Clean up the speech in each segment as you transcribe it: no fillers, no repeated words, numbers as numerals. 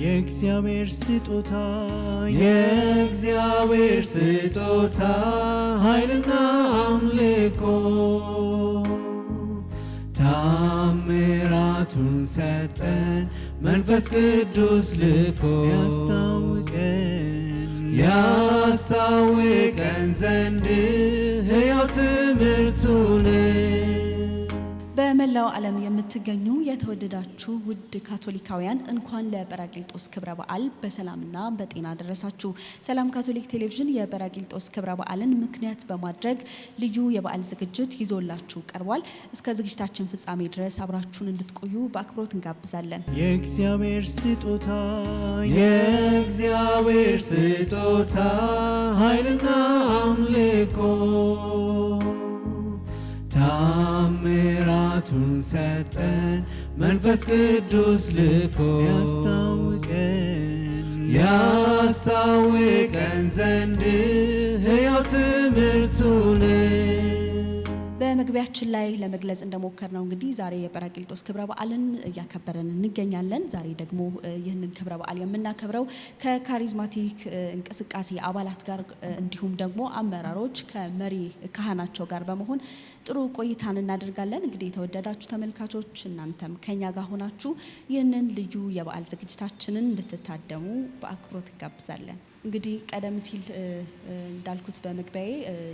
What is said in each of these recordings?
የእግዚአብሔር ስጦታ ኃይልና አምልኮ ታምራቱን ሰጠን መንፈስ ቅዱስ ልኮ ያስታውቀን ዘንድ ሕያው ትምህርቱን። በመላው ዓለም የምትገኙ የተወደዳችሁ ውድ ካቶሊካውያን እንኳን ለጰራቅሊጦስ ክብረ በዓል በሰላምና በጤና ደረሳችሁ። ሰላም ካቶሊክ ቴሌቪዥን የጰራቅሊጦስ ክብረ በዓልን ምክንያት በማድረግ ልዩ የበዓል ዝግጅት ይዞላችሁ ቀርቧል። እስከ ዝግጅታችን ፍጻሜ ድረስ አብራችሁን እንድትቆዩ በአክብሮት እንጋብዛለን። የእግዚአብሔር ስጦታ ኃይልና አምልኮ ታምራቱን ሰጠን መንፈስ ቅዱስ ልኮ ያስታውቀን ዘንድ ሕያው ትምህርቱን። በመግቢያችን ላይ ለመግለጽ እንደሞከርነው እንግዲህ ዛሬ የጰራቅሊጦስ ክብረ በዓልን እያከበረን እንገኛለን። ዛሬ ደግሞ ይህንን ክብረ በዓል የምናከብረው ከካሪዝማቲክ እንቅስቃሴ አባላት ጋር እንዲሁም ደግሞ አመራሮች ከመሪ ካህናቸው ጋር በመሆን ጥሩ ቆይታን እናደርጋለን። እንግዲህ የተወደዳችሁ ተመልካቾች እናንተም ከኛ ጋር ሆናችሁ ይህንን ልዩ የበዓል ዝግጅታችንን እንድትታደሙ በአክብሮት እንጋብዛለን። እንግዲህ ቀደም ሲል እንዳልኩት በመግቢያዬ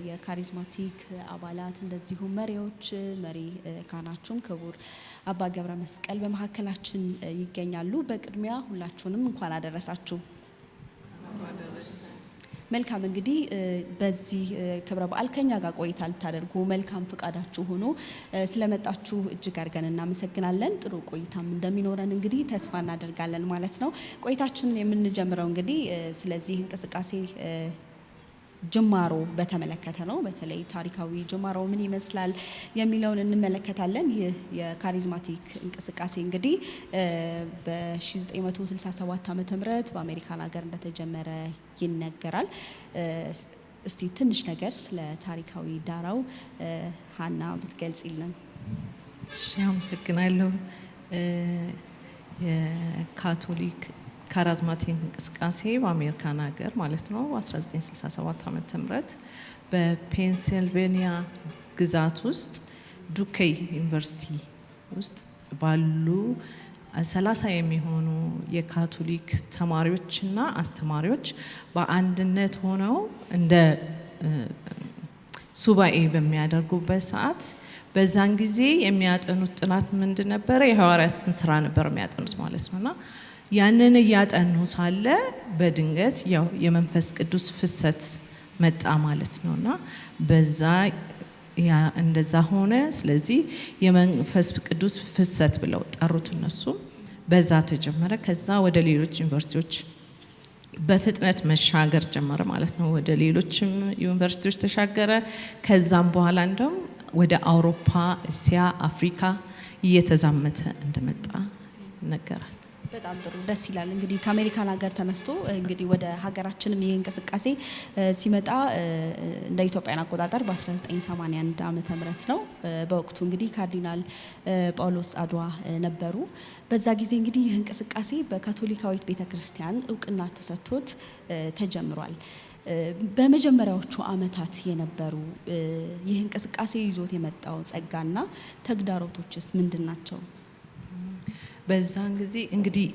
የካሪዝማቲክ አባላት እንደዚሁም መሪዎች መሪ ካህናችሁም ክቡር አባ ገብረ መስቀል በመካከላችን ይገኛሉ። በቅድሚያ ሁላችሁንም እንኳን አደረሳችሁ። መልካም እንግዲህ በዚህ ክብረ በዓል ከኛ ጋር ቆይታ ልታደርጉ መልካም ፍቃዳችሁ ሆኖ ስለመጣችሁ እጅግ አድርገን እናመሰግናለን። ጥሩ ቆይታም እንደሚኖረን እንግዲህ ተስፋ እናደርጋለን ማለት ነው። ቆይታችንን የምንጀምረው እንግዲህ ስለዚህ እንቅስቃሴ ጅማሮ በተመለከተ ነው። በተለይ ታሪካዊ ጅማሮ ምን ይመስላል የሚለውን እንመለከታለን። ይህ የካሪዝማቲክ እንቅስቃሴ እንግዲህ በ1967 ዓ.ም በአሜሪካን ሀገር እንደተጀመረ ይነገራል። እስቲ ትንሽ ነገር ስለ ታሪካዊ ዳራው ሀና ብትገልጽልን። እሺ፣ አመሰግናለሁ። የካቶሊክ ካሪዝማቲክ እንቅስቃሴ በአሜሪካን ሀገር ማለት ነው 1967 ዓመተ ምህረት በፔንሲልቬኒያ ግዛት ውስጥ ዱኬይ ዩኒቨርሲቲ ውስጥ ባሉ 30 የሚሆኑ የካቶሊክ ተማሪዎችና አስተማሪዎች በአንድነት ሆነው እንደ ሱባኤ በሚያደርጉበት ሰዓት በዛን ጊዜ የሚያጠኑት ጥናት ምንድን ነበረ? የሐዋርያትን ስራ ነበር የሚያጠኑት ማለት ነውና ያንን እያጠኑ ሳለ በድንገት ያው የመንፈስ ቅዱስ ፍሰት መጣ ማለት ነውና በዛ እንደዛ ሆነ። ስለዚህ የመንፈስ ቅዱስ ፍሰት ብለው ጠሩት እነሱ። በዛ ተጀመረ። ከዛ ወደ ሌሎች ዩኒቨርሲቲዎች በፍጥነት መሻገር ጀመረ ማለት ነው። ወደ ሌሎችም ዩኒቨርሲቲዎች ተሻገረ። ከዛም በኋላ እንደውም ወደ አውሮፓ፣ እስያ፣ አፍሪካ እየተዛመተ እንደመጣ ይነገራል። በጣም ጥሩ ደስ ይላል። እንግዲህ ከአሜሪካን ሀገር ተነስቶ እንግዲህ ወደ ሀገራችንም ይሄ እንቅስቃሴ ሲመጣ እንደ ኢትዮጵያን አቆጣጠር በ1981 ዓመተ ምህረት ነው። በወቅቱ እንግዲህ ካርዲናል ጳውሎስ ጻድዋ ነበሩ። በዛ ጊዜ እንግዲህ ይህ እንቅስቃሴ በካቶሊካዊት ቤተክርስቲያን እውቅና ተሰጥቶት ተጀምሯል። በመጀመሪያዎቹ ዓመታት የነበሩ ይህ እንቅስቃሴ ይዞት የመጣው ጸጋና ተግዳሮቶችስ ምንድን ናቸው? በዛን ጊዜ እንግዲህ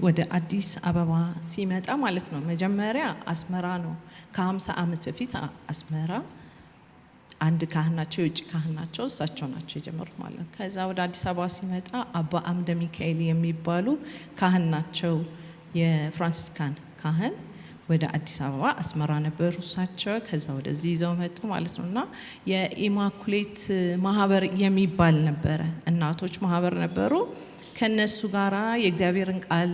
ወደ አዲስ አበባ ሲመጣ ማለት ነው መጀመሪያ አስመራ ነው። ከ50 ዓመት በፊት አስመራ አንድ ካህን ናቸው፣ የውጭ ካህን ናቸው፣ እሳቸው ናቸው የጀመሩት ማለት ነው። ከዛ ወደ አዲስ አበባ ሲመጣ አባ አምደ ሚካኤል የሚባሉ ካህን ናቸው፣ የፍራንሲስካን ካህን ወደ አዲስ አበባ አስመራ ነበሩ እሳቸው። ከዛ ወደዚህ ይዘው መጡ ማለት ነውና የኢማኩሌት ማህበር የሚባል ነበረ፣ እናቶች ማህበር ነበሩ። ከነሱ ጋራ የእግዚአብሔርን ቃል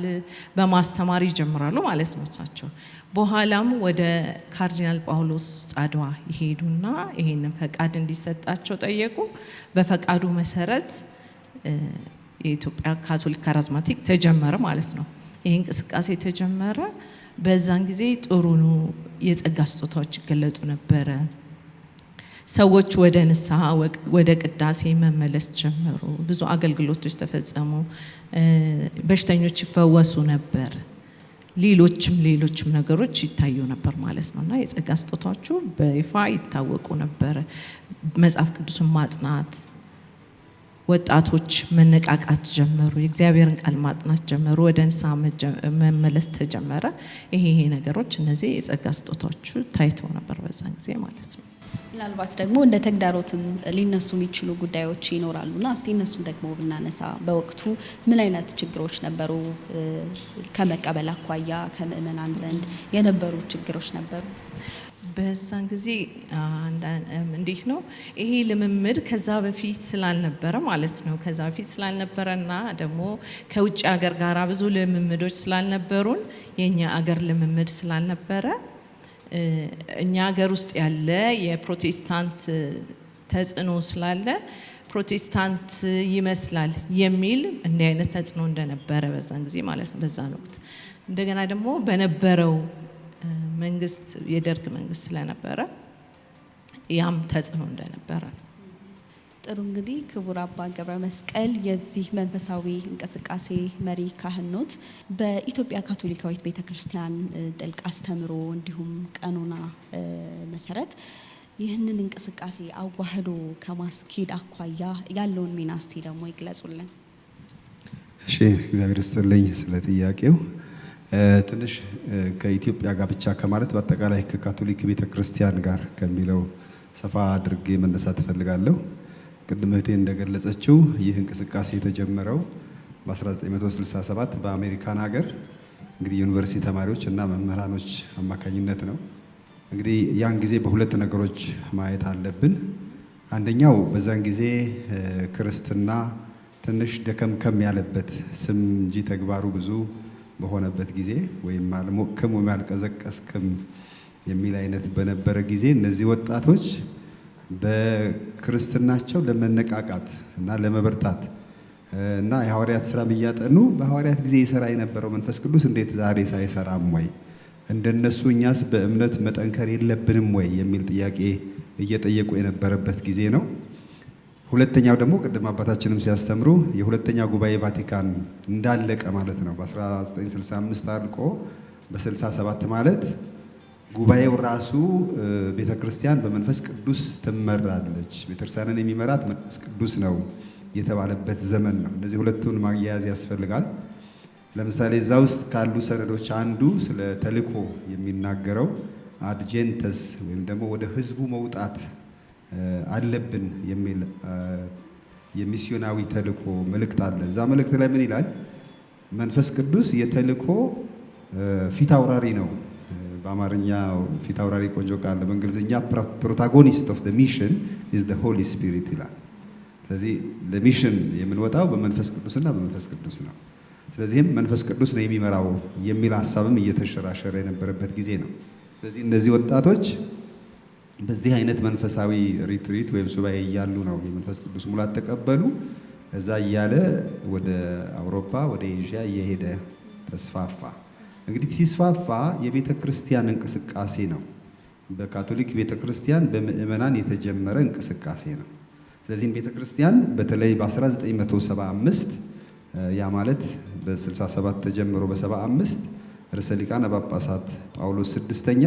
በማስተማር ይጀምራሉ ማለት ነው እሳቸው። በኋላም ወደ ካርዲናል ጳውሎስ ጻድዋ ይሄዱና ይሄንን ፈቃድ እንዲሰጣቸው ጠየቁ። በፈቃዱ መሰረት የኢትዮጵያ ካቶሊክ ካሪዝማቲክ ተጀመረ ማለት ነው። ይሄ እንቅስቃሴ ተጀመረ። በዛን ጊዜ ጥሩ የጸጋ ስጦታዎች ይገለጡ ነበረ። ሰዎች ወደ ንስሐ ወደ ቅዳሴ መመለስ ጀመሩ። ብዙ አገልግሎቶች ተፈጸሙ። በሽተኞች ይፈወሱ ነበር። ሌሎችም ነገሮች ይታዩ ነበር ማለት ነውና የጸጋ ስጦታዎቹ በይፋ ይታወቁ ነበር። መጽሐፍ ቅዱስን ማጥናት፣ ወጣቶች መነቃቃት ጀመሩ። የእግዚአብሔርን ቃል ማጥናት ጀመሩ። ወደ ንስሐ መመለስ ተጀመረ። ይሄ ነገሮች እነዚህ የጸጋ ስጦታዎቹ ታይተው ነበር በዛን ጊዜ ማለት ነው። ምናልባት ደግሞ እንደ ተግዳሮትም ሊነሱ የሚችሉ ጉዳዮች ይኖራሉና እስቲ እነሱን ደግሞ ብናነሳ በወቅቱ ምን አይነት ችግሮች ነበሩ? ከመቀበል አኳያ ከምእመናን ዘንድ የነበሩ ችግሮች ነበሩ? በዛን ጊዜ እንዴት ነው ይሄ ልምምድ ከዛ በፊት ስላልነበረ ማለት ነው። ከዛ በፊት ስላልነበረና ደግሞ ከውጭ ሀገር ጋራ ብዙ ልምምዶች ስላልነበሩን የኛ ሀገር ልምምድ ስላልነበረ እኛ ሀገር ውስጥ ያለ የፕሮቴስታንት ተጽዕኖ ስላለ ፕሮቴስታንት ይመስላል የሚል እንዲህ አይነት ተጽዕኖ እንደነበረ በዛን ጊዜ ማለት ነው። በዛን ወቅት እንደገና ደግሞ በነበረው መንግስት የደርግ መንግስት ስለነበረ ያም ተጽዕኖ እንደነበረ ነው። ጥሩ እንግዲህ ክቡር አባ ገብረ መስቀል የዚህ መንፈሳዊ እንቅስቃሴ መሪ ካህን ኖት። በኢትዮጵያ ካቶሊካዊት ቤተክርስቲያን ጥልቅ አስተምሮ እንዲሁም ቀኖና መሰረት ይህንን እንቅስቃሴ አዋህዶ ከማስኬድ አኳያ ያለውን ሚና እስቲ ደግሞ ይግለጹልን። እሺ፣ እግዚአብሔር ይስጥልኝ ስለ ጥያቄው። ትንሽ ከኢትዮጵያ ጋር ብቻ ከማለት በአጠቃላይ ከካቶሊክ ቤተክርስቲያን ጋር ከሚለው ሰፋ አድርጌ መነሳት እፈልጋለሁ። ቅድም እህቴ እንደገለጸችው ይህ እንቅስቃሴ የተጀመረው በ1967 በአሜሪካን ሀገር እንግዲህ ዩኒቨርሲቲ ተማሪዎች እና መምህራኖች አማካኝነት ነው። እንግዲህ ያን ጊዜ በሁለት ነገሮች ማየት አለብን። አንደኛው በዛን ጊዜ ክርስትና ትንሽ ደከምከም ያለበት ስም እንጂ ተግባሩ ብዙ በሆነበት ጊዜ ወይም አልሞቅም ወይም አልቀዘቀዝክም የሚል አይነት በነበረ ጊዜ እነዚህ ወጣቶች በክርስትናቸው ለመነቃቃት እና ለመበርታት እና የሐዋርያት ሥራ እያጠኑ በሐዋርያት ጊዜ ይሰራ የነበረው መንፈስ ቅዱስ እንዴት ዛሬ ሳይሰራም ወይ እንደነሱ እኛስ በእምነት መጠንከር የለብንም ወይ የሚል ጥያቄ እየጠየቁ የነበረበት ጊዜ ነው። ሁለተኛው ደግሞ ቅድም አባታችንም ሲያስተምሩ የሁለተኛ ጉባኤ ቫቲካን እንዳለቀ ማለት ነው። በ1965 አልቆ በ67 ማለት ጉባኤው ራሱ ቤተክርስቲያን በመንፈስ ቅዱስ ትመራለች፣ ቤተክርስቲያንን የሚመራት መንፈስ ቅዱስ ነው የተባለበት ዘመን ነው። እነዚህ ሁለቱን ማያያዝ ያስፈልጋል። ለምሳሌ እዛ ውስጥ ካሉ ሰነዶች አንዱ ስለ ተልእኮ የሚናገረው አድጀንተስ ወይም ደግሞ ወደ ህዝቡ መውጣት አለብን የሚል የሚስዮናዊ ተልእኮ መልእክት አለ። እዛ መልእክት ላይ ምን ይላል? መንፈስ ቅዱስ የተልእኮ ፊት አውራሪ ነው። በአማርኛ ፊት አውራሪ ቆንጆ ቃል፣ በእንግሊዝኛ ፕሮታጎኒስት ኦፍ ዘ ሚሽን ኢዝ ዘ ሆሊ ስፒሪት ይላል። ስለዚህ ለሚሽን የምንወጣው በመንፈስ ቅዱስና በመንፈስ ቅዱስ ነው። ስለዚህም መንፈስ ቅዱስ ነው የሚመራው የሚል ሀሳብም እየተሸራሸረ የነበረበት ጊዜ ነው። ስለዚህ እነዚህ ወጣቶች በዚህ አይነት መንፈሳዊ ሪትሪት ወይም ሱባኤ እያሉ ነው የመንፈስ ቅዱስ ሙላት ተቀበሉ። እዛ እያለ ወደ አውሮፓ ወደ ኤዥያ እየሄደ ተስፋፋ። እንግዲህ ሲስፋፋ የቤተ ክርስቲያን እንቅስቃሴ ነው። በካቶሊክ ቤተ ክርስቲያን በምእመናን የተጀመረ እንቅስቃሴ ነው። ስለዚህም ቤተ ክርስቲያን በተለይ በ1975 ያ ማለት በ67 ተጀምሮ በ75 ርዕሰ ሊቃነ ጳጳሳት ጳውሎስ ስድስተኛ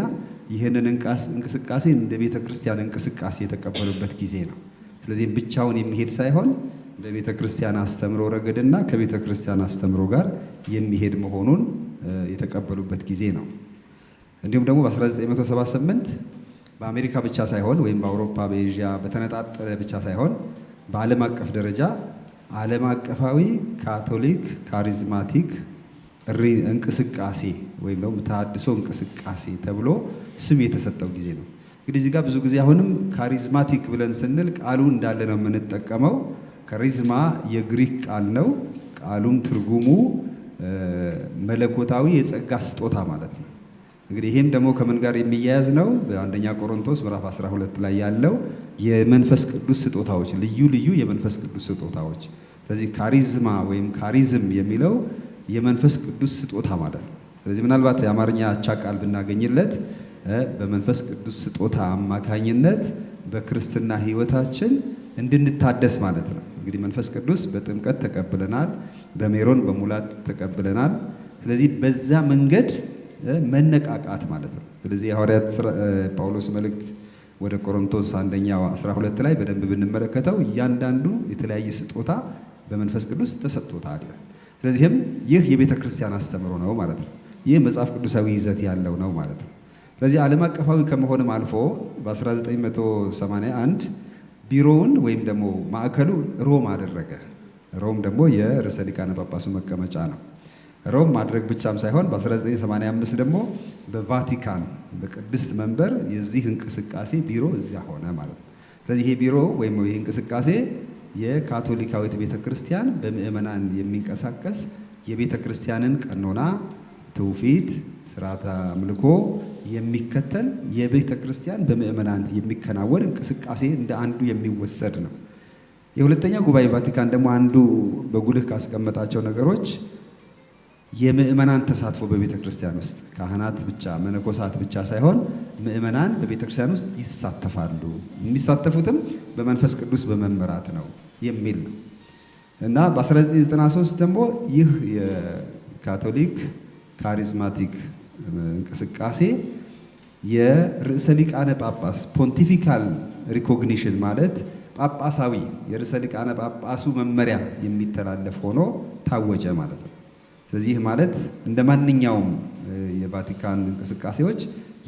ይህንን እንቅስቃሴ እንደ ቤተ ክርስቲያን እንቅስቃሴ የተቀበሉበት ጊዜ ነው። ስለዚህ ብቻውን የሚሄድ ሳይሆን በቤተ ክርስቲያን አስተምሮ ረገድና ከቤተ ክርስቲያን አስተምሮ ጋር የሚሄድ መሆኑን የተቀበሉበት ጊዜ ነው። እንዲሁም ደግሞ በ1978 በአሜሪካ ብቻ ሳይሆን ወይም በአውሮፓ በኤዥያ በተነጣጠለ ብቻ ሳይሆን በዓለም አቀፍ ደረጃ ዓለም አቀፋዊ ካቶሊክ ካሪዝማቲክ እንቅስቃሴ ወይም ደግሞ ተሐድሶ እንቅስቃሴ ተብሎ ስም የተሰጠው ጊዜ ነው። እንግዲህ እዚህ ጋር ብዙ ጊዜ አሁንም ካሪዝማቲክ ብለን ስንል ቃሉ እንዳለ ነው የምንጠቀመው። ካሪዝማ የግሪክ ቃል ነው። ቃሉም ትርጉሙ መለኮታዊ የጸጋ ስጦታ ማለት ነው። እንግዲህ ይህም ደግሞ ከምን ጋር የሚያያዝ ነው? በአንደኛ ቆሮንቶስ ምዕራፍ 12 ላይ ያለው የመንፈስ ቅዱስ ስጦታዎች፣ ልዩ ልዩ የመንፈስ ቅዱስ ስጦታዎች። ስለዚህ ካሪዝማ ወይም ካሪዝም የሚለው የመንፈስ ቅዱስ ስጦታ ማለት ነው። ስለዚህ ምናልባት የአማርኛ አቻ ቃል ብናገኝለት በመንፈስ ቅዱስ ስጦታ አማካኝነት በክርስትና ህይወታችን እንድንታደስ ማለት ነው። እንግዲህ መንፈስ ቅዱስ በጥምቀት ተቀብለናል፣ በሜሮን በሙላት ተቀብለናል። ስለዚህ በዛ መንገድ መነቃቃት ማለት ነው። ስለዚህ የሐዋርያት ጳውሎስ መልእክት ወደ ቆሮንቶስ 1:12 ላይ በደንብ ብንመለከተው እያንዳንዱ የተለያየ ስጦታ በመንፈስ ቅዱስ ተሰጥቶታል ይላል። ስለዚህም ይህ የቤተ ክርስቲያን አስተምሮ ነው ማለት ነው። ይህ መጽሐፍ ቅዱሳዊ ይዘት ያለው ነው ማለት ነው። ስለዚህ ዓለም አቀፋዊ ከመሆንም አልፎ በ1981 ቢሮውን ወይም ደግሞ ማዕከሉ ሮም አደረገ። ሮም ደግሞ የርዕሰ ሊቃነ ጳጳሱ መቀመጫ ነው። ሮም ማድረግ ብቻም ሳይሆን በ1985 ደግሞ በቫቲካን በቅድስት መንበር የዚህ እንቅስቃሴ ቢሮ እዚያ ሆነ ማለት ነው። ስለዚህ ይሄ ቢሮ ወይም ይሄ እንቅስቃሴ የካቶሊካዊት ቤተ ክርስቲያን በምእመናን የሚንቀሳቀስ የቤተ ክርስቲያንን ቀኖና፣ ትውፊት፣ ስርዓተ አምልኮ የሚከተል የቤተ ክርስቲያን በምእመናን የሚከናወን እንቅስቃሴ እንደ አንዱ የሚወሰድ ነው። የሁለተኛ ጉባኤ ቫቲካን ደግሞ አንዱ በጉልህ ካስቀመጣቸው ነገሮች የምእመናን ተሳትፎ በቤተ ክርስቲያን ውስጥ ካህናት ብቻ መነኮሳት ብቻ ሳይሆን ምእመናን በቤተ ክርስቲያን ውስጥ ይሳተፋሉ፣ የሚሳተፉትም በመንፈስ ቅዱስ በመመራት ነው የሚል ነው እና በ1993 ደግሞ ይህ የካቶሊክ ካሪዝማቲክ እንቅስቃሴ የርዕሰ ሊቃነ ጳጳስ ፖንቲፊካል ሪኮግኒሽን ማለት ጳጳሳዊ የርዕሰ ሊቃነ ጳጳሱ መመሪያ የሚተላለፍ ሆኖ ታወጀ ማለት ነው። ስለዚህ ማለት እንደ ማንኛውም የቫቲካን እንቅስቃሴዎች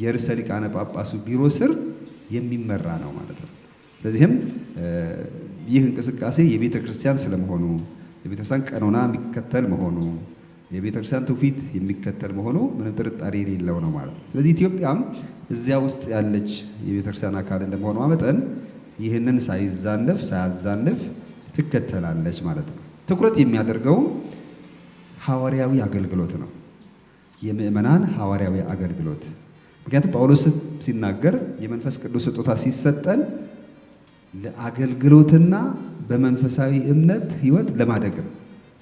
የርዕሰ ሊቃነ ጳጳሱ ቢሮ ስር የሚመራ ነው ማለት ነው። ስለዚህም ይህ እንቅስቃሴ የቤተ ክርስቲያን ስለመሆኑ የቤተ ክርስቲያን ቀኖና የሚከተል መሆኑ የቤተ ክርስቲያን ትውፊት የሚከተል መሆኑ ምንም ጥርጣሬ የሌለው ነው ማለት ነው። ስለዚህ ኢትዮጵያም እዚያ ውስጥ ያለች የቤተ ክርስቲያን አካል እንደመሆኗ መጠን ይህንን ሳያዛንፍ ትከተላለች ማለት ነው። ትኩረት የሚያደርገው ሐዋርያዊ አገልግሎት ነው። የምእመናን ሐዋርያዊ አገልግሎት። ምክንያቱም ጳውሎስ ሲናገር የመንፈስ ቅዱስ ስጦታ ሲሰጠን ለአገልግሎትና በመንፈሳዊ እምነት ህይወት ለማደግ ነው።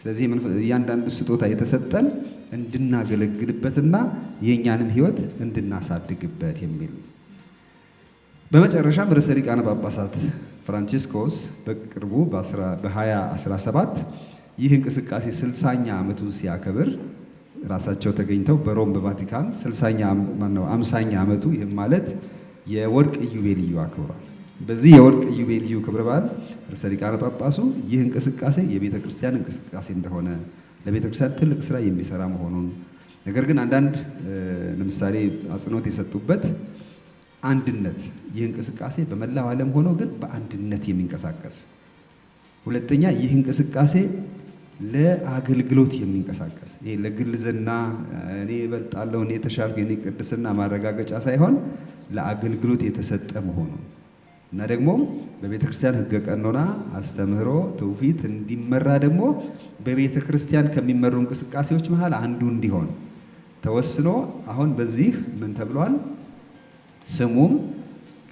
ስለዚህ እያንዳንዱ ስጦታ የተሰጠን እንድናገለግልበትና የእኛንም ህይወት እንድናሳድግበት የሚል ነው። በመጨረሻም ርዕሰ ሊቃነ ጳጳሳት ፍራንቺስኮስ በቅርቡ በ2017 ይህ እንቅስቃሴ 60ኛ ዓመቱን ሲያከብር ራሳቸው ተገኝተው በሮም በቫቲካን 50ኛ ዓመቱ ይህም ማለት የወርቅ ኢዮቤልዩ አክብሯል። በዚህ የወርቅ ኢዮቤልዩ ክብረ በዓል ርዕሰ ሊቃነ ጳጳሱ ይህ እንቅስቃሴ የቤተ ክርስቲያን እንቅስቃሴ እንደሆነ ለቤተ ክርስቲያን ትልቅ ስራ የሚሰራ መሆኑን ነገር ግን አንዳንድ ለምሳሌ አጽንኦት የሰጡበት አንድነት ይህ እንቅስቃሴ በመላው ዓለም ሆኖ ግን በአንድነት የሚንቀሳቀስ ሁለተኛ ይህ እንቅስቃሴ ለአገልግሎት የሚንቀሳቀስ ይሄ ለግልዝና እኔ እበልጣለሁ እኔ ተሻልኩ እኔ ቅድስና ማረጋገጫ ሳይሆን ለአገልግሎት የተሰጠ መሆኑ እና ደግሞ በቤተ ክርስቲያን ሕገ ቀኖና አስተምህሮ ትውፊት እንዲመራ ደግሞ በቤተ ክርስቲያን ከሚመሩ እንቅስቃሴዎች መሃል አንዱ እንዲሆን ተወስኖ አሁን በዚህ ምን ተብሏል? ስሙም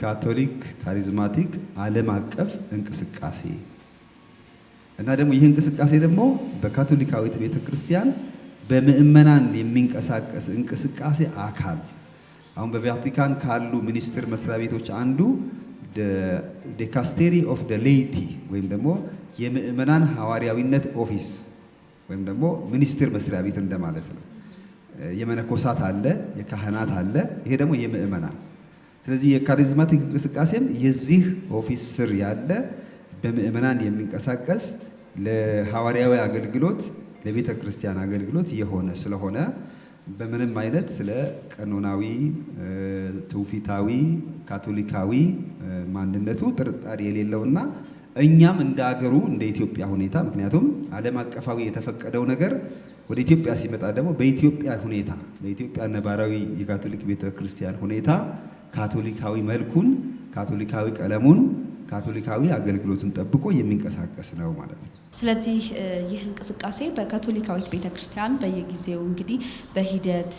ካቶሊክ ካሪዝማቲክ ዓለም አቀፍ እንቅስቃሴ እና ደግሞ ይህ እንቅስቃሴ ደግሞ በካቶሊካዊት ቤተ ክርስቲያን በምእመናን የሚንቀሳቀስ እንቅስቃሴ አካል አሁን በቫቲካን ካሉ ሚኒስቴር መስሪያ ቤቶች አንዱ ዲካስቴሪ ኦፍ ደ ሌይቲ ወይም ደግሞ የምእመናን ሐዋርያዊነት ኦፊስ ወይም ደግሞ ሚኒስቴር መስሪያ ቤት እንደማለት ነው። የመነኮሳት አለ፣ የካህናት አለ፣ ይሄ ደግሞ የምእመናን። ስለዚህ የካሪዝማቲክ እንቅስቃሴም የዚህ ኦፊስ ስር ያለ በምእመናን የሚንቀሳቀስ ለሐዋርያዊ አገልግሎት ለቤተ ክርስቲያን አገልግሎት የሆነ ስለሆነ በምንም አይነት ስለ ቀኖናዊ ትውፊታዊ ካቶሊካዊ ማንነቱ ጥርጣሬ የሌለውና እኛም እንደ አገሩ እንደ ኢትዮጵያ ሁኔታ ምክንያቱም ዓለም አቀፋዊ የተፈቀደው ነገር ወደ ኢትዮጵያ ሲመጣ ደግሞ በኢትዮጵያ ሁኔታ በኢትዮጵያ ነባራዊ የካቶሊክ ቤተ ክርስቲያን ሁኔታ ካቶሊካዊ መልኩን ካቶሊካዊ ቀለሙን ካቶሊካዊ አገልግሎትን ጠብቆ የሚንቀሳቀስ ነው ማለት ነው። ስለዚህ ይህ እንቅስቃሴ በካቶሊካዊት ቤተክርስቲያን በየጊዜው እንግዲህ በሂደት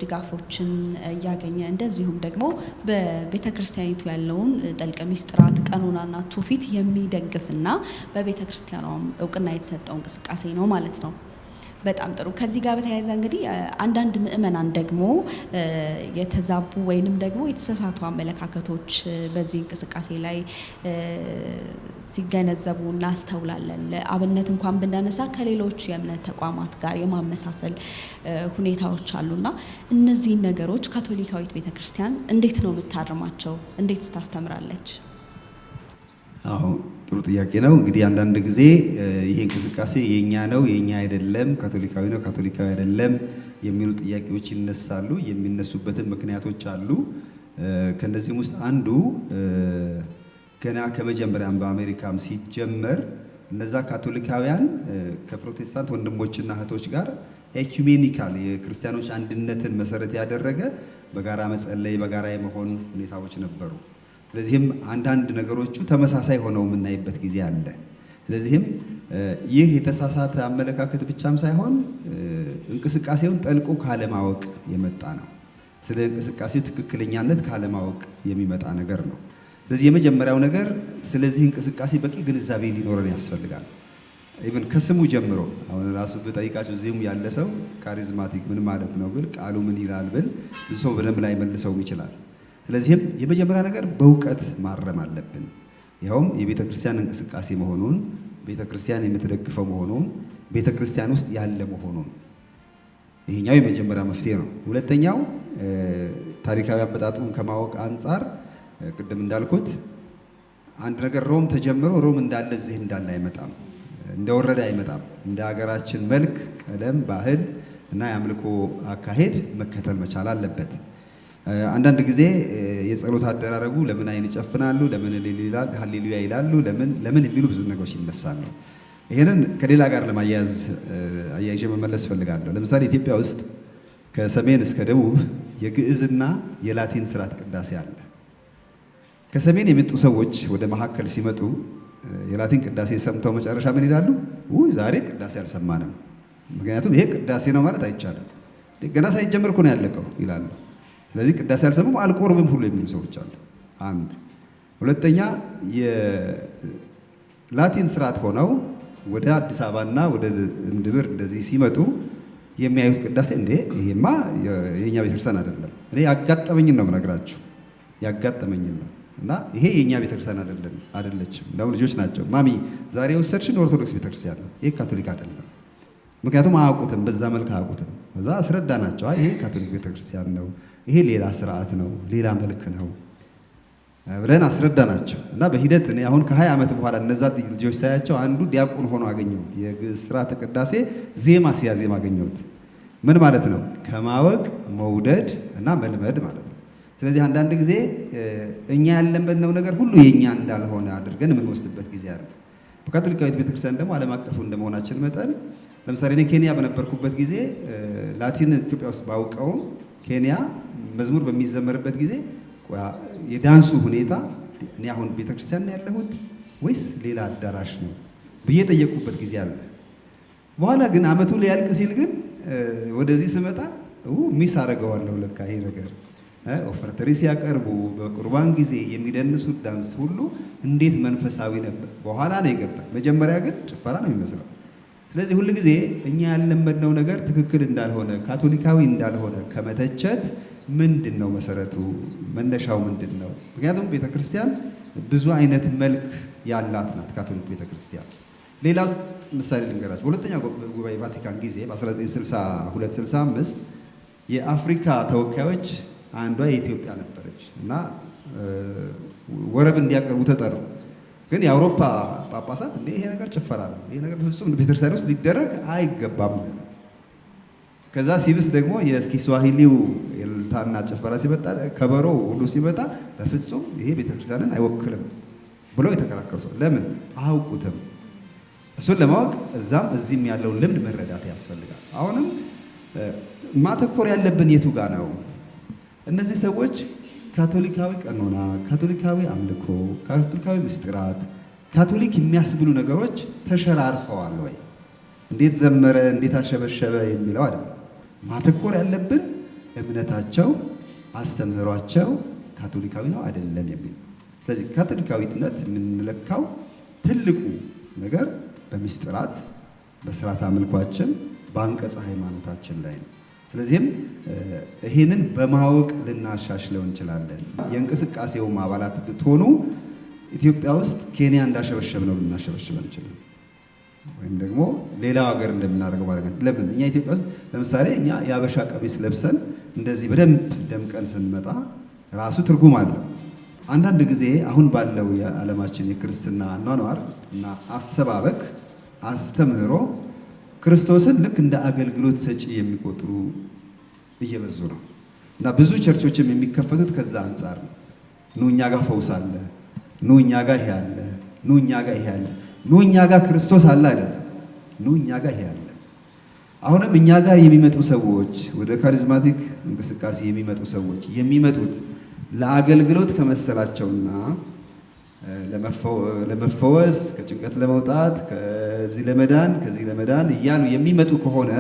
ድጋፎችን እያገኘ እንደዚሁም ደግሞ በቤተክርስቲያኒቱ ያለውን ጥልቅ ሚስጥራት ቀኖናና ትውፊት የሚደግፍና በቤተክርስቲያኗም እውቅና የተሰጠው እንቅስቃሴ ነው ማለት ነው። በጣም ጥሩ። ከዚህ ጋር በተያያዘ እንግዲህ አንዳንድ ምእመናን ደግሞ የተዛቡ ወይንም ደግሞ የተሳሳቱ አመለካከቶች በዚህ እንቅስቃሴ ላይ ሲገነዘቡ እናስተውላለን። ለአብነት እንኳን ብናነሳ ከሌሎች የእምነት ተቋማት ጋር የማመሳሰል ሁኔታዎች አሉና እነዚህን ነገሮች ካቶሊካዊት ቤተክርስቲያን እንዴት ነው የምታርማቸው? እንዴት ታስተምራለች? አዎ ጥሩ ጥያቄ ነው። እንግዲህ አንዳንድ ጊዜ ይሄ እንቅስቃሴ የኛ ነው የኛ አይደለም፣ ካቶሊካዊ ነው ካቶሊካዊ አይደለም የሚሉ ጥያቄዎች ይነሳሉ። የሚነሱበትን ምክንያቶች አሉ። ከነዚህም ውስጥ አንዱ ገና ከመጀመሪያም በአሜሪካም ሲጀመር እነዛ ካቶሊካውያን ከፕሮቴስታንት ወንድሞችና እህቶች ጋር ኤኩሜኒካል የክርስቲያኖች አንድነትን መሰረት ያደረገ በጋራ መጸለይ፣ በጋራ የመሆን ሁኔታዎች ነበሩ። ስለዚህም አንዳንድ ነገሮቹ ተመሳሳይ ሆነው የምናይበት ጊዜ አለ። ስለዚህም ይህ የተሳሳተ አመለካከት ብቻም ሳይሆን እንቅስቃሴውን ጠልቆ ካለማወቅ የመጣ ነው። ስለ እንቅስቃሴው ትክክለኛነት ካለማወቅ የሚመጣ ነገር ነው። ስለዚህ የመጀመሪያው ነገር ስለዚህ እንቅስቃሴ በቂ ግንዛቤ ሊኖረን ያስፈልጋል። ኢቭን ከስሙ ጀምሮ አሁን ራሱ በጠይቃችሁ እዚህም ያለ ሰው ካሪዝማቲክ ምን ማለት ነው ብል ቃሉ ምን ይላል ብል ብዙ ሰው በደንብ ላይ መልሰውም ይችላል። ስለዚህም የመጀመሪያ ነገር በእውቀት ማረም አለብን። ይኸውም የቤተ ክርስቲያን እንቅስቃሴ መሆኑን፣ ቤተ ክርስቲያን የምትደግፈው መሆኑን፣ ቤተ ክርስቲያን ውስጥ ያለ መሆኑን፣ ይሄኛው የመጀመሪያ መፍትሄ ነው። ሁለተኛው ታሪካዊ አመጣጡን ከማወቅ አንጻር ቅድም እንዳልኩት አንድ ነገር ሮም ተጀምሮ ሮም እንዳለ እዚህ እንዳለ አይመጣም፣ እንደወረደ አይመጣም። እንደ ሀገራችን መልክ፣ ቀለም፣ ባህል እና የአምልኮ አካሄድ መከተል መቻል አለበት። አንዳንድ ጊዜ የጸሎት አደራረጉ ለምን አይን ይጨፍናሉ፣ ለምን ሃሌሉያ ይላሉ፣ ለምን የሚሉ ብዙ ነገሮች ይነሳሉ። ይሄንን ከሌላ ጋር ለማያያዝ አያይዤ መመለስ ፈልጋለሁ። ለምሳሌ ኢትዮጵያ ውስጥ ከሰሜን እስከ ደቡብ የግዕዝና የላቲን ስርዓት ቅዳሴ አለ። ከሰሜን የመጡ ሰዎች ወደ መካከል ሲመጡ የላቲን ቅዳሴ ሰምተው መጨረሻ ምን ይላሉ? ዛሬ ቅዳሴ አልሰማንም፣ ምክንያቱም ይሄ ቅዳሴ ነው ማለት አይቻልም፣ ገና ሳይጀምር እኮ ነው ያለቀው ይላሉ። ስለዚህ ቅዳሴ አልሰሙም አልቆርብም ሁሉ የሚሉ ሰዎች አሉ። አንድ ሁለተኛ የላቲን ስርዓት ሆነው ወደ አዲስ አበባና ወደ ምድብር እንደዚህ ሲመጡ የሚያዩት ቅዳሴ እንዴ ይሄማ የኛ ቤተክርስቲያን አይደለም። እኔ ያጋጠመኝን ነው የምነግራችሁ፣ ያጋጠመኝን ነው። እና ይሄ የኛ ቤተክርስቲያን አይደለችም። እንደውም ልጆች ናቸው ማሚ ዛሬ ወሰድሽን ኦርቶዶክስ ቤተክርስቲያን ነው፣ ይሄ ካቶሊክ አይደለም። ምክንያቱም አያውቁትም፣ በዛ መልክ አያውቁትም። ከዛ አስረዳናቸው፣ ይሄ ካቶሊክ ቤተክርስቲያን ነው፣ ይሄ ሌላ ስርዓት ነው፣ ሌላ መልክ ነው ብለን አስረዳናቸው። እና በሂደት እኔ አሁን ከ20 ዓመት በኋላ እነዛ ልጆች ሳያቸው አንዱ ዲያቆን ሆኖ አገኘሁት። የስርዓተ ቅዳሴ ዜማ ሲያዜም አገኘሁት። ምን ማለት ነው? ከማወቅ መውደድ እና መልመድ ማለት ነው። ስለዚህ አንዳንድ ጊዜ እኛ ያለመድነው ነገር ሁሉ የኛ እንዳልሆነ አድርገን የምንወስድበት ጊዜ አለ። በካቶሊካዊት ቤተክርስቲያን ደግሞ ዓለም አቀፉ እንደመሆናችን መጠን ለምሳሌ እኔ ኬንያ በነበርኩበት ጊዜ ላቲን ኢትዮጵያ ውስጥ ባውቀውም ኬንያ መዝሙር በሚዘመርበት ጊዜ የዳንሱ ሁኔታ እኔ አሁን ቤተክርስቲያን ያለሁት ወይስ ሌላ አዳራሽ ነው ብዬ ጠየቁበት ጊዜ አለ። በኋላ ግን አመቱ ሊያልቅ ሲል ግን ወደዚህ ስመጣ ሚስ አደርገዋለሁ። ለካ ይሄ ነገር ኦፈርተሪ ሲያቀርቡ በቁርባን ጊዜ የሚደንሱት ዳንስ ሁሉ እንዴት መንፈሳዊ ነበር። በኋላ ነው የገባኝ። መጀመሪያ ግን ጭፈራ ነው የሚመስለው። ስለዚህ ሁል ጊዜ እኛ ያለመድነው ነገር ትክክል እንዳልሆነ ካቶሊካዊ እንዳልሆነ ከመተቸት ምንድን ነው መሰረቱ? መነሻው ምንድን ነው? ምክንያቱም ቤተክርስቲያን ብዙ አይነት መልክ ያላት ናት ካቶሊክ ቤተክርስቲያን። ሌላው ምሳሌ ልንገራችሁ። በሁለተኛው ጉባኤ ቫቲካን ጊዜ በ1962-65 የአፍሪካ ተወካዮች አንዷ የኢትዮጵያ ነበረች እና ወረብ እንዲያቀርቡ ተጠሩ። ግን የአውሮፓ ጳጳሳት እንዴ ይሄ ነገር ጭፈራ ነው፣ ይሄ ነገር በፍጹም ቤተክርስቲያን ውስጥ ሊደረግ አይገባም። ከዛ ሲብስ ደግሞ የኪስዋሂሊው የልታና ጭፈራ ሲመጣ ከበሮ ሁሉ ሲመጣ በፍጹም ይሄ ቤተክርስቲያንን አይወክልም ብለው የተከራከሩ ሰው ለምን አያውቁትም? እሱን ለማወቅ እዛም እዚህም ያለውን ልምድ መረዳት ያስፈልጋል። አሁንም ማተኮር ያለብን የቱ ጋር ነው? እነዚህ ሰዎች ካቶሊካዊ ቀኖና፣ ካቶሊካዊ አምልኮ፣ ካቶሊካዊ ምስጢራት፣ ካቶሊክ የሚያስብሉ ነገሮች ተሸራርፈዋል ወይ? እንዴት ዘመረ፣ እንዴት አሸበሸበ የሚለው አይደለም። ማተኮር ያለብን እምነታቸው፣ አስተምህሯቸው ካቶሊካዊ ነው አይደለም የሚል። ስለዚህ ካቶሊካዊነት የምንለካው ትልቁ ነገር በምስጢራት፣ በስርዓተ አምልኳችን፣ በአንቀጸ ሃይማኖታችን ላይ ነው። ስለዚህም ይህንን በማወቅ ልናሻሽለው እንችላለን። የእንቅስቃሴውም አባላት ብትሆኑ ኢትዮጵያ ውስጥ ኬንያ እንዳሸበሸብ ነው ልናሸበሽበን እንችላለን፣ ወይም ደግሞ ሌላው ሀገር እንደምናደርገው ማለት ነው። ለምን እኛ ኢትዮጵያ ውስጥ ለምሳሌ እኛ የአበሻ ቀሚስ ለብሰን እንደዚህ በደንብ ደምቀን ስንመጣ ራሱ ትርጉም አለው። አንዳንድ ጊዜ አሁን ባለው የዓለማችን የክርስትና አኗኗር እና አሰባበክ አስተምህሮ ክርስቶስን ልክ እንደ አገልግሎት ሰጪ የሚቆጥሩ እየበዙ ነው እና ብዙ ቸርቾችም የሚከፈቱት ከዛ አንጻር ነው። ኑ እኛ ጋር ፈውስ አለ፣ ኑ እኛ ጋር ይሄ አለ፣ ኑ እኛ ጋር ይሄ አለ፣ ኑ እኛ ጋር ክርስቶስ አለ አይደለም፣ ኑ እኛ ጋር ይሄ አለ። አሁንም እኛ ጋር የሚመጡ ሰዎች ወደ ካሪዝማቲክ እንቅስቃሴ የሚመጡ ሰዎች የሚመጡት ለአገልግሎት ከመሰላቸውና ለመፈወስ ከጭንቀት ለመውጣት ከዚህ ለመዳን እያሉ የሚመጡ ከሆነ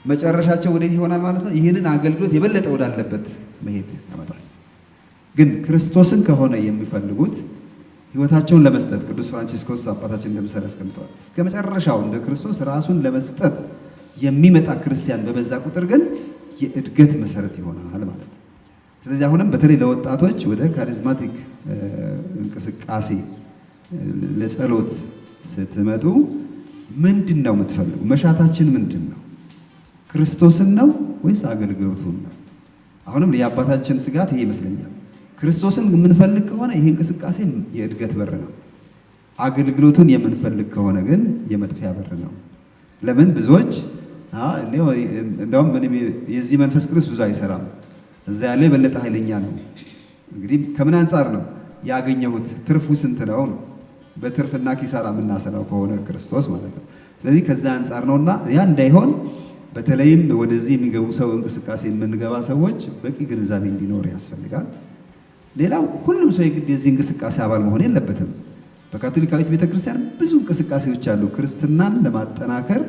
መጨረሻቸው ወዴት ይሆናል ማለት ነው? ይህንን አገልግሎት የበለጠ ወዳለበት መሄድ ያመጣል። ግን ክርስቶስን ከሆነ የሚፈልጉት ሕይወታቸውን ለመስጠት ቅዱስ ፍራንቺስኮስ አባታችን እንደምሳሌ ያስቀምጠዋል። እስከ መጨረሻው እንደ ክርስቶስ ራሱን ለመስጠት የሚመጣ ክርስቲያን በበዛ ቁጥር ግን የእድገት መሰረት ይሆናል ማለት ነው። ስለዚህ አሁንም በተለይ ለወጣቶች ወደ ካሪዝማቲክ እንቅስቃሴ ለጸሎት ስትመጡ ምንድን ነው የምትፈልጉ? መሻታችን ምንድን ነው? ክርስቶስን ነው ወይስ አገልግሎቱን ነው? አሁንም የአባታችን ስጋት ይሄ ይመስለኛል። ክርስቶስን የምንፈልግ ከሆነ ይሄ እንቅስቃሴ የእድገት በር ነው። አገልግሎቱን የምንፈልግ ከሆነ ግን የመጥፊያ በር ነው። ለምን ብዙዎች እንደውም የዚህ መንፈስ ቅዱስ ብዙ አይሰራም፣ እዛ ያለው የበለጠ ኃይለኛ ነው። እንግዲህ ከምን አንጻር ነው ያገኘሁት? ትርፉ ስንት ነው? በትርፍና ኪሳራ የምናሰላው ከሆነ ክርስቶስ ማለት ነው። ስለዚህ ከዛ አንጻር ነውና ያ እንዳይሆን በተለይም ወደዚህ የሚገቡ ሰው እንቅስቃሴ የምንገባ ሰዎች በቂ ግንዛቤ እንዲኖር ያስፈልጋል። ሌላው ሁሉም ሰው የግድ የዚህ እንቅስቃሴ አባል መሆን የለበትም። በካቶሊካዊት ቤተክርስቲያን ብዙ እንቅስቃሴዎች አሉ። ክርስትናን ለማጠናከር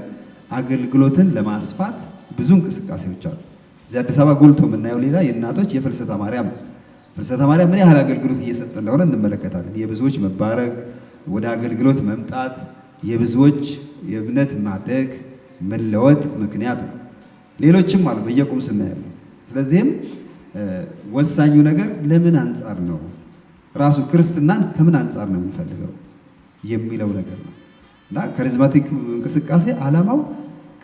አገልግሎትን ለማስፋት ብዙ እንቅስቃሴዎች አሉ። እዚህ አዲስ አበባ ጎልቶ የምናየው ሌላ የእናቶች የፍልሰታ ማርያም ፍልሰታ ማርያም ምን ያህል አገልግሎት እየሰጠ እንደሆነ እንመለከታለን። የብዙዎች መባረክ፣ ወደ አገልግሎት መምጣት፣ የብዙዎች የእምነት ማደግ መለወጥ ምክንያት ነው። ሌሎችም አሉ በየቁም ስናያለን። ስለዚህም ወሳኙ ነገር ለምን አንጻር ነው ራሱ ክርስትናን ከምን አንጻር ነው የምንፈልገው የሚለው ነገር ነው እና ካሪዝማቲክ እንቅስቃሴ ዓላማው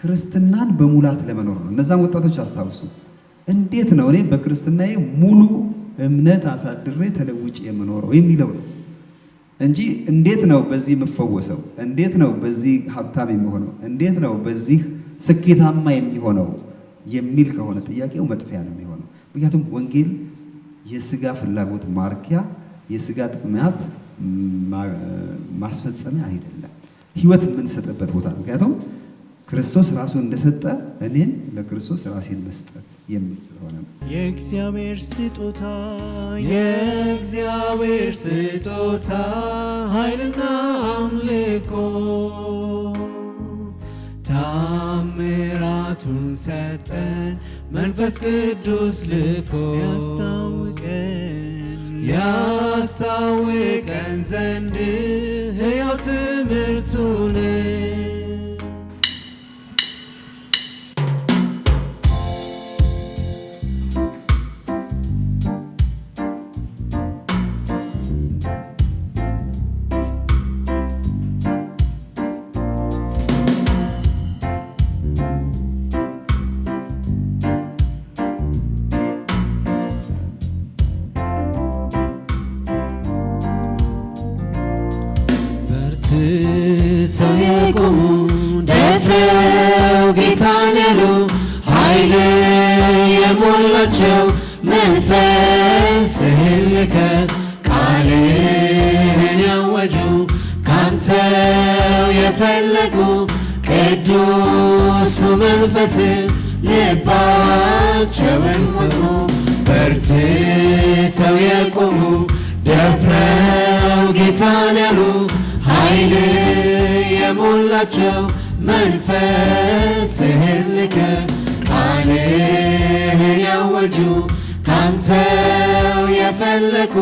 ክርስትናን በሙላት ለመኖር ነው። እነዛም ወጣቶች አስታውሱ፣ እንዴት ነው እኔ በክርስትናዬ ሙሉ እምነት አሳድሬ ተለውጬ የምኖረው የሚለው ነው እንጂ እንዴት ነው በዚህ የምፈወሰው፣ እንዴት ነው በዚህ ሀብታም የሚሆነው፣ እንዴት ነው በዚህ ስኬታማ የሚሆነው የሚል ከሆነ ጥያቄው መጥፊያ ነው የሚሆነው። ምክንያቱም ወንጌል የስጋ ፍላጎት ማርኪያ፣ የስጋ ጥማት ማስፈጸሚያ አይደለም፣ ህይወት የምንሰጥበት ቦታ ነው። ምክንያቱም ክርስቶስ ራሱን እንደሰጠ እኔም ለክርስቶስ ራሴን መስጠት የሚል ስለሆነ ነው። የእግዚአብሔር ስጦታ ኃይልና አምልኮ ታምራቱን ሰጠን መንፈስ ቅዱስ ልኮ ያስታውቀን ዘንድ ሕያው ትምህርቱን ሰው የቆሙ ደፍረው ጌታን ያሉ ኃይል የሞላቸው መንፈስህን ልከህ ቃልህን ያወጁ ካንተው የፈለጉ ቅዱሱ መንፈስ ልባቸውን ሰጡ። በርትተው የቆሙ ደፍረው ጌታን ያሉ ኃይል የሞላቸው መንፈስህን ልከህ ቃልህን ያወጁ ካንተው የፈለቁ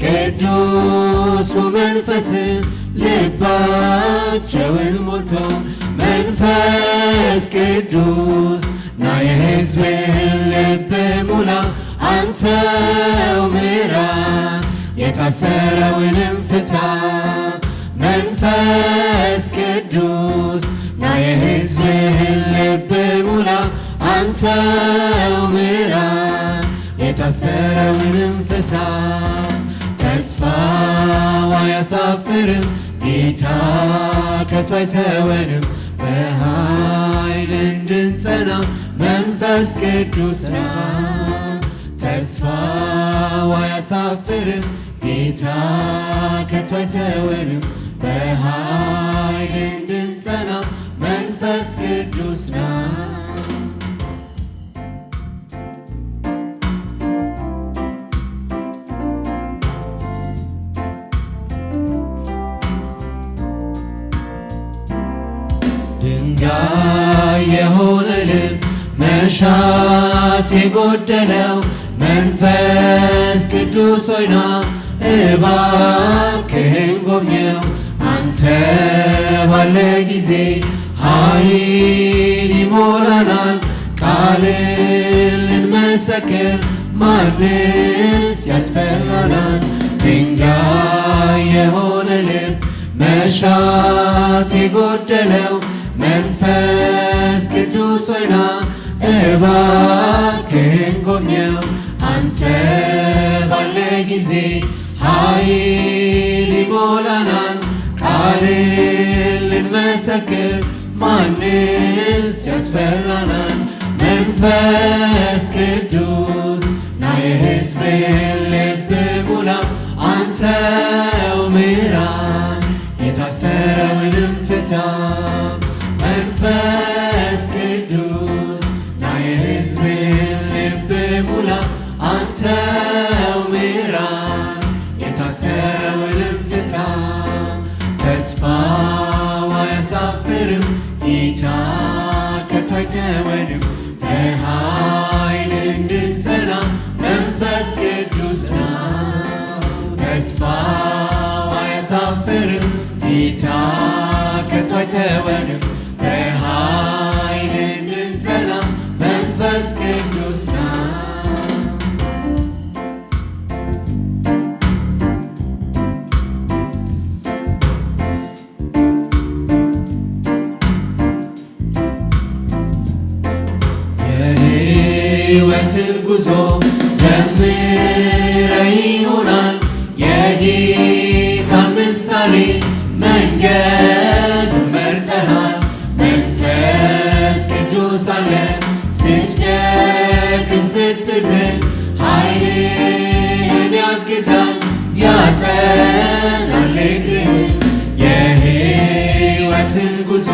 ቅዱሱ መንፈስ ልባቸውን ሞልቶ መንፈስ ቅዱስ ና የሕዝብህን ልብ ሙላ አንተው ምራ የታሰረውንም ፍታ መንፈስ ቅዱስ ና የሕዝብህን ልብ ሙላ አንተው ምራ የታሰረውንም ፍታ ተስፋው አያሳፍርም ጌታ ከቶ አይተወንም በኃይል እንድንጸና መንፈስ ቅዱስ ና ተስፋው አያሳፍርም ጌታ ከቶ አይተወንም በኃይል እንድንጸና መንፈስ ቅዱስ ና ድንጋይ የሆነ ልብ መሻት የጎደለው መንፈስ ቅዱስ ሆይ ና እባክህን ጎብኘው አንተ ባለ ጊዜ ኃይል ይሞላናል ቃልን ልንመሰክር ማንስ ያስፈራናል ድንጋይ የሆነ ልብ መሻት የጎደለው መንፈስ ቅዱስ ሆይ ና እባክህን ጎብኘው አንተ ባለ ጊዜ ኃይል ይሞላናል ቃልን ልንመሰክር ማንስ ያስፈራናል መንፈስ ቅዱስ ና የሕዝብህን ልብ ሙላ አንተው ምራ የታሰረውንም ፍታ መንፈስ ቅዱስ ና የሕዝብህን ልብ ሙላ አንተው ምራ የታሰረውንም ፍታ ተስፋው አያሳፍርም ጌታ ከቶ አይተወንም በኃይል እንድንጸና መንፈስ ቅዱስ ና ተስፋው አያሳፍርም ጌታ ከቶ አይተወንም በኃይል እንድንጸና መንፈስ ቅዱስ ና የሕይወትን ጉዞ ጀምረ ይሆናል የጌታ ምሳሌ መንገዱን መርጠሃል መንፈስ ቅዱስ አለ ስትደክም ስትዝል ኃይልህን ያግዛል ያጸናል እግርህን የሕይወትን ጉዞ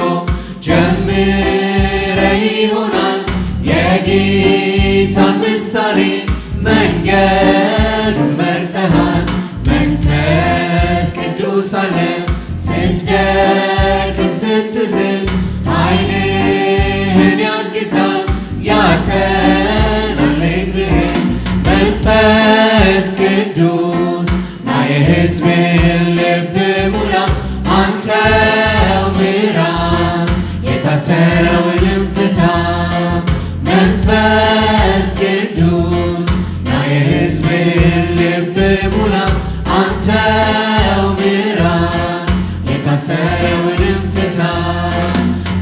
ጀምረ ይሆናል የጌታ ምሳሌ መንገዱን መርጠሃል መንፈስ ቅዱስ አለ ስትደክም ስትዝል ኃይልህን ያግዛል ያጸናል እግርህን መንፈስ ቅዱስ ና የሕዝብህን ልብ ሙላ አንተው ምራ የታሰረውንም ፍታ መንፈስ ቅዱስ ና የሕዝብህን ልብ ሙላ አንተው ምራ የታሰረውንም ፍታ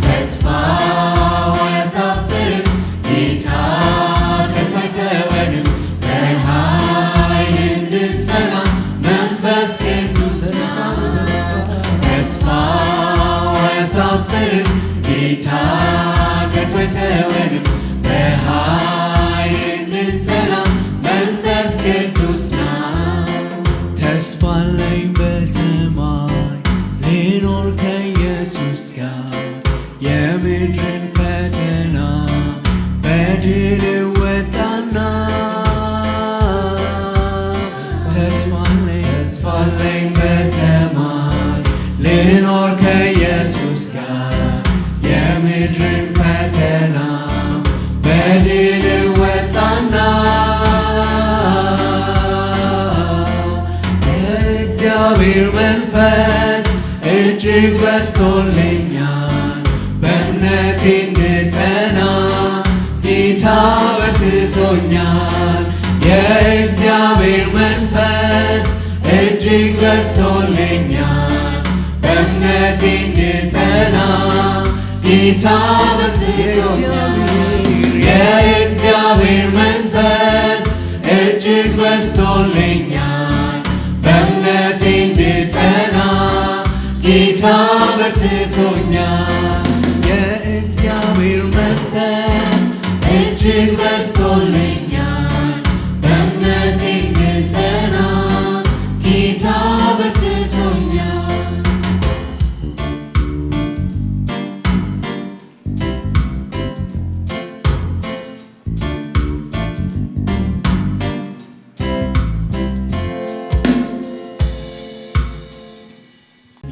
ተስፋው አያሳፍርም ጌታ ከቶ አይተወንም በኃይል እንድንጸና መንፈስ ቅዱስ ና ተስፋው አያሳፍርም ጌታ ከቶ አይተወንም በኃይል እንድንጸና መንፈስ ቅዱስ ና ተስፋ አለኝ በሰማይ ልኖር ከኢየሱስ ጋር የምድርን ፈተና በድል እወጣና ተስፋ አለኝ በሰማይ ልኖር ከኢየሱስ ጋር የምድርን ፈተና በድል እወጣና እግዚአብሔር መንፈስ እጅግ በዝቶልኛል ጌታ በርትቶኛል። የእግዚአብሔር መንፈስ እጅግ በዝቶልኛል። በእምነቴ እንድጸና ጌታ በርትቶኛል። የእግዚአብሔር መንፈስ እጅግ በዝቶልኛል። በእምነቴ እንድጸና ጌታ በርትቶኛል። የእግዚአብሔር መንፈስ እጅግ በዝቶልኛል። በእምነቴ እንድጸና ጌታ በርትቶኛል።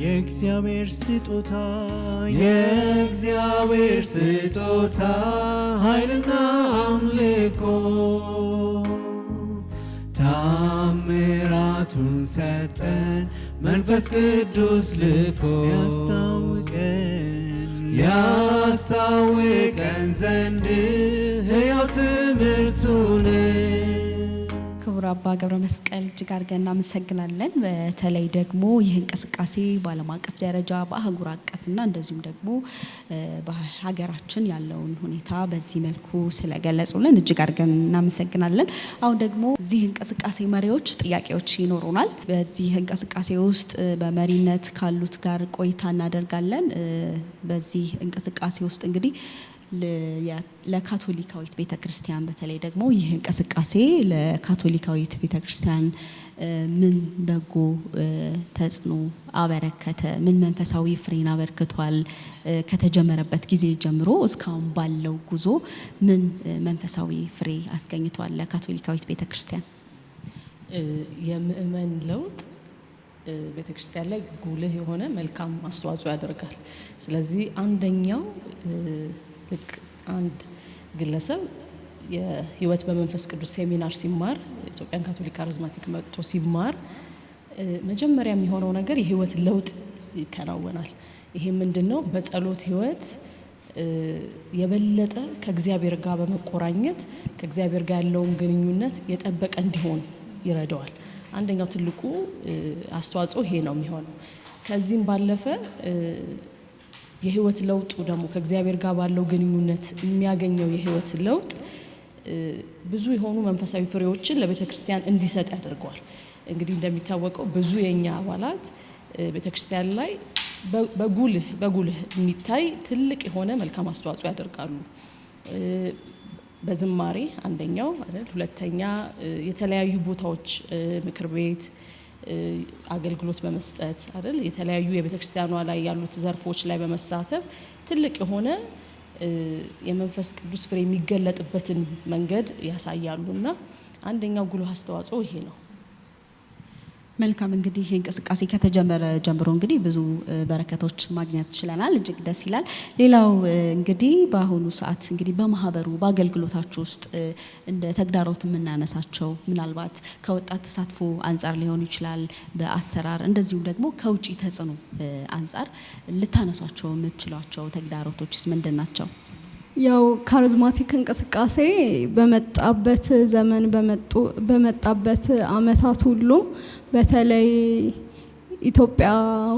የእግዚአብሔር ስጦታ የእግዚአብሔር ስጦታ ኃይልና አምልኮ ታምራቱን ሰጠን መንፈስ ቅዱስ ልኮ ያስታውቀን ዘንድ ሕያው ትምህርቱን። ክቡር አባ ገብረ መስቀል እጅግ አድርገን እናመሰግናለን። በተለይ ደግሞ ይህ እንቅስቃሴ በዓለም አቀፍ ደረጃ በአህጉር አቀፍና እንደዚሁም ደግሞ በሀገራችን ያለውን ሁኔታ በዚህ መልኩ ስለገለጹልን እጅግ አድርገን እናመሰግናለን። አሁን ደግሞ እዚህ እንቅስቃሴ መሪዎች ጥያቄዎች ይኖሩናል። በዚህ እንቅስቃሴ ውስጥ በመሪነት ካሉት ጋር ቆይታ እናደርጋለን። በዚህ እንቅስቃሴ ውስጥ እንግዲህ ለካቶሊካዊት ቤተክርስቲያን በተለይ ደግሞ ይህ እንቅስቃሴ ለካቶሊካዊት ቤተክርስቲያን ምን በጎ ተጽዕኖ አበረከተ? ምን መንፈሳዊ ፍሬን አበርክቷል? ከተጀመረበት ጊዜ ጀምሮ እስካሁን ባለው ጉዞ ምን መንፈሳዊ ፍሬ አስገኝቷል ለካቶሊካዊት ቤተክርስቲያን? የምእመን ለውጥ ቤተክርስቲያን ላይ ጉልህ የሆነ መልካም አስተዋጽኦ ያደርጋል። ስለዚህ አንደኛው ልክ አንድ ግለሰብ የህይወት በመንፈስ ቅዱስ ሴሚናር ሲማር ኢትዮጵያን ካቶሊክ ካሪዝማቲክ መጥቶ ሲማር መጀመሪያ የሚሆነው ነገር የህይወት ለውጥ ይከናወናል። ይሄ ምንድነው? በጸሎት ህይወት የበለጠ ከእግዚአብሔር ጋር በመቆራኘት ከእግዚአብሔር ጋር ያለውን ግንኙነት የጠበቀ እንዲሆን ይረዳዋል። አንደኛው ትልቁ አስተዋጽኦ ይሄ ነው የሚሆነው። ከዚህም ባለፈ የህይወት ለውጡ ደግሞ ከእግዚአብሔር ጋር ባለው ግንኙነት የሚያገኘው የህይወት ለውጥ ብዙ የሆኑ መንፈሳዊ ፍሬዎችን ለቤተክርስቲያን እንዲሰጥ ያደርገዋል። እንግዲህ እንደሚታወቀው ብዙ የኛ አባላት ቤተክርስቲያን ላይ በጉልህ የሚታይ ትልቅ የሆነ መልካም አስተዋጽኦ ያደርጋሉ። በዝማሬ አንደኛው አይደል፣ ሁለተኛ የተለያዩ ቦታዎች ምክር ቤት አገልግሎት በመስጠት አይደል፣ የተለያዩ የቤተክርስቲያኗ ላይ ያሉት ዘርፎች ላይ በመሳተፍ ትልቅ የሆነ የመንፈስ ቅዱስ ፍሬ የሚገለጥበትን መንገድ ያሳያሉና አንደኛው ጉልህ አስተዋጽኦ ይሄ ነው። መልካም እንግዲህ እንቅስቃሴ ከተጀመረ ጀምሮ እንግዲህ ብዙ በረከቶች ማግኘት ችለናል። እጅግ ደስ ይላል። ሌላው እንግዲህ በአሁኑ ሰዓት እንግዲህ በማህበሩ በአገልግሎታችሁ ውስጥ እንደ ተግዳሮት የምናነሳቸው ምናልባት ከወጣት ተሳትፎ አንጻር ሊሆን ይችላል፣ በአሰራር እንደዚሁም ደግሞ ከውጪ ተጽዕኖ አንጻር ልታነሷቸው የምትችሏቸው ተግዳሮቶችስ ምንድን ናቸው? ያው ካሪዝማቲክ እንቅስቃሴ በመጣበት ዘመን በመጣበት አመታት ሁሉ በተለይ ኢትዮጵያ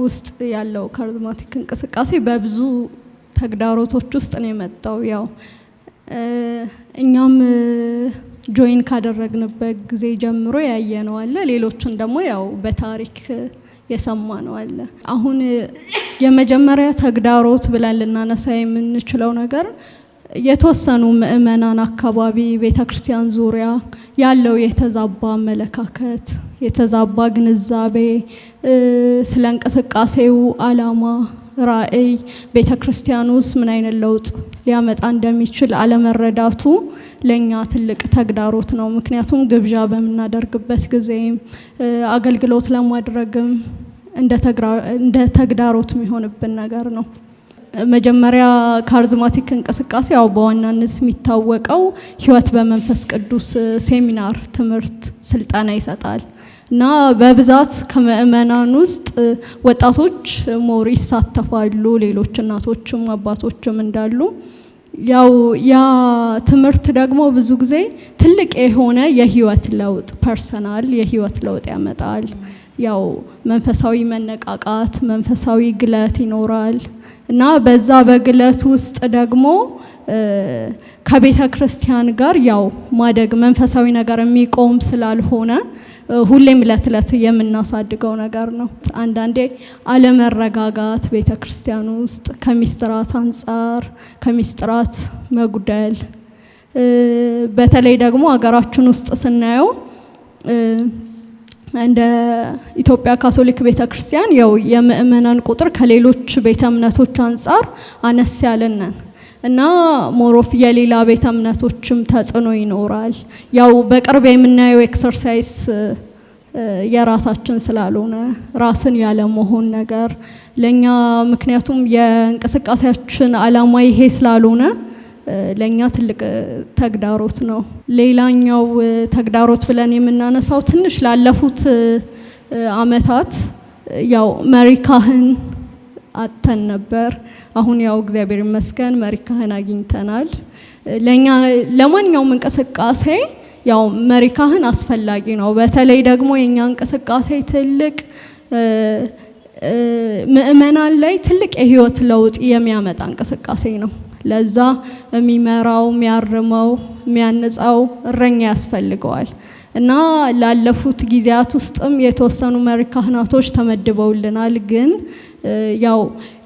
ውስጥ ያለው ካሪዝማቲክ እንቅስቃሴ በብዙ ተግዳሮቶች ውስጥ ነው የመጣው። ያው እኛም ጆይን ካደረግንበት ጊዜ ጀምሮ ያየነው አለ፣ ሌሎችን ደግሞ ያው በታሪክ የሰማነው አለ። አሁን የመጀመሪያ ተግዳሮት ብለን ልናነሳ የምንችለው ነገር የተወሰኑ ምእመናን አካባቢ ቤተክርስቲያን ዙሪያ ያለው የተዛባ አመለካከት፣ የተዛባ ግንዛቤ ስለ እንቅስቃሴው ዓላማ፣ ራዕይ፣ ቤተክርስቲያን ውስጥ ምን አይነት ለውጥ ሊያመጣ እንደሚችል አለመረዳቱ ለኛ ትልቅ ተግዳሮት ነው። ምክንያቱም ግብዣ በምናደርግበት ጊዜም አገልግሎት ለማድረግም እንደ ተግዳሮት የሚሆንብን ነገር ነው። መጀመሪያ ካሪዝማቲክ እንቅስቃሴ ያው በዋናነት የሚታወቀው ህይወት በመንፈስ ቅዱስ ሴሚናር ትምህርት ስልጠና ይሰጣል እና በብዛት ከምእመናን ውስጥ ወጣቶች ሞር ይሳተፋሉ፣ ሌሎች እናቶችም አባቶችም እንዳሉ ያው ያ ትምህርት ደግሞ ብዙ ጊዜ ትልቅ የሆነ የህይወት ለውጥ ፐርሰናል የህይወት ለውጥ ያመጣል። ያው መንፈሳዊ መነቃቃት መንፈሳዊ ግለት ይኖራል እና በዛ በግለት ውስጥ ደግሞ ከቤተ ክርስቲያን ጋር ያው ማደግ መንፈሳዊ ነገር የሚቆም ስላልሆነ ሁሌም ለትለት የምናሳድገው ነገር ነው። አንዳንዴ አለመረጋጋት ቤተ ክርስቲያን ውስጥ ከሚስጥራት አንፃር ከሚስጥራት መጉደል በተለይ ደግሞ ሀገራችን ውስጥ ስናየው እንደ ኢትዮጵያ ካቶሊክ ቤተ ክርስቲያን ያው የምእመናን ቁጥር ከሌሎች ቤተ እምነቶች አንፃር አነስ ያለን እና ሞሮፍ የሌላ ቤተ እምነቶችም ተጽዕኖ ይኖራል። ያው በቅርብ የምናየው ኤክሰርሳይዝ የራሳችን ስላልሆነ ራስን ያለ መሆን ነገር ለኛ ምክንያቱም የእንቅስቃሴያችን አላማ ይሄ ስላልሆነ ለኛ ትልቅ ተግዳሮት ነው። ሌላኛው ተግዳሮት ብለን የምናነሳው ትንሽ ላለፉት አመታት ያው መሪ ካህን አጥተን ነበር። አሁን ያው እግዚአብሔር ይመስገን መሪ ካህን አግኝተናል። ለኛ ለማንኛውም እንቅስቃሴ ያው መሪ ካህን አስፈላጊ ነው። በተለይ ደግሞ የኛ እንቅስቃሴ ትልቅ ምእመናን ላይ ትልቅ የህይወት ለውጥ የሚያመጣ እንቅስቃሴ ነው። ለዛ የሚመራው የሚያርመው የሚያንጻው እረኛ ያስፈልገዋል እና ላለፉት ጊዜያት ውስጥም የተወሰኑ መሪ ካህናቶች ተመድበውልናል። ግን ያው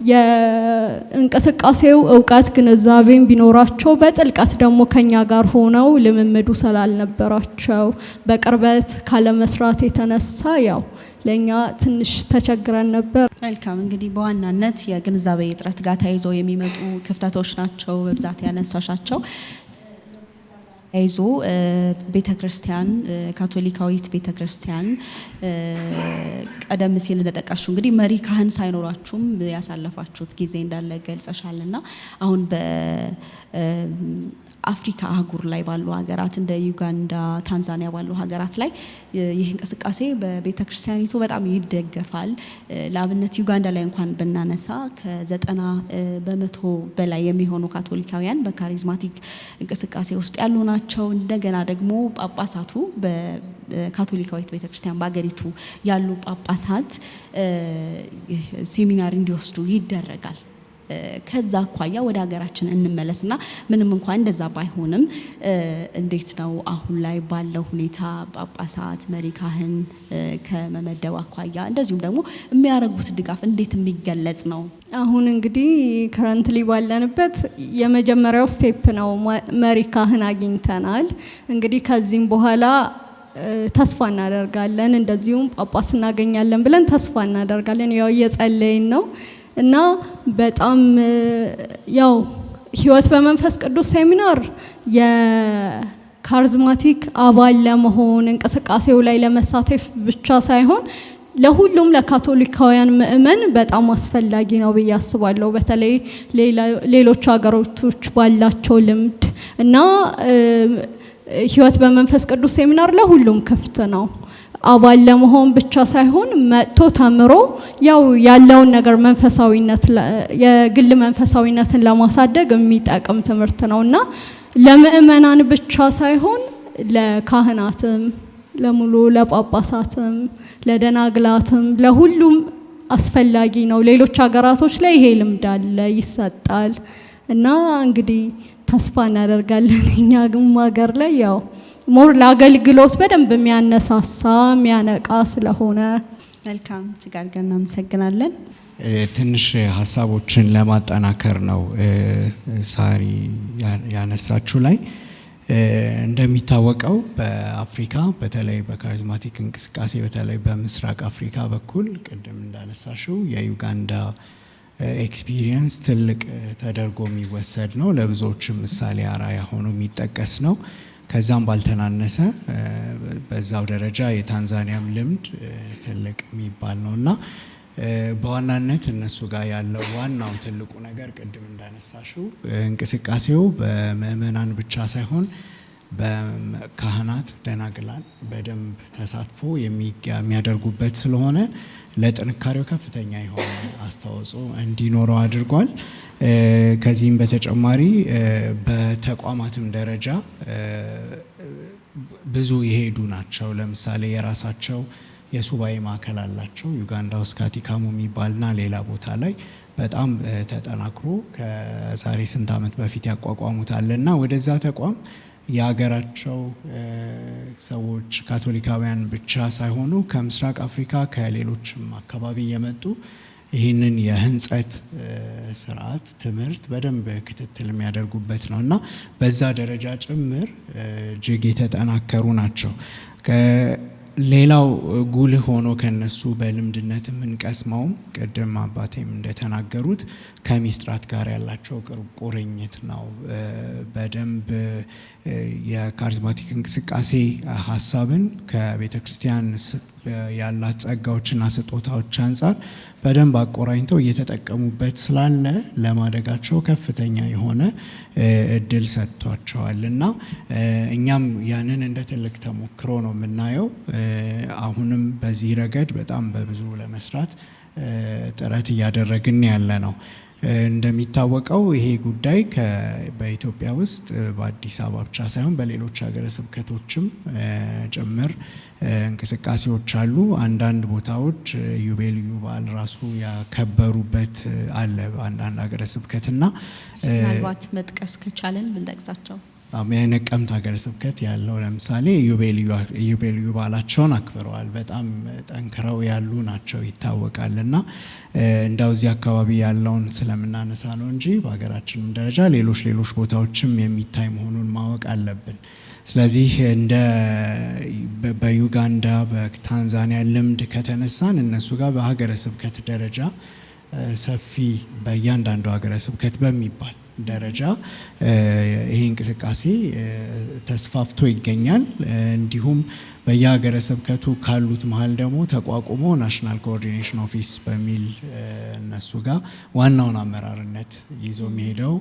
የእንቅስቃሴው እውቀት ግንዛቤም ቢኖራቸው በጥልቀት ደግሞ ከኛ ጋር ሆነው ልምምዱ ስላልነበራቸው በቅርበት ካለመስራት የተነሳ ያው ለኛ ትንሽ ተቸግረን ነበር። መልካም እንግዲህ በዋናነት የግንዛቤ እጥረት ጋር ተያይዘው የሚመጡ ክፍተቶች ናቸው በብዛት ያነሳሻቸው። አይዞ ቤተክርስቲያን ካቶሊካዊት ቤተክርስቲያን ቀደም ሲል እንደጠቀስሹ እንግዲህ መሪ ካህን ሳይኖራችሁም ያሳለፋችሁት ጊዜ እንዳለ ገልጸሻልና አሁን በአፍሪካ አህጉር ላይ ባሉ ሀገራት እንደ ዩጋንዳ፣ ታንዛኒያ ባሉ ሀገራት ላይ ይህ እንቅስቃሴ በቤተክርስቲያኒቱ በጣም ይደገፋል። ለአብነት ዩጋንዳ ላይ እንኳን ብናነሳ ከ90% በላይ የሚሆኑ ካቶሊካውያን በካሪዝማቲክ እንቅስቃሴ ውስጥ ያሉ ናቸው። እንደገና ደግሞ ጳጳሳቱ በካቶሊካዊት ቤተክርስቲያን በአገሪቱ ያሉ ጳጳሳት ሴሚናር እንዲወስዱ ይደረጋል። ከዛ አኳያ ወደ ሀገራችን እንመለስና ምንም እንኳን እንደዛ ባይሆንም እንዴት ነው አሁን ላይ ባለው ሁኔታ ጳጳሳት መሪ ካህን ከመመደብ አኳያ እንደዚሁም ደግሞ የሚያደርጉት ድጋፍ እንዴት የሚገለጽ ነው? አሁን እንግዲህ ከረንትሊ ባለንበት የመጀመሪያው ስቴፕ ነው መሪ ካህን አግኝተናል። እንግዲህ ከዚህም በኋላ ተስፋ እናደርጋለን እንደዚሁም ጳጳስ እናገኛለን ብለን ተስፋ እናደርጋለን። ያው እየጸለይን ነው እና በጣም ያው ህይወት በመንፈስ ቅዱስ ሴሚናር የካሪዝማቲክ አባል ለመሆን እንቅስቃሴው ላይ ለመሳተፍ ብቻ ሳይሆን ለሁሉም ለካቶሊካውያን ምእመን በጣም አስፈላጊ ነው ብዬ አስባለሁ። በተለይ ሌሎች ሀገሮች ባላቸው ልምድ እና ህይወት በመንፈስ ቅዱስ ሴሚናር ለሁሉም ክፍት ነው። አባል ለመሆን ብቻ ሳይሆን መጥቶ ተምሮ ያው ያለውን ነገር መንፈሳዊነት የግል መንፈሳዊነትን ለማሳደግ የሚጠቅም ትምህርት ነውና ለምእመናን ብቻ ሳይሆን ለካህናትም ለሙሉ ለጳጳሳትም ለደናግላትም ለሁሉም አስፈላጊ ነው። ሌሎች ሀገራቶች ላይ ይሄ ልምድ አለ ይሰጣል እና እንግዲህ ተስፋ እናደርጋለን እኛ ግን ሀገር ላይ ያው ሞር ለአገልግሎት በደንብ የሚያነሳሳ የሚያነቃ ስለሆነ። መልካም ትጋርገን እናመሰግናለን። ትንሽ ሀሳቦችን ለማጠናከር ነው ሳሪ ያነሳችሁ ላይ እንደሚታወቀው በአፍሪካ በተለይ በካሪዝማቲክ እንቅስቃሴ በተለይ በምስራቅ አፍሪካ በኩል ቅድም እንዳነሳሽው የዩጋንዳ ኤክስፒሪየንስ ትልቅ ተደርጎ የሚወሰድ ነው። ለብዙዎች ምሳሌ አራያ ሆኖ የሚጠቀስ ነው። ከዛም ባልተናነሰ በዛው ደረጃ የታንዛኒያም ልምድ ትልቅ የሚባል ነውና በዋናነት እነሱ ጋር ያለው ዋናው ትልቁ ነገር ቅድም እንዳነሳሽው እንቅስቃሴው በምእመናን ብቻ ሳይሆን በካህናት ደናግላን በደንብ ተሳትፎ የሚያደርጉበት ስለሆነ ለጥንካሬው ከፍተኛ የሆነ አስተዋጽኦ እንዲኖረው አድርጓል። ከዚህም በተጨማሪ በተቋማትም ደረጃ ብዙ የሄዱ ናቸው። ለምሳሌ የራሳቸው የሱባኤ ማዕከል አላቸው። ዩጋንዳ ውስጥ ካቲካሙ የሚባልና ሌላ ቦታ ላይ በጣም ተጠናክሮ ከዛሬ ስንት ዓመት በፊት ያቋቋሙታልና ወደዛ ተቋም የሀገራቸው ሰዎች ካቶሊካውያን ብቻ ሳይሆኑ ከምስራቅ አፍሪካ ከሌሎችም አካባቢ የመጡ ይህንን የህንጸት ስርዓት ትምህርት በደንብ ክትትል የሚያደርጉበት ነው እና በዛ ደረጃ ጭምር እጅግ የተጠናከሩ ናቸው። ሌላው ጉልህ ሆኖ ከነሱ በልምድነት የምንቀስመውም ቅድም አባቴም እንደተናገሩት ከሚስጥራት ጋር ያላቸው ቁርኝት ነው። በደንብ የካሪዝማቲክ እንቅስቃሴ ሀሳብን ከቤተ ክርስቲያን ያላት ጸጋዎችና ስጦታዎች አንጻር በደንብ አቆራኝተው እየተጠቀሙበት ስላለ ለማደጋቸው ከፍተኛ የሆነ እድል ሰጥቷቸዋል እና እኛም ያንን እንደ ትልቅ ተሞክሮ ነው የምናየው። አሁንም በዚህ ረገድ በጣም በብዙ ለመስራት ጥረት እያደረግን ያለ ነው። እንደሚታወቀው ይሄ ጉዳይ በኢትዮጵያ ውስጥ በአዲስ አበባ ብቻ ሳይሆን በሌሎች ሀገረ ስብከቶችም ጭምር እንቅስቃሴዎች አሉ። አንዳንድ ቦታዎች ዩቤልዩ በዓል ራሱ ያከበሩበት አለ በአንዳንድ ሀገረ ስብከትና ምናልባት መጥቀስ ከቻለን ብንጠቅሳቸው የነቀምት ሀገረ ስብከት ያለው ለምሳሌ ዩቤልዩ በዓላቸውን አክብረዋል። በጣም ጠንክረው ያሉ ናቸው ይታወቃልና እንዳው እዚህ አካባቢ ያለውን ስለምናነሳ ነው እንጂ በሀገራችንም ደረጃ ሌሎች ቦታዎችም የሚታይ መሆኑን ማወቅ አለብን። ስለዚህ እንደ በዩጋንዳ በታንዛኒያ ልምድ ከተነሳን እነሱ ጋር በሀገረ ስብከት ደረጃ ሰፊ በእያንዳንዱ ሀገረ ስብከት በሚባል ደረጃ ይሄ እንቅስቃሴ ተስፋፍቶ ይገኛል። እንዲሁም በየሀገረ ስብከቱ ካሉት መሀል ደግሞ ተቋቁሞ ናሽናል ኮኦርዲኔሽን ኦፊስ በሚል እነሱ ጋር ዋናውን አመራርነት ይዞ የሚሄደው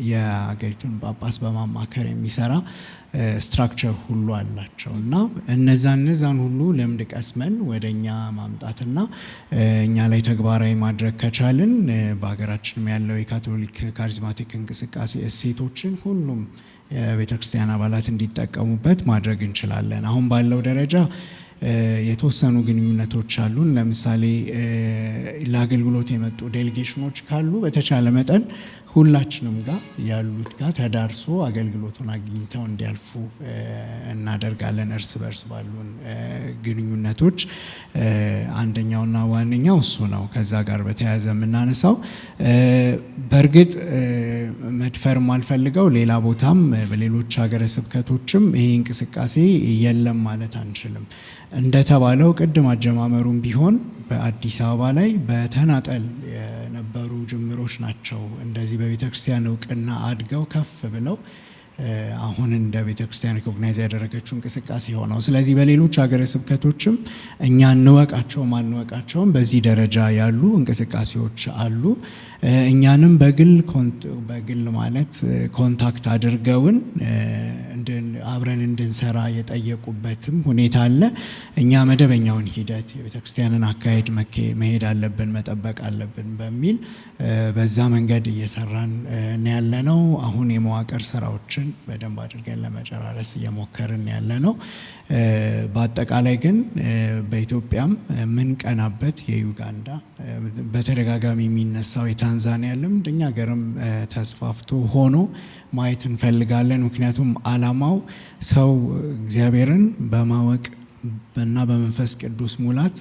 የሀገሪቱን ጳጳስ በማማከር የሚሰራ ስትራክቸር ሁሉ አላቸው እና እነዛን ሁሉ ልምድ ቀስመን ወደኛ ማምጣትና እኛ ላይ ተግባራዊ ማድረግ ከቻልን በሀገራችንም ያለው የካቶሊክ ካሪዝማቲክ እንቅስቃሴ እሴቶችን ሁሉም የቤተ ክርስቲያን አባላት እንዲጠቀሙበት ማድረግ እንችላለን። አሁን ባለው ደረጃ የተወሰኑ ግንኙነቶች አሉን። ለምሳሌ ለአገልግሎት የመጡ ዴሌጌሽኖች ካሉ በተቻለ መጠን ሁላችንም ጋር ያሉት ጋር ተዳርሶ አገልግሎቱን አግኝተው እንዲያልፉ እናደርጋለን። እርስ በርስ ባሉን ግንኙነቶች አንደኛውና ዋነኛው እሱ ነው። ከዛ ጋር በተያያዘ የምናነሳው በእርግጥ መድፈር ማልፈልገው ሌላ ቦታም በሌሎች ሀገረ ስብከቶችም ይሄ እንቅስቃሴ የለም ማለት አንችልም። እንደተባለው ቅድም አጀማመሩም ቢሆን በአዲስ አበባ ላይ በተናጠል የነበሩ ጅምሮች ናቸው። እንደዚህ በቤተ ክርስቲያን እውቅና አድገው ከፍ ብለው አሁን እንደ ቤተ ክርስቲያን ሪኮግናይዝ ያደረገችው እንቅስቃሴ ሆነው። ስለዚህ በሌሎች ሀገረ ስብከቶችም እኛ እንወቃቸውም አንወቃቸውም በዚህ ደረጃ ያሉ እንቅስቃሴዎች አሉ። እኛንም በግል ማለት ኮንታክት አድርገውን አብረን እንድንሰራ የጠየቁበትም ሁኔታ አለ። እኛ መደበኛውን ሂደት የቤተ ክርስቲያንን አካሄድ መሄድ አለብን መጠበቅ አለብን በሚል በዛ መንገድ እየሰራን ያለ ነው። አሁን የመዋቅር ስራዎችን በደንብ አድርገን ለመጨራረስ እየሞከርን ያለ ነው። በአጠቃላይ ግን በኢትዮጵያም ምንቀናበት የዩጋንዳ በተደጋጋሚ የሚነሳው የታንዛኒያ ልምድ እኛ ሀገርም ተስፋፍቶ ሆኖ ማየት እንፈልጋለን። ምክንያቱም አላማው ሰው እግዚአብሔርን በማወቅ እና በመንፈስ ቅዱስ ሙላት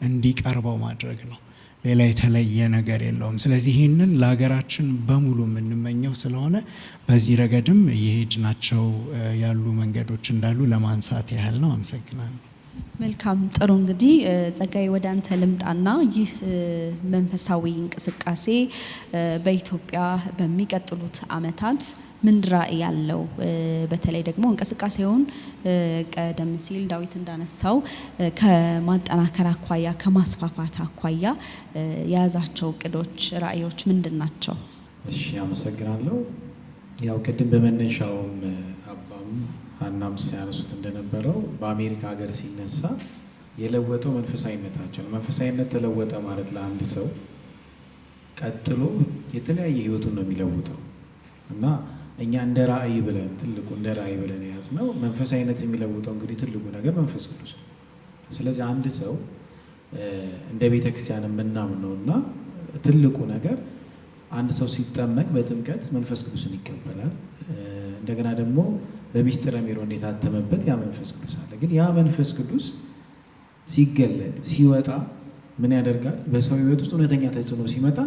እንዲቀርበው ማድረግ ነው። ሌላ የተለየ ነገር የለውም። ስለዚህ ይህንን ለሀገራችን በሙሉ የምንመኘው ስለሆነ በዚህ ረገድም እየሄድናቸው ያሉ መንገዶች እንዳሉ ለማንሳት ያህል ነው። አመሰግናለሁ። መልካም ጥሩ። እንግዲህ ጸጋዬ ወደ አንተ ልምጣና ይህ መንፈሳዊ እንቅስቃሴ በኢትዮጵያ በሚቀጥሉት ዓመታት ምን ራዕይ ያለው በተለይ ደግሞ እንቅስቃሴውን ቀደም ሲል ዳዊት እንዳነሳው ከማጠናከር አኳያ ከማስፋፋት አኳያ የያዛቸው እቅዶች ራዕዮች ምንድን ናቸው? እሺ አመሰግናለሁ። ያው ቅድም በመነሻውም አባም ሀናም ሲያነሱት እንደነበረው በአሜሪካ ሀገር ሲነሳ የለወጠው መንፈሳዊነታቸው። መንፈሳዊነት ተለወጠ ማለት ለአንድ ሰው ቀጥሎ የተለያየ ህይወቱን ነው የሚለውጠው እና እኛ እንደ ራእይ ብለን ትልቁ እንደ ራእይ ብለን የያዝነው መንፈሳዊነት የሚለውጠው እንግዲህ ትልቁ ነገር መንፈስ ቅዱስ ነው። ስለዚህ አንድ ሰው እንደ ቤተ ክርስቲያን የምናምነው እና ትልቁ ነገር አንድ ሰው ሲጠመቅ በጥምቀት መንፈስ ቅዱስን ይቀበላል። እንደገና ደግሞ በሚስጥረ ሜሮን የታተመበት ያ መንፈስ ቅዱስ አለ። ግን ያ መንፈስ ቅዱስ ሲገለጥ ሲወጣ ምን ያደርጋል? በሰው ህይወት ውስጥ እውነተኛ ተጽዕኖ ሲመጣ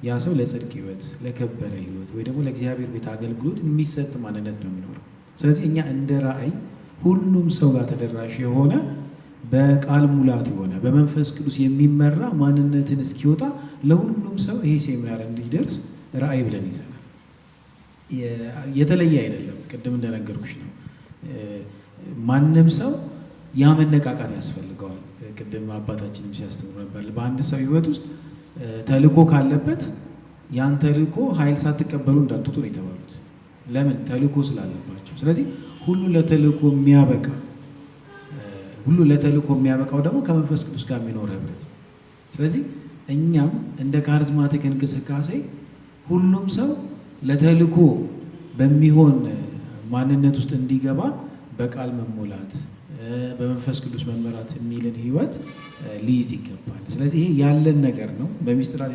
ያ ሰው ለጽድቅ ህይወት፣ ለከበረ ህይወት ወይ ደግሞ ለእግዚአብሔር ቤት አገልግሎት የሚሰጥ ማንነት ነው የሚኖረው። ስለዚህ እኛ እንደ ራእይ ሁሉም ሰው ጋር ተደራሽ የሆነ በቃል ሙላት የሆነ በመንፈስ ቅዱስ የሚመራ ማንነትን እስኪወጣ ለሁሉም ሰው ይሄ ሴሚናር እንዲደርስ ራእይ ብለን ይዘናል። የተለየ አይደለም። ቅድም እንደነገርኩሽ ነው። ማንም ሰው ያ መነቃቃት ያስፈልገዋል። ቅድም አባታችንም ሲያስተምሩ ነበር። በአንድ ሰው ህይወት ውስጥ ተልእኮ ካለበት ያን ተልእኮ ኃይል ሳትቀበሉ እንዳትወጡ ነው የተባሉት። ለምን? ተልእኮ ስላለባቸው። ስለዚህ ሁሉ ለተልእኮ የሚያበቃው ደግሞ ከመንፈስ ቅዱስ ጋር የሚኖር ህብረት ነው። ስለዚህ እኛም እንደ ካሪዝማቲክ እንቅስቃሴ ሁሉም ሰው ለተልእኮ በሚሆን ማንነት ውስጥ እንዲገባ በቃል መሞላት፣ በመንፈስ ቅዱስ መመራት የሚልን ህይወት ሊይዝ ይገባል። ስለዚህ ይሄ ያለን ነገር ነው። በሚስጥራት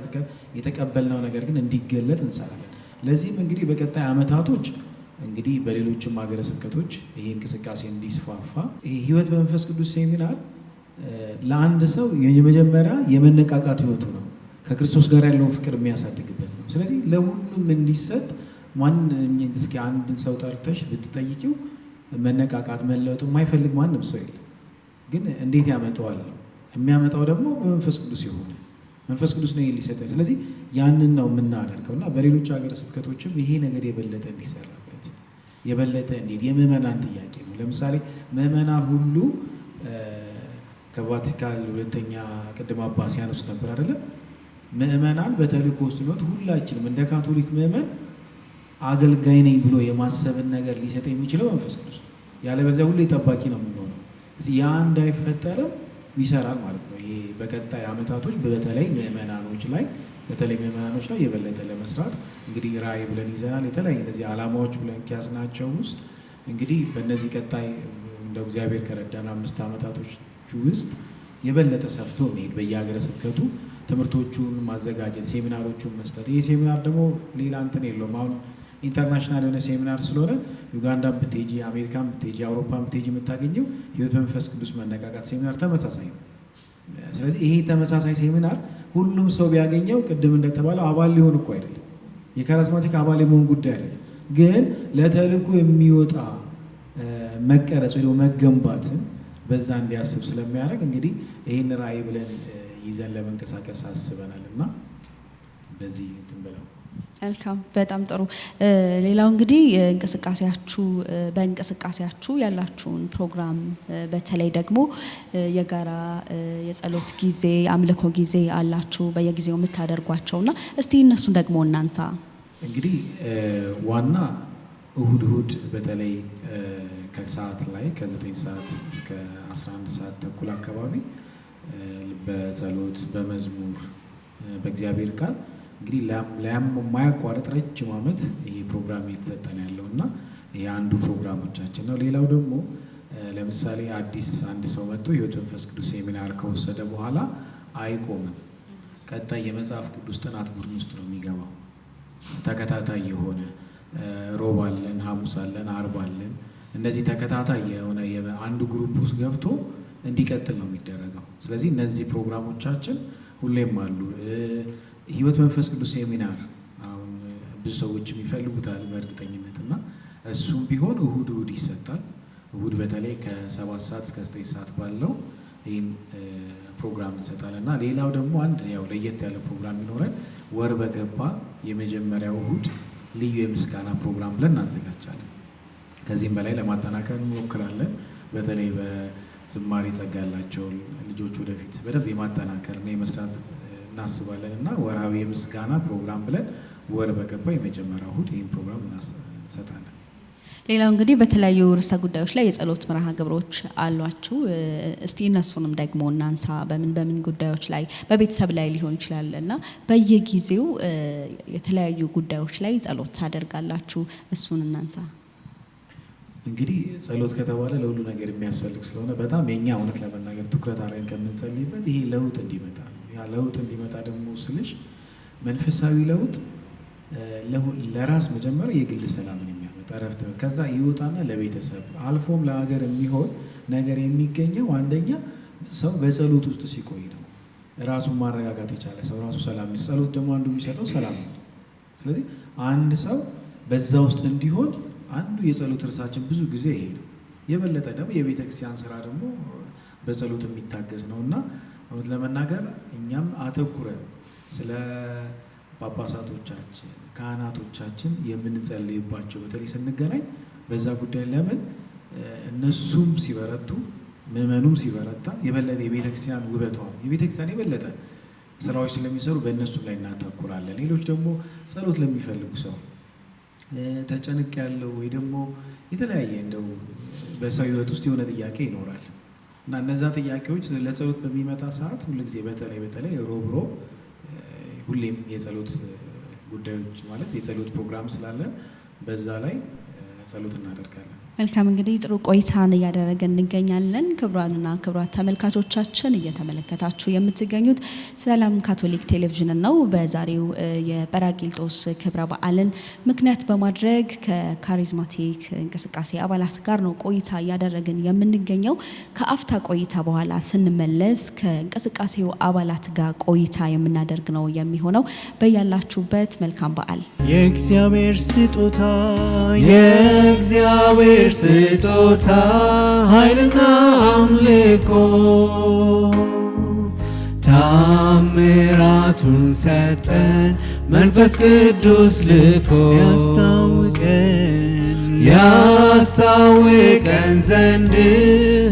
የተቀበልነው ነገር ግን እንዲገለጥ እንሰራለን። ለዚህም እንግዲህ በቀጣይ ዓመታቶች እንግዲህ በሌሎችም ሀገረ ስብከቶች ይሄ እንቅስቃሴ እንዲስፋፋ ይሄ ህይወት በመንፈስ ቅዱስ ሴሚናር ለአንድ ሰው የመጀመሪያ የመነቃቃት ህይወቱ ነው። ከክርስቶስ ጋር ያለውን ፍቅር የሚያሳድግበት ነው። ስለዚህ ለሁሉም እንዲሰጥ እስኪ አንድን ሰው ጠርተሽ ብትጠይቂው መነቃቃት መለወጥ የማይፈልግ ማንም ሰው የለም። ግን እንዴት ያመጣዋል ነው የሚያመጣው ደግሞ በመንፈስ ቅዱስ የሆነ መንፈስ ቅዱስ ነው ሊሰጠው። ስለዚህ ያንን ነው የምናደርገው እና በሌሎች ሀገረ ስብከቶችም ይሄ ነገር የበለጠ እንዲሰራበት የበለጠ እንዴት የምዕመናን ጥያቄ ነው። ለምሳሌ ምዕመናን ሁሉ ከቫቲካን ሁለተኛ ቅድም አባ ሲያነሱ ነበር አይደለ? ምዕመናን በተልእኮ ውስጥ ነው። ሁላችንም እንደ ካቶሊክ ምዕመን አገልጋይ ነኝ ብሎ የማሰብን ነገር ሊሰጥ የሚችለው መንፈስ ቅዱስ ነው። ያለበለዚያ ሁሌ ጠባቂ ነው የምንሆነው። እዚህ ያ እንዳይፈጠርም ይሰራል ማለት ነው። ይሄ በቀጣይ ዓመታቶች በተለይ ምዕመናኖች ላይ የበለጠ ለመስራት እንግዲህ ራእይ ብለን ይዘናል። የተለያዩ እነዚህ ዓላማዎች ብለን ከያዝናቸው ውስጥ እንግዲህ በእነዚህ ቀጣይ እንደ እግዚአብሔር ከረዳን 5 ዓመታቶች ውስጥ የበለጠ ሰፍቶ መሄድ በየሀገረ ስብከቱ ትምህርቶቹን ማዘጋጀት፣ ሴሚናሮቹን መስጠት። ይሄ ሴሚናር ደግሞ ሌላ እንትን የለውም። አሁን ኢንተርናሽናል የሆነ ሴሚናር ስለሆነ ዩጋንዳ ብትሄጂ፣ አሜሪካን ብትሄጂ፣ አውሮፓ ብትሄጂ የምታገኘው ህይወት መንፈስ ቅዱስ መነቃቃት ሴሚናር ተመሳሳይ ነው። ስለዚህ ይሄ ተመሳሳይ ሴሚናር ሁሉም ሰው ቢያገኘው ቅድም እንደተባለው አባል ሊሆን እኮ አይደለም፣ የካሪዝማቲክ አባል የመሆን ጉዳይ አይደለም። ግን ለተልእኮ የሚወጣ መቀረጽ ወይ መገንባትን በዛ እንዲያስብ ስለሚያደርግ እንግዲህ ይህን ራእይ ብለን ይዘን ለመንቀሳቀስ አስበናል እና በዚህ እንትን ብለው መልካም፣ በጣም ጥሩ። ሌላው እንግዲህ በእንቅስቃሴያችሁ ያላችሁን ፕሮግራም በተለይ ደግሞ የጋራ የጸሎት ጊዜ፣ አምልኮ ጊዜ አላችሁ በየጊዜው የምታደርጓቸውና እስቲ እነሱን ደግሞ እናንሳ። እንግዲህ ዋና እሁድ በተለይ ከሰዓት ላይ ከ9 ሰዓት እስከ 11 ሰዓት ተኩል አካባቢ በጸሎት በመዝሙር በእግዚአብሔር ቃል እንግዲህ ለማያቋርጥ ረጅም ዓመት ይሄ ፕሮግራም እየተሰጠን ያለው እና ይሄ አንዱ ፕሮግራሞቻችን ነው። ሌላው ደግሞ ለምሳሌ አዲስ አንድ ሰው መጥቶ ህይወት መንፈስ ቅዱስ ሴሚናር ከወሰደ በኋላ አይቆምም። ቀጣይ የመጽሐፍ ቅዱስ ጥናት ቡድን ውስጥ ነው የሚገባው። ተከታታይ የሆነ ሮብ አለን፣ ሐሙስ አለን፣ አርብ አለን። እነዚህ ተከታታይ የሆነ አንዱ ግሩፕ ውስጥ ገብቶ እንዲቀጥል ነው የሚደረገው። ስለዚህ እነዚህ ፕሮግራሞቻችን ሁሌም አሉ። ህይወት መንፈስ ቅዱስ ሴሚናር አሁን ብዙ ሰዎች ይፈልጉታል በእርግጠኝነት እና እሱም ቢሆን እሁድ ይሰጣል። እሁድ በተለይ ከ7 ሰዓት እስከ 9 ሰዓት ባለው ይህን ፕሮግራም እንሰጣለን እና ሌላው ደግሞ አንድ ያው ለየት ያለ ፕሮግራም ይኖረን ወር በገባ የመጀመሪያው እሁድ ልዩ የምስጋና ፕሮግራም ብለን እናዘጋጃለን። ከዚህም በላይ ለማጠናከር እንሞክራለን። በተለይ በዝማሬ ጸጋ ያላቸው ልጆች ወደፊት በደንብ የማጠናከር እና የመስራት እናስባለን እና ወርሃዊ የምስጋና ፕሮግራም ብለን ወር በገባ የመጀመሪያው እሁድ ይህን ፕሮግራም እንሰጣለን። ሌላው እንግዲህ በተለያዩ ርዕሰ ጉዳዮች ላይ የጸሎት መርሃ ግብሮች አሏችሁ። እስቲ እነሱንም ደግሞ እናንሳ። በምን ጉዳዮች ላይ በቤተሰብ ላይ ሊሆን ይችላል እና በየጊዜው የተለያዩ ጉዳዮች ላይ ጸሎት ታደርጋላችሁ። እሱን እናንሳ። እንግዲህ ጸሎት ከተባለ ለሁሉ ነገር የሚያስፈልግ ስለሆነ በጣም የኛ እውነት ለመናገር ትኩረት አድርገን ከምንጸልይበት ይሄ ለውጥ እንዲመጣ ነው። ያ ለውጥ እንዲመጣ ደግሞ ስልሽ መንፈሳዊ ለውጥ ለራስ መጀመሪያ የግል ሰላምን የሚያመጣ እረፍት፣ ከዛ ይወጣና ለቤተሰብ አልፎም ለሀገር የሚሆን ነገር የሚገኘው አንደኛ ሰው በጸሎት ውስጥ ሲቆይ ነው። ራሱን ማረጋጋት የቻለ ሰው ራሱ ሰላም፣ ጸሎት ደግሞ አንዱ የሚሰጠው ሰላም ነው። ስለዚህ አንድ ሰው በዛ ውስጥ እንዲሆን አንዱ የጸሎት እርሳችን ብዙ ጊዜ ይሄ ነው። የበለጠ ደግሞ የቤተ ክርስቲያን ስራ ደግሞ በጸሎት የሚታገዝ ነው እና እውነት ለመናገር እኛም አተኩረን ስለ ጳጳሳቶቻችን ካህናቶቻችን የምንጸልይባቸው በተለይ ስንገናኝ በዛ ጉዳይ ለምን እነሱም ሲበረቱ ምዕመኑም ሲበረታ የበለጠ የቤተ ክርስቲያን ውበቷ የቤተ ክርስቲያን የበለጠ ስራዎች ስለሚሰሩ በእነሱ ላይ እናተኩራለን። ሌሎች ደግሞ ጸሎት ለሚፈልጉ ሰው ተጨንቅ ያለው ወይ ደግሞ የተለያየ እንደው በሰው ህይወት ውስጥ የሆነ ጥያቄ ይኖራል እና እነዛ ጥያቄዎች ለጸሎት በሚመጣ ሰዓት ሁልጊዜ በተለይ ሮብ ሁሌም የጸሎት ጉዳዮች ማለት የጸሎት ፕሮግራም ስላለ በዛ ላይ ጸሎት እናደርጋለን። መልካም እንግዲህ ጥሩ ቆይታን እያደረገን እንገኛለን። ክቡራንና ክቡራት ተመልካቾቻችን እየተመለከታችሁ የምትገኙት ሰላም ካቶሊክ ቴሌቪዥን ነው። በዛሬው የጰራቅሊጦስ ክብረ በዓልን ምክንያት በማድረግ ከካሪዝማቲክ እንቅስቃሴ አባላት ጋር ነው ቆይታ እያደረግን የምንገኘው። ከአፍታ ቆይታ በኋላ ስንመለስ ከእንቅስቃሴው አባላት ጋር ቆይታ የምናደርግ ነው የሚሆነው። በያላችሁበት መልካም በዓል። የእግዚአብሔር ስጦታ ኃይልና አምልኮ ታምራቱን ሰጠን መንፈስ ቅዱስ ልኮ ያስታውቀን ዘንድ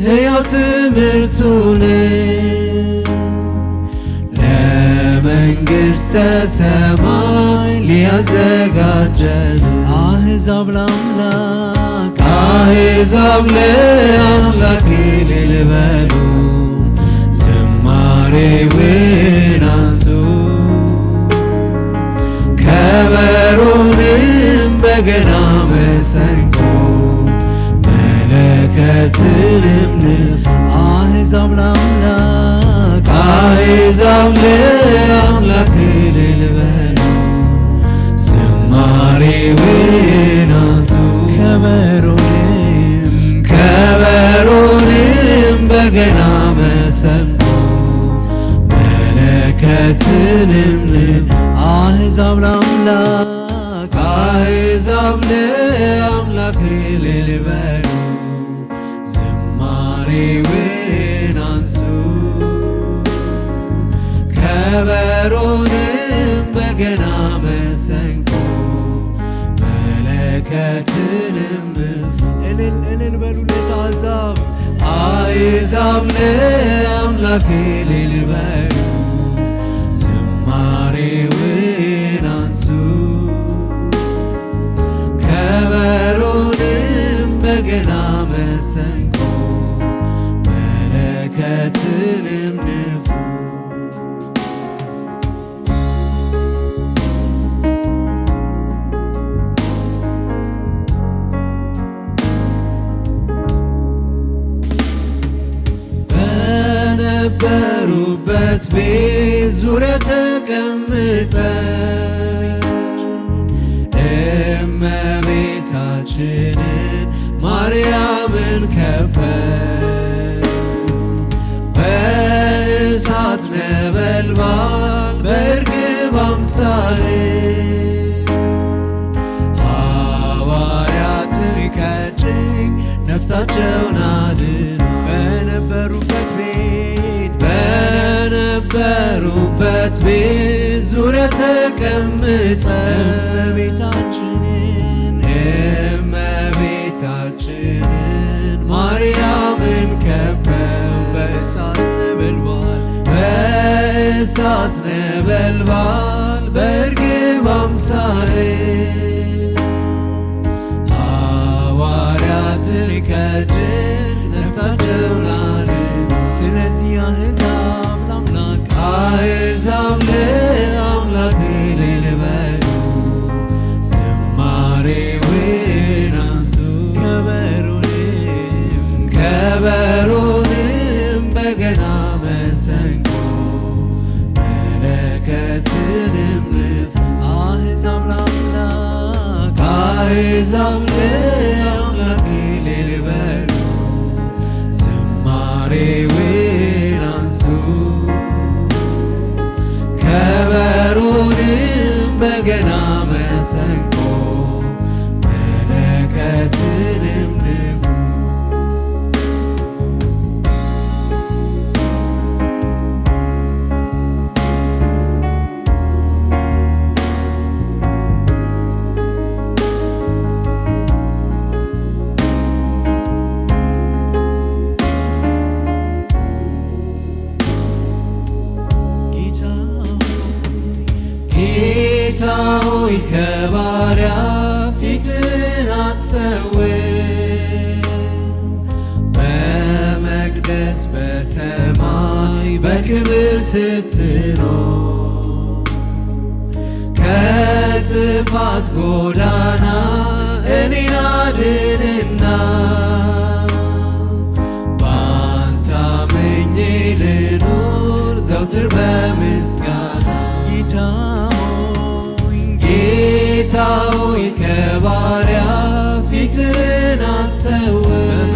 ሕያው ትምህርቱን ለመንግሥተ ሰማይ ሊያዘጋጀን አሕዛብ ለአምላክ እልል በሉ ዝማሬውን አንሱ ከበሮንም በገና መሰንቆ መለከትንም ንፉ አሕዛብ ለአምላክ እልል በሉ ዝማሬውን አንሱ ከበሮንም በገና መሰንቆ መለከትንም ንፉ አሕዛብ ለአምላክ እልል በሉ ዝማሬውን አንሱ ከበሮንም በገና መሰንቆ መለከትንም ንፉ እልል በሉ አሕዛብ ለአምላክ እልል በሉ ዝማሬውን አንሱ ከበሮንም በገና መሰንቆ መለከትንም ንፉ በነበሩበት ቤት ዙሪያ ተቀምጠን እመቤታችንን ማርያምን ከበን በእሳት ነበልባል በርግብ አምሳል ሐዋርያትን ከጭንቅ ነፍሳቸውን አድነው በነበሩበት ቤት ዙሪያ ተቀምጠን እመቤታችንን ማርያምን ከበው በእሳት ነበልባል በርግብ አምሳል ከባሪያ ፊትን አትሰውር፣ በመቅደስ በሰማይ በክብር ስትኖር ከጥፋት ጎዳና እኔን አድንና ባንተ አምኜ ልኑር ዘውትር በምስጋና ጌታ ሆይ ከባሪያ ፊትን አትሰውር፣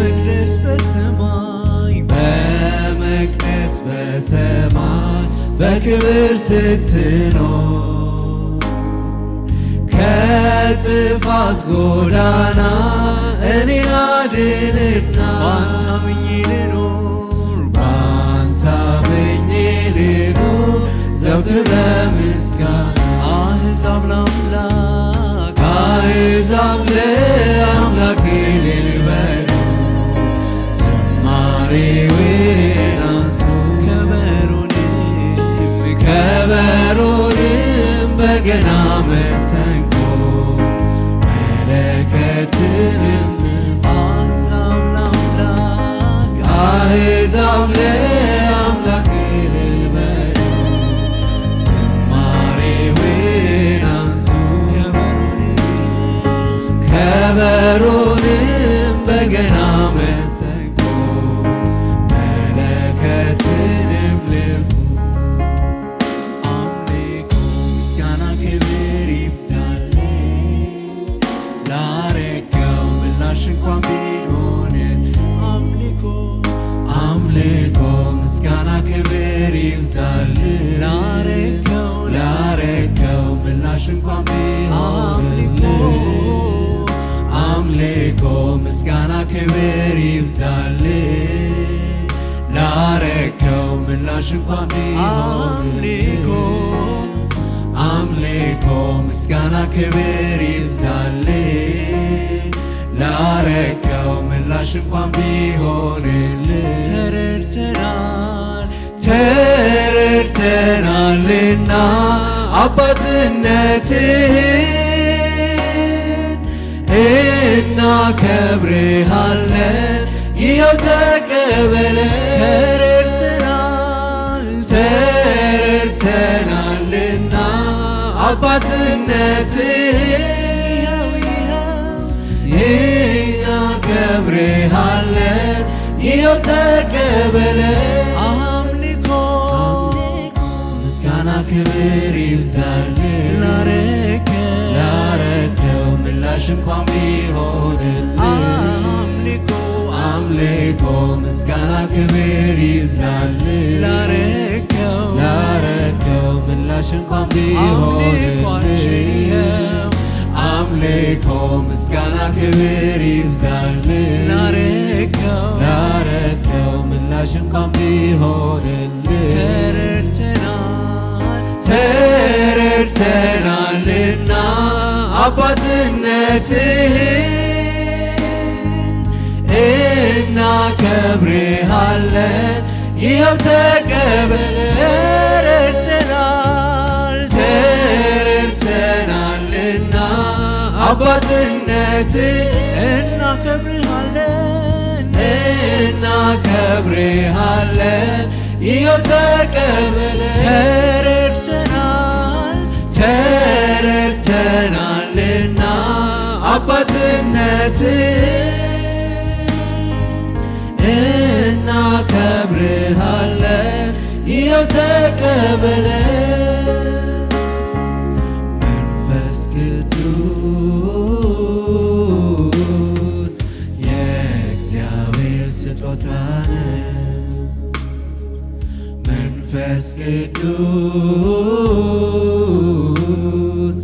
በመቅደስ በሰማይ በክብር ስትኖር ከጥፋት ጎዳና እኔን አድንና ባንተ አምኜ ልኑር ዘውትር በምስጋና አሕዛብ ለአምላክ እልል በሉ፣ ዝማሬውን አንሱ፣ ከበሮንም በገና መሰንቆ መለከትንም አሕዛብ ለአምላክ እልል በሉ፣ ዝማሬውን አንሱ፣ ከበሮንም በገና መሰንቆ መለከትንም ንፉ። አምልኮ ምስጋና ክብር ይብዛልህ፣ ላረገው ምላሽ እንኳን ቢሆን አምልኮ ምስጋና ክብር ይብዛልህ፣ ላረገው ምላሽ እንኳን ቢሆን አምልኮ ምስጋና ክብር ይብዛልህ፣ ላረከው ምላሽ እንኳን ቢሆን አምልኮ ምስጋና ክብር ይብዛልህ፣ ላረከው ምላሽ እንኳን ቢሆንልህ ተረድተናልና አባትነትህን እናከብርሃለን፣ ይኸው ተቀበለን። ተረድተናልና አባትነትህን እናከብርሃለን፣ ይኸው ተቀበለን። አምልኮ ምስጋና ክብር ይብዛልህ፣ ላረከው ምላሽ እንኳን ቢሆንልህ አምልኮ ምስጋና ክብር ይብዛልህ፣ ላረከው ምላሽ እንኳን ቢሆንልህ አምልኮ ምስጋና ክብር ይብዛልህ፣ ላረከው ምላሽ እንኳን ቢሆንልህ ተረድተናልና አባትነትህን እናከብርሃለን፣ ይኸው ተቀበለን። ተረድተናልና አባትነትህን እናከብርሃለን፣ ይኸው ተቀበለን። ተረድተናልና አባትነትህን እናከብርሃለን፣ ይኸው ተቀበለን። መንፈስ ቅዱስ የእግዚአብሔር ስጦታ ነው። መንፈስ ቅዱስ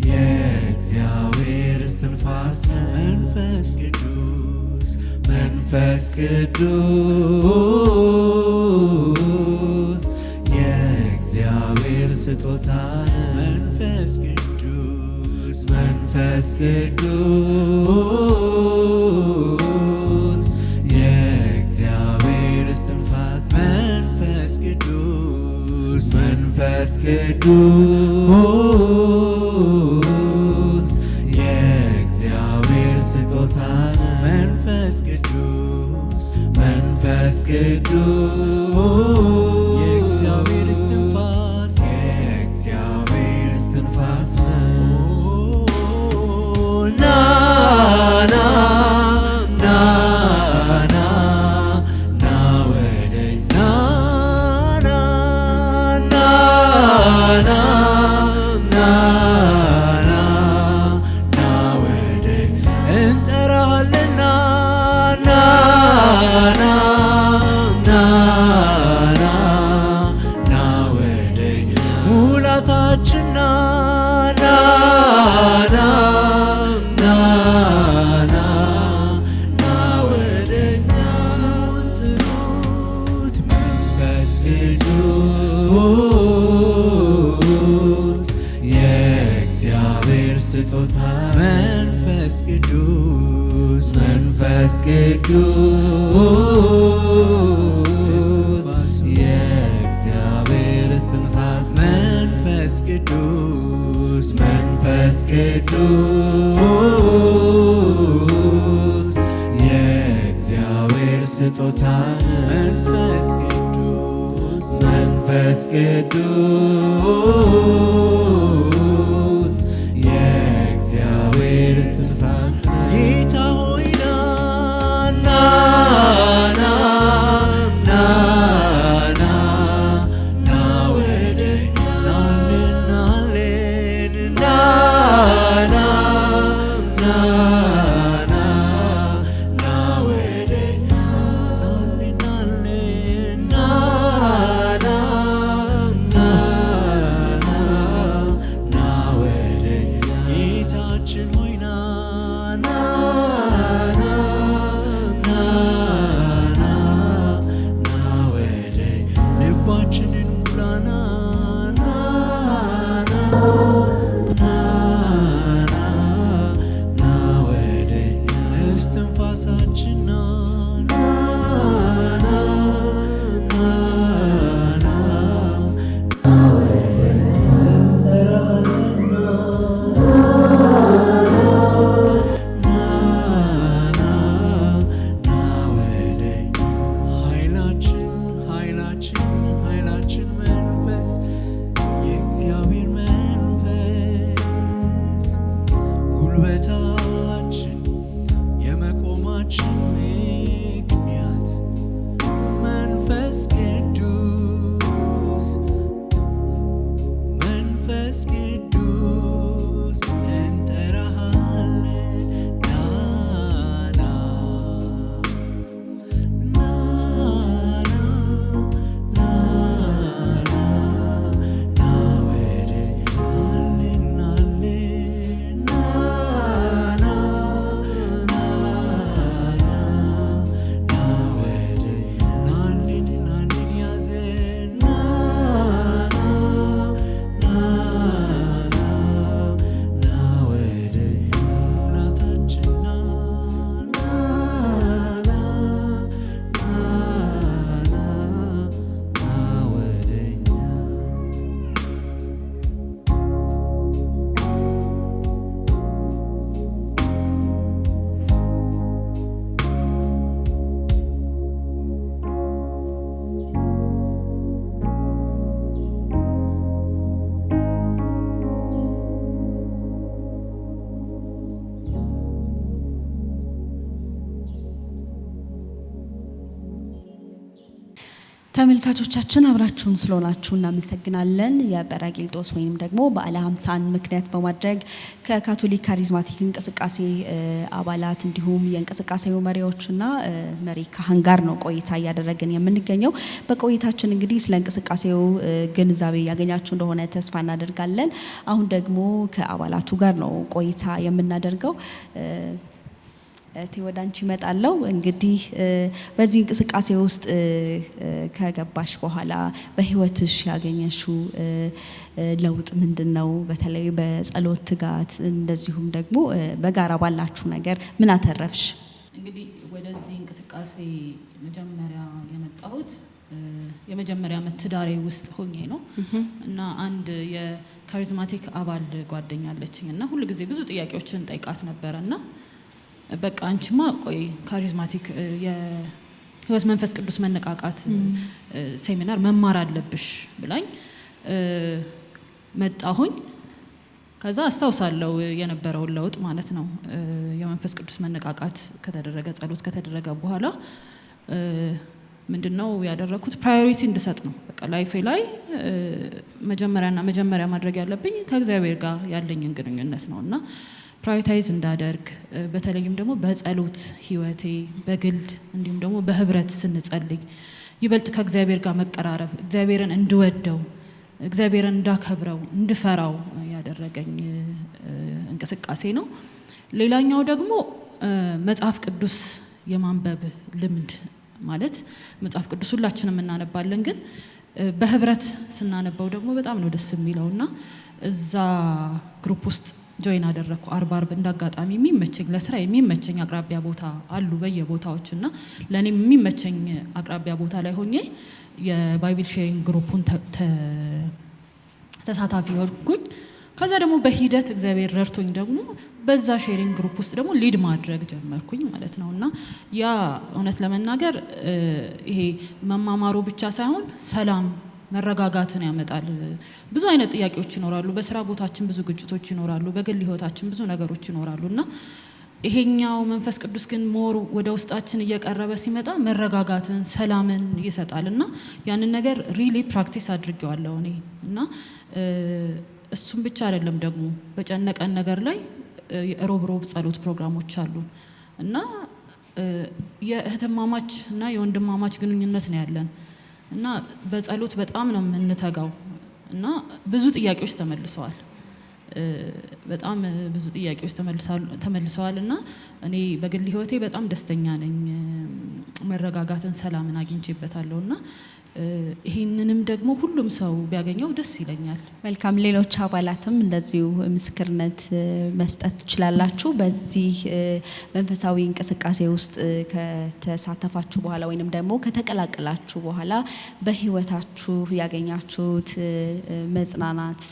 የእግዚአብሔር እስትንፋስ ነው። መንፈስ ቅዱስ የእግዚአብሔር ስጦታ ነው። መንፈስ ቅዱስ የእግዚአብሔር እስትንፋስ መንፈስ ቅዱስ መንፈስ ቅዱስ የእግዚአብሔር እስትንፋስ የእግዚአብሔር እስትንፋስ ና ና ና ና ና ወደኛ ና ና ና ና ና ና ወደ እንጠራሃለን ና ና ና ና ና ና ወደኛ ሙላታችን ና ና ና ና ና ና ወደኛ ስሙን ጥሩት መንፈስ ቅዱስ የእግዚአብሔር ስጦታ መንፈስ ቅዱስ መንፈስ ቅዱስ የእግዚአብሔር እስትንፋስ መንፈስ ቅዱስ መንፈስ ቅዱስ የእግዚአብሔር ስጦታ መንፈስ ቅዱስ መንፈስ ቅዱስ የእግዚአብሔር እስትንፋስ ጌታ ሆይ ና ና ና ና ና ወደኛ ናልን ናልን ና ና ና ና ና ወደኛ ናልን ናልን ና ና ና ና ወደኛ ጌታችን ሆይ ና ና ና ና ና ና ወደኛ ልባችንን ሙላና ና ና ና ና ና ወደኛ እስትንፋሳችን ና ና ና ና ና ኃይላችን መንፈስ የእግዚአብሔር መንፈስ ጉልበታችን የመቆማችን ምክንያት መንፈስ ቅዱስ መንፈስ ቅዱስ እንጠራሃለን ና ና ና ና ና ወደ ናልን ናልን ና ና ና ና ወደ ናልን ናልን ያዘን ና ና ና ና ወደ ሙላታችን ና ና ና ና ና ወደኛ ተመልካቾቻችን አብራችሁን ስለሆናችሁ እናመሰግናለን። የጰራቅሊጦስ ወይንም ደግሞ በዓለ ሃምሳን ምክንያት በማድረግ ከካቶሊክ ካሪዝማቲክ እንቅስቃሴ አባላት እንዲሁም የእንቅስቃሴው መሪዎችና መሪ ካህን ጋር ነው ቆይታ እያደረግን የምንገኘው። በቆይታችን እንግዲህ ስለ እንቅስቃሴው ግንዛቤ ያገኛችሁ እንደሆነ ተስፋ እናደርጋለን። አሁን ደግሞ ከአባላቱ ጋር ነው ቆይታ የምናደርገው። ወደ አንቺ እመጣለሁ። እንግዲህ በዚህ እንቅስቃሴ ውስጥ ከገባሽ በኋላ በህይወትሽ ያገኘሽው ለውጥ ምንድነው? በተለይ በጸሎት ትጋት እንደዚሁም ደግሞ በጋራ ባላችሁ ነገር ምን አተረፍሽ? እንግዲህ ወደዚህ እንቅስቃሴ መጀመሪያ የመጣሁት የመጀመሪያ ዓመት ትዳሬ ውስጥ ሆኜ ነው እና አንድ የካሪዝማቲክ አባል ጓደኛ አለችኝ እና ሁሉ ጊዜ ብዙ ጥያቄዎችን ጠይቃት ነበርና በቃ አንቺማ ቆይ ካሪዝማቲክ ህይወት መንፈስ ቅዱስ መነቃቃት ሴሚናር መማር አለብሽ ብላኝ መጣሁኝ። ከዛ አስታውሳለሁ የነበረው ለውጥ ማለት ነው። የመንፈስ ቅዱስ መነቃቃት ከተደረገ ጸሎት ከተደረገ በኋላ ምንድነው ያደረኩት ፕራዮሪቲ እንድሰጥ ነው። በቃ ላይፌ ላይ መጀመሪያ ማድረግ ያለብኝ ከእግዚአብሔር ጋር ያለኝን ግንኙነት ነውና ፕራዮሪታይዝ እንዳደርግ በተለይም ደግሞ በጸሎት ህይወቴ በግል እንዲሁም ደግሞ በህብረት ስንጸልይ ይበልጥ ከእግዚአብሔር ጋር መቀራረብ እግዚአብሔርን እንድወደው እግዚአብሔርን እንዳከብረው እንድፈራው ያደረገኝ እንቅስቃሴ ነው። ሌላኛው ደግሞ መጽሐፍ ቅዱስ የማንበብ ልምድ ማለት መጽሐፍ ቅዱስ ሁላችንም እናነባለን፣ ግን በህብረት ስናነበው ደግሞ በጣም ነው ደስ የሚለውና እዛ ግሩፕ ውስጥ ጆይን አደረኩ። አርብ እንዳጋጣሚ የሚመቸኝ ለስራ የሚመቸኝ አቅራቢያ ቦታ አሉ በየቦታዎችና ለኔም የሚመቸኝ አቅራቢያ ቦታ ላይ ሆኜ የባይብል ሼሪንግ ግሩፑን ተሳታፊ ሆንኩኝ። ከዛ ደግሞ በሂደት እግዚአብሔር ረድቶኝ ደግሞ በዛ ሼሪንግ ግሩፕ ውስጥ ደግሞ ሊድ ማድረግ ጀመርኩኝ ማለት ነውና ያ እውነት ለመናገር ይሄ መማማሩ ብቻ ሳይሆን ሰላም መረጋጋትን ያመጣል። ብዙ አይነት ጥያቄዎች ይኖራሉ፣ በስራ ቦታችን ብዙ ግጭቶች ይኖራሉ፣ በግል ህይወታችን ብዙ ነገሮች ይኖራሉና ይሄኛው መንፈስ ቅዱስ ግን ሞር ወደ ውስጣችን እየቀረበ ሲመጣ መረጋጋትን ሰላምን ይሰጣልና ያንን ነገር ሪሊ ፕራክቲስ አድርጌዋለሁ እኔ እና እሱም ብቻ አይደለም ደግሞ በጨነቀን ነገር ላይ የሮብ ጸሎት ፕሮግራሞች አሉ እና የእህትማማች እና የወንድማማች ግንኙነት ነው ያለን እና በጸሎት በጣም ነው የምንተጋው እና ብዙ ጥያቄዎች ተመልሰዋል። በጣም ብዙ ጥያቄዎች ተመልሰዋል እና እኔ በግል ህይወቴ በጣም ደስተኛ ነኝ። መረጋጋትን ሰላምን አግኝቼበታለሁና ይሄንንም ደግሞ ሁሉም ሰው ቢያገኘው ደስ ይለኛል። መልካም። ሌሎች አባላትም እንደዚሁ ምስክርነት መስጠት ትችላላችሁ። በዚህ መንፈሳዊ እንቅስቃሴ ውስጥ ከተሳተፋችሁ በኋላ ወይንም ደግሞ ከተቀላቀላችሁ በኋላ በህይወታችሁ ያገኛችሁት መጽናናት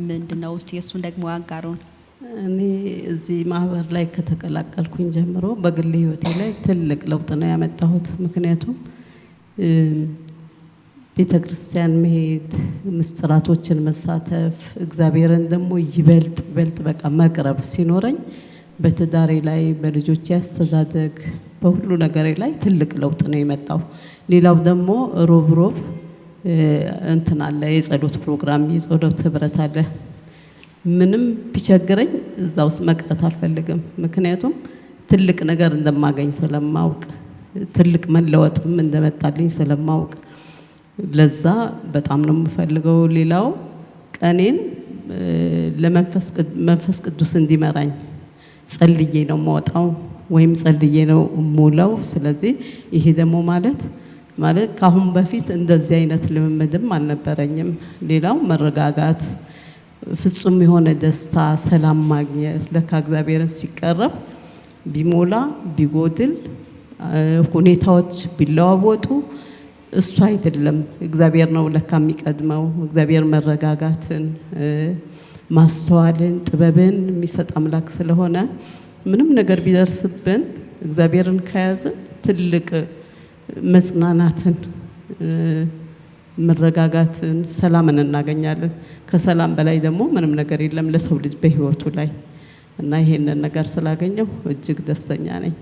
ምንድነው? እስቲ እሱን ደግሞ አጋሩን። እኔ እዚህ ማህበር ላይ ከተቀላቀልኩኝ ጀምሮ በግል ህይወቴ ላይ ትልቅ ለውጥ ነው ያመጣሁት። ምክንያቱም ቤተክርስቲያን መሄድ፣ ምስጢራቶችን መሳተፍ፣ እግዚአብሔርን ደግሞ ይበልጥ በቃ መቅረብ ሲኖረኝ በትዳሬ ላይ በልጆቼ አስተዳደግ በሁሉ ነገሬ ላይ ትልቅ ለውጥ ነው የመጣው። ሌላው ደግሞ ሮብ እንትን አለ የጸሎት ፕሮግራም የጸሎት ህብረት አለ። ምንም ቢቸግረኝ እዛ ውስጥ መቅረት አልፈልግም። ምክንያቱም ትልቅ ነገር እንደማገኝ ስለማውቅ ትልቅ መለወጥም እንደመጣልኝ ስለማውቅ ለዛ በጣም ነው የምፈልገው። ሌላው ቀኔን ለመንፈስ ቅዱስ እንዲመራኝ ጸልዬ ነው የምወጣው ወይም ጸልዬ ነው የምውለው። ስለዚህ ይሄ ደግሞ ማለት ካሁን በፊት እንደዚህ አይነት ልምምድም አልነበረኝም። ሌላው መረጋጋት፣ ፍጹም የሆነ ደስታ፣ ሰላም ማግኘት ለካ እግዚአብሔርን ሲቀረብ ቢሞላ ቢጎድል ሁኔታዎች ቢለዋወጡ እሱ አይደለም እግዚአብሔር ነው ለካ የሚቀድመው። እግዚአብሔር መረጋጋትን፣ ማስተዋልን፣ ጥበብን የሚሰጥ አምላክ ስለሆነ ምንም ነገር ቢደርስብን እግዚአብሔርን ከያዝን ትልቅ መጽናናትን፣ መረጋጋትን፣ ሰላምን እናገኛለን። ከሰላም በላይ ደግሞ ምንም ነገር የለም ለሰው ልጅ በህይወቱ ላይ እና ይሄንን ነገር ስላገኘው እጅግ ደስተኛ ነኝ።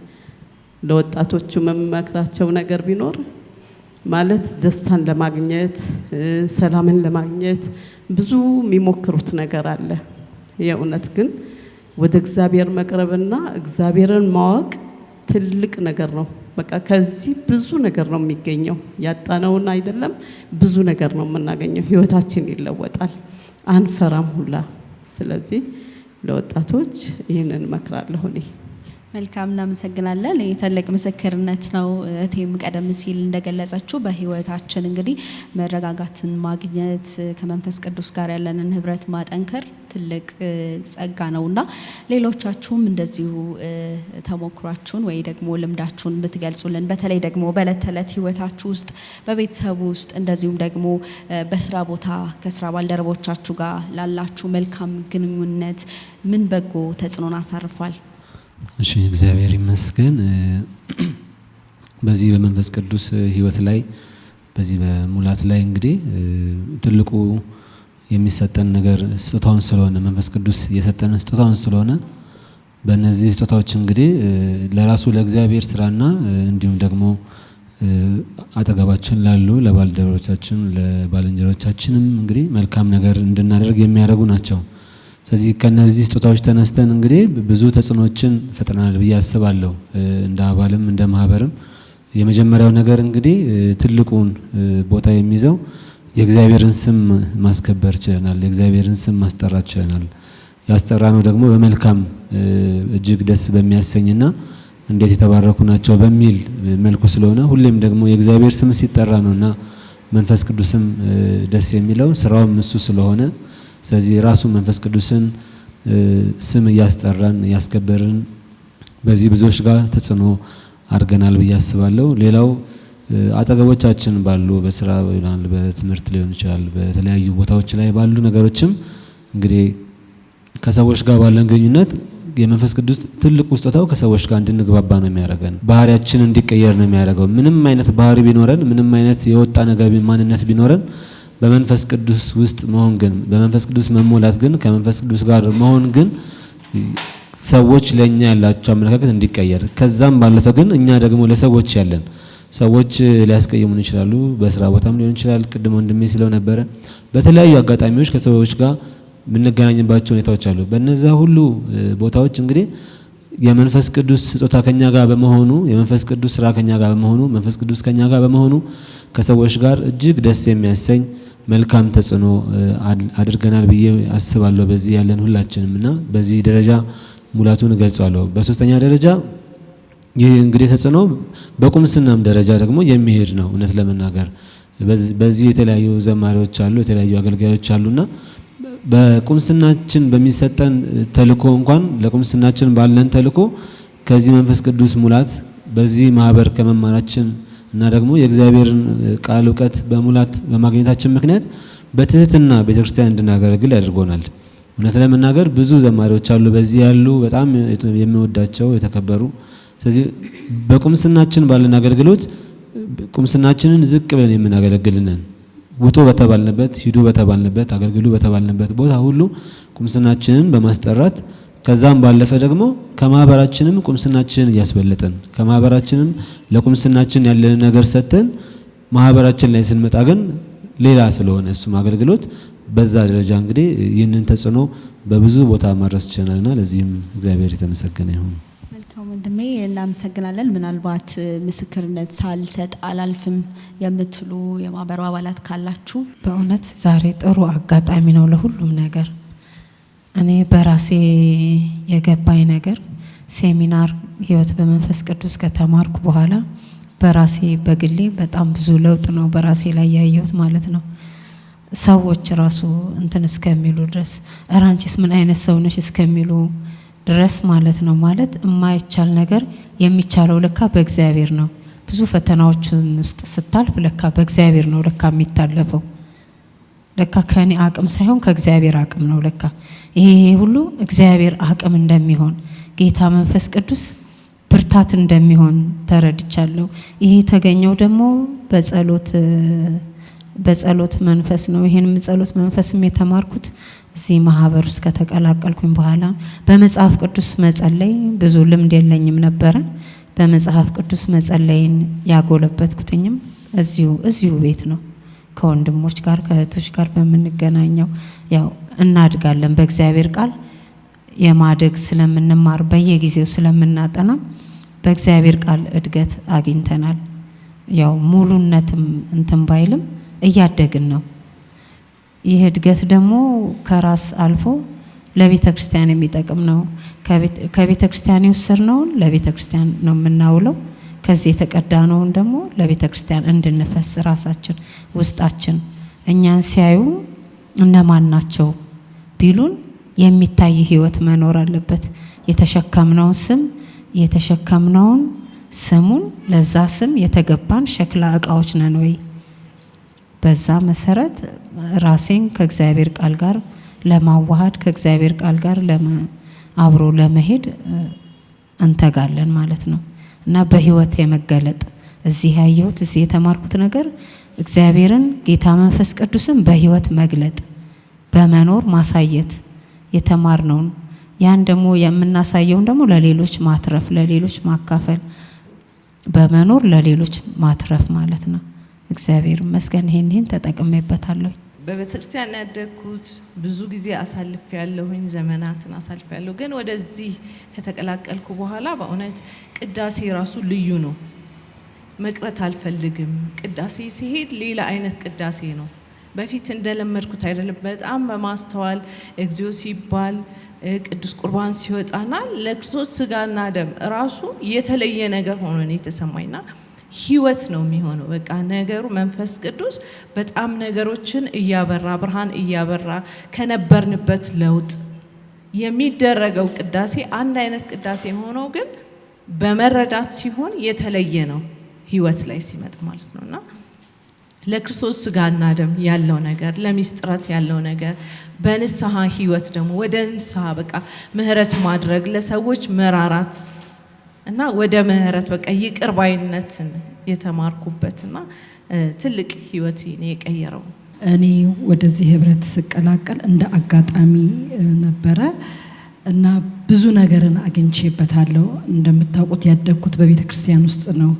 ለወጣቶቹ መመክራቸው ነገር ቢኖር ማለት ደስታን ለማግኘት ሰላምን ለማግኘት ብዙ የሚሞክሩት ነገር አለ። የእውነት ግን ወደ እግዚአብሔር መቅረብና እግዚአብሔርን ማወቅ ትልቅ ነገር ነው። በቃ ከዚህ ብዙ ነገር ነው የሚገኘው። ያጣነውን አይደለም ብዙ ነገር ነው የምናገኘው። ህይወታችን ይለወጣል፣ አንፈራም ሁላ። ስለዚህ ለወጣቶች ይህንን እመክራለሁ እኔ። መልካም፣ እናመሰግናለን። ትልቅ ምስክርነት ነው። እቴም ቀደም ሲል እንደገለጸችው በህይወታችን እንግዲህ መረጋጋትን ማግኘት ከመንፈስ ቅዱስ ጋር ያለንን ህብረት ማጠንከር ትልቅ ጸጋ ነውና ሌሎቻችሁም እንደዚሁ ተሞክሯችሁን ወይ ደግሞ ልምዳችሁን ብትገልጹልን፣ በተለይ ደግሞ በዕለት ተዕለት ህይወታችሁ ውስጥ በቤተሰቡ ውስጥ እንደዚሁም ደግሞ በስራ ቦታ ከስራ ባልደረቦቻችሁ ጋር ላላችሁ መልካም ግንኙነት ምን በጎ ተጽዕኖን አሳርፏል? እሺ፣ እግዚአብሔር ይመስገን። በዚህ በመንፈስ ቅዱስ ህይወት ላይ በዚህ በሙላት ላይ እንግዲህ ትልቁ የሚሰጠን ነገር ስጦታውን ስለሆነ መንፈስ ቅዱስ የሰጠን ስጦታውን ስለሆነ በእነዚህ ስጦታዎች እንግዲህ ለራሱ ለእግዚአብሔር ስራና እንዲሁም ደግሞ አጠገባችን ላሉ ለባልደረቦቻችን ለባልንጀሮቻችንም እንግዲህ መልካም ነገር እንድናደርግ የሚያደርጉ ናቸው። ስለዚህ ከነዚህ ስጦታዎች ተነስተን እንግዲህ ብዙ ተጽዕኖችን ፈጥረናል ብዬ አስባለሁ። እንደ አባልም እንደ ማህበርም የመጀመሪያው ነገር እንግዲህ ትልቁን ቦታ የሚይዘው የእግዚአብሔርን ስም ማስከበር ችለናል። የእግዚአብሔርን ስም ማስጠራት ችለናል። ያስጠራነው ደግሞ በመልካም እጅግ ደስ በሚያሰኝና እንዴት የተባረኩ ናቸው በሚል መልኩ ስለሆነ ሁሌም ደግሞ የእግዚአብሔር ስም ሲጠራ ነውና መንፈስ ቅዱስም ደስ የሚለው ስራውም እሱ ስለሆነ ስለዚህ ራሱ መንፈስ ቅዱስን ስም እያስጠራን እያስከበርን በዚህ ብዙዎች ጋር ተጽዕኖ አድርገናል ብዬ አስባለሁ። ሌላው አጠገቦቻችን ባሉ በስራ ይሆናል፣ በትምህርት ሊሆን ይችላል፣ በተለያዩ ቦታዎች ላይ ባሉ ነገሮችም እንግዲህ ከሰዎች ጋር ባለን ግንኙነት የመንፈስ ቅዱስ ትልቁ ስጦታው ከሰዎች ጋር እንድንግባባ ነው የሚያደርገን። ባህሪያችን እንዲቀየር ነው የሚያደርገው። ምንም አይነት ባህሪ ቢኖረን፣ ምንም አይነት የወጣ ነገር ማንነት ቢኖረን በመንፈስ ቅዱስ ውስጥ መሆን ግን በመንፈስ ቅዱስ መሞላት ግን ከመንፈስ ቅዱስ ጋር መሆን ግን ሰዎች ለኛ ያላቸው አመለካከት እንዲቀየር ከዛም ባለፈ ግን እኛ ደግሞ ለሰዎች ያለን ሰዎች ሊያስቀይሙን ይችላሉ። በስራ ቦታም ሊሆን ይችላል። ቅድም ወንድሜ ሲለው ነበረ በተለያዩ አጋጣሚዎች ከሰዎች ጋር የምንገናኝባቸው ሁኔታዎች አሉ። በእነዛ ሁሉ ቦታዎች እንግዲህ የመንፈስ ቅዱስ ስጦታ ከኛ ጋር በመሆኑ የመንፈስ ቅዱስ ስራ ከኛ ጋር በመሆኑ መንፈስ ቅዱስ ከኛ ጋር በመሆኑ ከሰዎች ጋር እጅግ ደስ የሚያሰኝ መልካም ተጽዕኖ አድርገናል ብዬ አስባለሁ በዚህ ያለን ሁላችንም እና በዚህ ደረጃ ሙላቱን እገልጸዋለሁ። በሶስተኛ ደረጃ ይህ እንግዲህ ተጽዕኖ በቁምስናም ደረጃ ደግሞ የሚሄድ ነው። እውነት ለመናገር በዚህ የተለያዩ ዘማሪዎች አሉ፣ የተለያዩ አገልጋዮች አሉና በቁምስናችን በሚሰጠን ተልእኮ እንኳን ለቁምስናችን ባለን ተልእኮ ከዚህ መንፈስ ቅዱስ ሙላት በዚህ ማህበር ከመማራችን እና ደግሞ የእግዚአብሔርን ቃል እውቀት በሙላት በማግኘታችን ምክንያት በትህትና ቤተክርስቲያን እንድናገለግል ያድርጎናል። እውነት ለመናገር ብዙ ዘማሪዎች አሉ በዚህ ያሉ በጣም የሚወዳቸው የተከበሩ። ስለዚህ በቁምስናችን ባለን አገልግሎት ቁምስናችንን ዝቅ ብለን የምናገለግልነን ውጡ በተባልንበት ሂዱ በተባልንበት አገልግሉ በተባልንበት ቦታ ሁሉ ቁምስናችንን በማስጠራት ከዛም ባለፈ ደግሞ ከማህበራችንም ቁምስናችንን እያስበለጠን ከማህበራችንም ለቁምስናችን ያለን ነገር ሰጥተን ማህበራችን ላይ ስንመጣ ግን ሌላ ስለሆነ እሱም አገልግሎት በዛ ደረጃ እንግዲህ ይህንን ተጽዕኖ በብዙ ቦታ ማድረስ ችለናልና ለዚህም እግዚአብሔር የተመሰገነ ይሁን። መልካም ወንድሜ እናመሰግናለን። ምናልባት ምስክርነት ሳልሰጥ አላልፍም የምትሉ የማህበሩ አባላት ካላችሁ። በእውነት ዛሬ ጥሩ አጋጣሚ ነው ለሁሉም ነገር። እኔ በራሴ የገባኝ ነገር ሴሚናር ህይወት በመንፈስ ቅዱስ ከተማርኩ በኋላ በራሴ በግሌ በጣም ብዙ ለውጥ ነው በራሴ ላይ ያየሁት ማለት ነው። ሰዎች ራሱ እንትን እስከሚሉ ድረስ እራንቺስ ምን አይነት ሰው ነሽ እስከሚሉ ድረስ ማለት ነው። ማለት የማይቻል ነገር የሚቻለው ለካ በእግዚአብሔር ነው። ብዙ ፈተናዎችን ውስጥ ስታልፍ ለካ በእግዚአብሔር ነው ለካ የሚታለፈው። ለካ ከኔ አቅም ሳይሆን ከእግዚአብሔር አቅም ነው። ለካ ይሄ ሁሉ እግዚአብሔር አቅም እንደሚሆን ጌታ መንፈስ ቅዱስ ብርታት እንደሚሆን ተረድቻለሁ። ይሄ የተገኘው ደግሞ በጸሎት መንፈስ ነው። ይሄን ጸሎት መንፈስም የተማርኩት እዚህ ማህበር ውስጥ ከተቀላቀልኩኝ በኋላ በመጽሐፍ ቅዱስ መጸለይ ብዙ ልምድ የለኝም ነበረ። በመጽሐፍ ቅዱስ መጸለይን ያጎለበትኩትኝም እዚሁ ቤት ነው። ከወንድሞች ጋር ከእህቶች ጋር በመንገናኛው ያው እናድጋለን። በእግዚአብሔር ቃል የማደግ ስለምንማር በየጊዜው ስለምናጠና በእግዚአብሔር ቃል እድገት አግኝተናል። ያው ሙሉነትም እንትን ባይልም እያደግን ነው። ይህ እድገት ደግሞ ከራስ አልፎ ለቤተ ክርስቲያን የሚጠቅም ነው። ከቤተ ክርስቲያን የወሰድነውን ለቤተ ክርስቲያን ነው የምናውለው። ከዚህ የተቀዳነውን ደግሞ ለቤተ ክርስቲያን እንድንፈስ ራሳችን ውስጣችን እኛን ሲያዩ እነማን ናቸው ቢሉን የሚታይ ህይወት መኖር አለበት። የተሸከምነውን ስም የተሸከምነውን ስሙን ለዛ ስም የተገባን ሸክላ እቃዎች ነን ወይ? በዛ መሰረት ራሴን ከእግዚአብሔር ቃል ጋር ለማዋሃድ ከእግዚአብሔር ቃል ጋር አብሮ ለመሄድ እንተጋለን ማለት ነው። እና በህይወት የመገለጥ እዚህ ያየሁት እዚህ የተማርኩት ነገር እግዚአብሔርን ጌታ መንፈስ ቅዱስን በህይወት መግለጥ በመኖር ማሳየት የተማርነውን ያን ደግሞ የምናሳየውን ደግሞ ለሌሎች ማትረፍ ለሌሎች ማካፈል በመኖር ለሌሎች ማትረፍ ማለት ነው። እግዚአብሔር ይመስገን ይሄን ተጠቅሜበታለሁ። በቤተክርስቲያን ያደግኩት ብዙ ጊዜ አሳልፍ ያለሁኝ ዘመናትን አሳልፍ ያለሁ ግን ወደዚህ ከተቀላቀልኩ በኋላ በእውነት ቅዳሴ ራሱ ልዩ ነው። መቅረት አልፈልግም። ቅዳሴ ሲሄድ ሌላ አይነት ቅዳሴ ነው። በፊት እንደለመድኩት አይደለም። በጣም በማስተዋል እግዚኦ ሲባል ቅዱስ ቁርባን ሲወጣና ለክርስቶስ ስጋና ደም ራሱ የተለየ ነገር ሆኖ ነው የተሰማኝና ህይወት ነው የሚሆነው። በቃ ነገሩ መንፈስ ቅዱስ በጣም ነገሮችን እያበራ ብርሃን እያበራ ከነበርንበት ለውጥ የሚደረገው ቅዳሴ አንድ አይነት ቅዳሴ ሆኖ ግን በመረዳት ሲሆን የተለየ ነው ህይወት ላይ ሲመጣ ማለት ነውና ለክርስቶስ ስጋና ደም ያለው ነገር ለሚስጥራት ያለው ነገር በንስሐ ህይወት ደግሞ ወደ ንስሐ በቃ ምህረት ማድረግ ለሰዎች መራራት እና ወደ ምህረት በቃ ይቅር ባይነትን የተማርኩበትና ትልቅ ህይወት ነው የቀየረው። እኔ ወደዚህ ህብረት ስቀላቀል እንደ አጋጣሚ ነበረ እና ብዙ ነገርን አግኝቼበታለሁ። እንደምታውቁት ያደግኩት በቤተ ክርስቲያን ውስጥ ነው።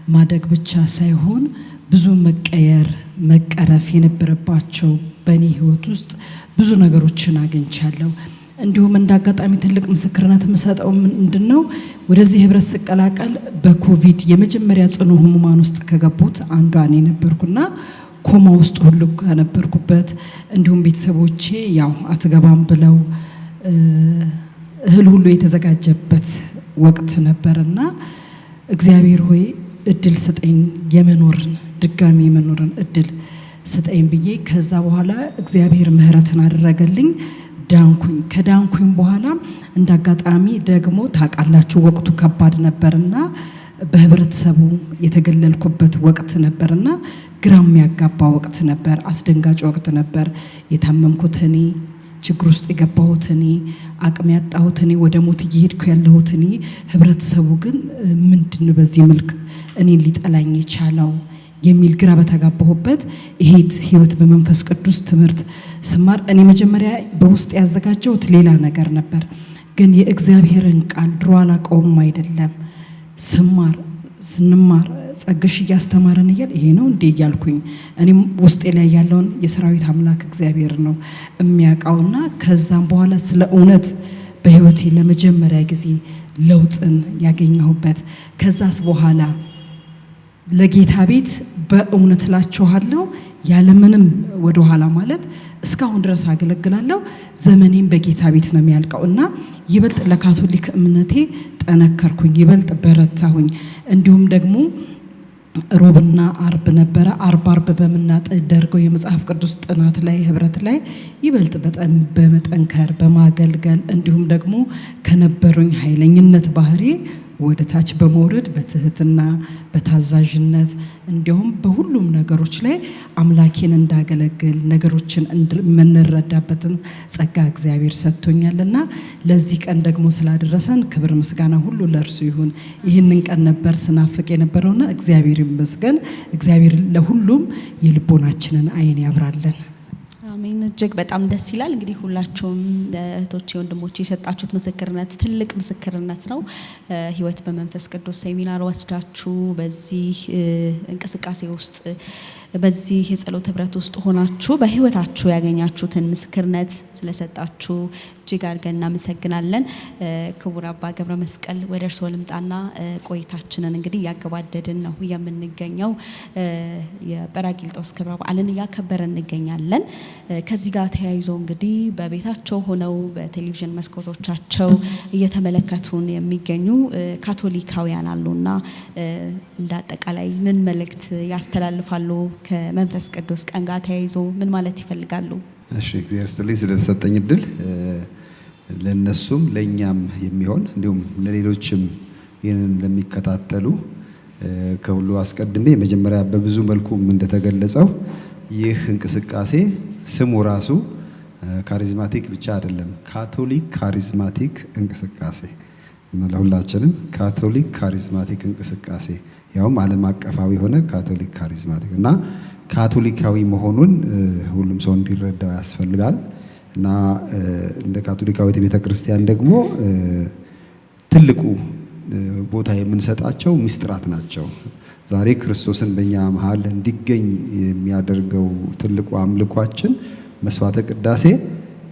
ማደግ ብቻ ሳይሆን ብዙ መቀየር መቀረፍ የነበረባቸው በእኔ ህይወት ውስጥ ብዙ ነገሮችን አግኝቻለሁ። እንዲሁም እንዳጋጣሚ ትልቅ ምስክርነት የምሰጠው ምንድነው ወደዚህ ህብረት ስቀላቀል በኮቪድ የመጀመሪያ ጽኑ ህሙማን ውስጥ ከገቡት አንዷ እኔ ነበርኩና ኮማ ውስጥ ሁሉ ከነበርኩበት እንዲሁም ቤተሰቦቼ ያው አትገባም ብለው እህል ሁሉ የተዘጋጀበት ወቅት ነበርና እግዚአብሔር ሆይ እድል ስጠኝ የመኖርን ድጋሚ የመኖርን እድል ስጠኝ ብዬ ከዛ በኋላ እግዚአብሔር ምህረትን አደረገልኝ። ዳንኩኝ። ከዳንኩኝ በኋላ እንዳጋጣሚ ደግሞ ታውቃላችሁ ወቅቱ ከባድ ነበርና በህብረተሰቡ የተገለልኩበት ወቅት ነበርና ግራም ያጋባ ወቅት ነበር። አስደንጋጭ ወቅት ነበር። የታመምኩት እኔ፣ ችግር ውስጥ የገባሁት እኔ፣ አቅም ያጣሁት እኔ፣ ወደ ሞት እየሄድኩ ያለሁት እኔ። ህብረተሰቡ ግን ምንድነው በዚህ መልክ እኔን ሊጠላኝ የቻለው የሚል ግራ በተጋባሁበት ይሄት ህይወት በመንፈስ ቅዱስ ትምህርት ስማር እኔ መጀመሪያ በውስጥ ያዘጋጀሁት ሌላ ነገር ነበር። ግን የእግዚአብሔርን ቃል ድሮ አላውቀውም አይደለም ስንማር ጸግሽ እያስተማረን እያል ይሄ ነው እንዴ እያልኩኝ እኔም ውስጤ ላይ ያለውን የሰራዊት አምላክ እግዚአብሔር ነው የሚያውቀውና ከዛም በኋላ ስለ እውነት በህይወቴ ለመጀመሪያ ጊዜ ለውጥን ያገኘሁበት ከዛስ በኋላ ለጌታ ቤት በእውነት ላችኋለሁ ያለምንም ወደ ኋላ ማለት እስካሁን ድረስ አገለግላለሁ። ዘመኔን በጌታ ቤት ነው የሚያልቀውና ይበልጥ ለካቶሊክ እምነቴ ጠነከርኩኝ፣ ይበልጥ በረታሁኝ። እንዲሁም ደግሞ ሮብና አርብ ነበረ። አርብ በምናደርገው የመጽሐፍ ቅዱስ ጥናት ላይ ህብረት ላይ ይበልጥ በጣም በመጠንከር በማገልገል እንዲሁም ደግሞ ከነበሩኝ ኃይለኝነት ባህሪ ወደ ታች በመውረድ በትህትና በታዛዥነት እንዲሁም በሁሉም ነገሮች ላይ አምላኬን እንዳገለግል ነገሮችን እንረዳበትን ጸጋ እግዚአብሔር ሰጥቶኛልና ለዚህ ቀን ደግሞ ስላደረሰን ክብር ምስጋና ሁሉ ለእርሱ ይሁን። ይህንን ቀን ነበር ስናፍቅ የነበረውና እግዚአብሔር ይመስገን። እግዚአብሔር ለሁሉም የልቦናችንን አይን ያብራለን። አሜን። እጅግ በጣም ደስ ይላል። እንግዲህ ሁላችሁም እህቶቼ ወንድሞቼ የሰጣችሁት ምስክርነት ትልቅ ምስክርነት ነው። ህይወት በመንፈስ ቅዱስ ሴሚናር ወስዳችሁ በዚህ እንቅስቃሴ ውስጥ በዚህ የጸሎት ህብረት ውስጥ ሆናችሁ በህይወታችሁ ያገኛችሁትን ምስክርነት ስለሰጣችሁ እጅግ አድርገን እናመሰግናለን። ክቡር አባ ገብረ መስቀል ወደ እርስዎ ልምጣና ቆይታችንን እንግዲህ እያገባደድን ነው የምንገኘው። የጰራቅሊጦስ ክብረ በዓልን እያከበረን እንገኛለን። ከዚህ ጋር ተያይዞ እንግዲህ በቤታቸው ሆነው በቴሌቪዥን መስኮቶቻቸው እየተመለከቱን የሚገኙ ካቶሊካውያን አሉና እንደ አጠቃላይ ምን መልእክት ያስተላልፋሉ? ከመንፈስ ቅዱስ ቀን ጋር ተያይዞ ምን ማለት ይፈልጋሉ? እሺ፣ እግዚአብሔር ይስጥልኝ ስለተሰጠኝ እድል። ለነሱም ለኛም የሚሆን እንዲሁም ለሌሎችም ይህንን ለሚከታተሉ ከሁሉ አስቀድሜ መጀመሪያ በብዙ መልኩም እንደተገለጸው ይህ እንቅስቃሴ ስሙ ራሱ ካሪዝማቲክ ብቻ አይደለም፣ ካቶሊክ ካሪዝማቲክ እንቅስቃሴ ለሁላችንም ካቶሊክ ካሪዝማቲክ እንቅስቃሴ ያውም ዓለም አቀፋዊ የሆነ ካቶሊክ ካሪዝማቲክ እና ካቶሊካዊ መሆኑን ሁሉም ሰው እንዲረዳው ያስፈልጋል። እና እንደ ካቶሊካዊት ቤተክርስቲያን ደግሞ ትልቁ ቦታ የምንሰጣቸው ምስጢራት ናቸው። ዛሬ ክርስቶስን በእኛ መሃል እንዲገኝ የሚያደርገው ትልቁ አምልኳችን መስዋዕተ ቅዳሴ፣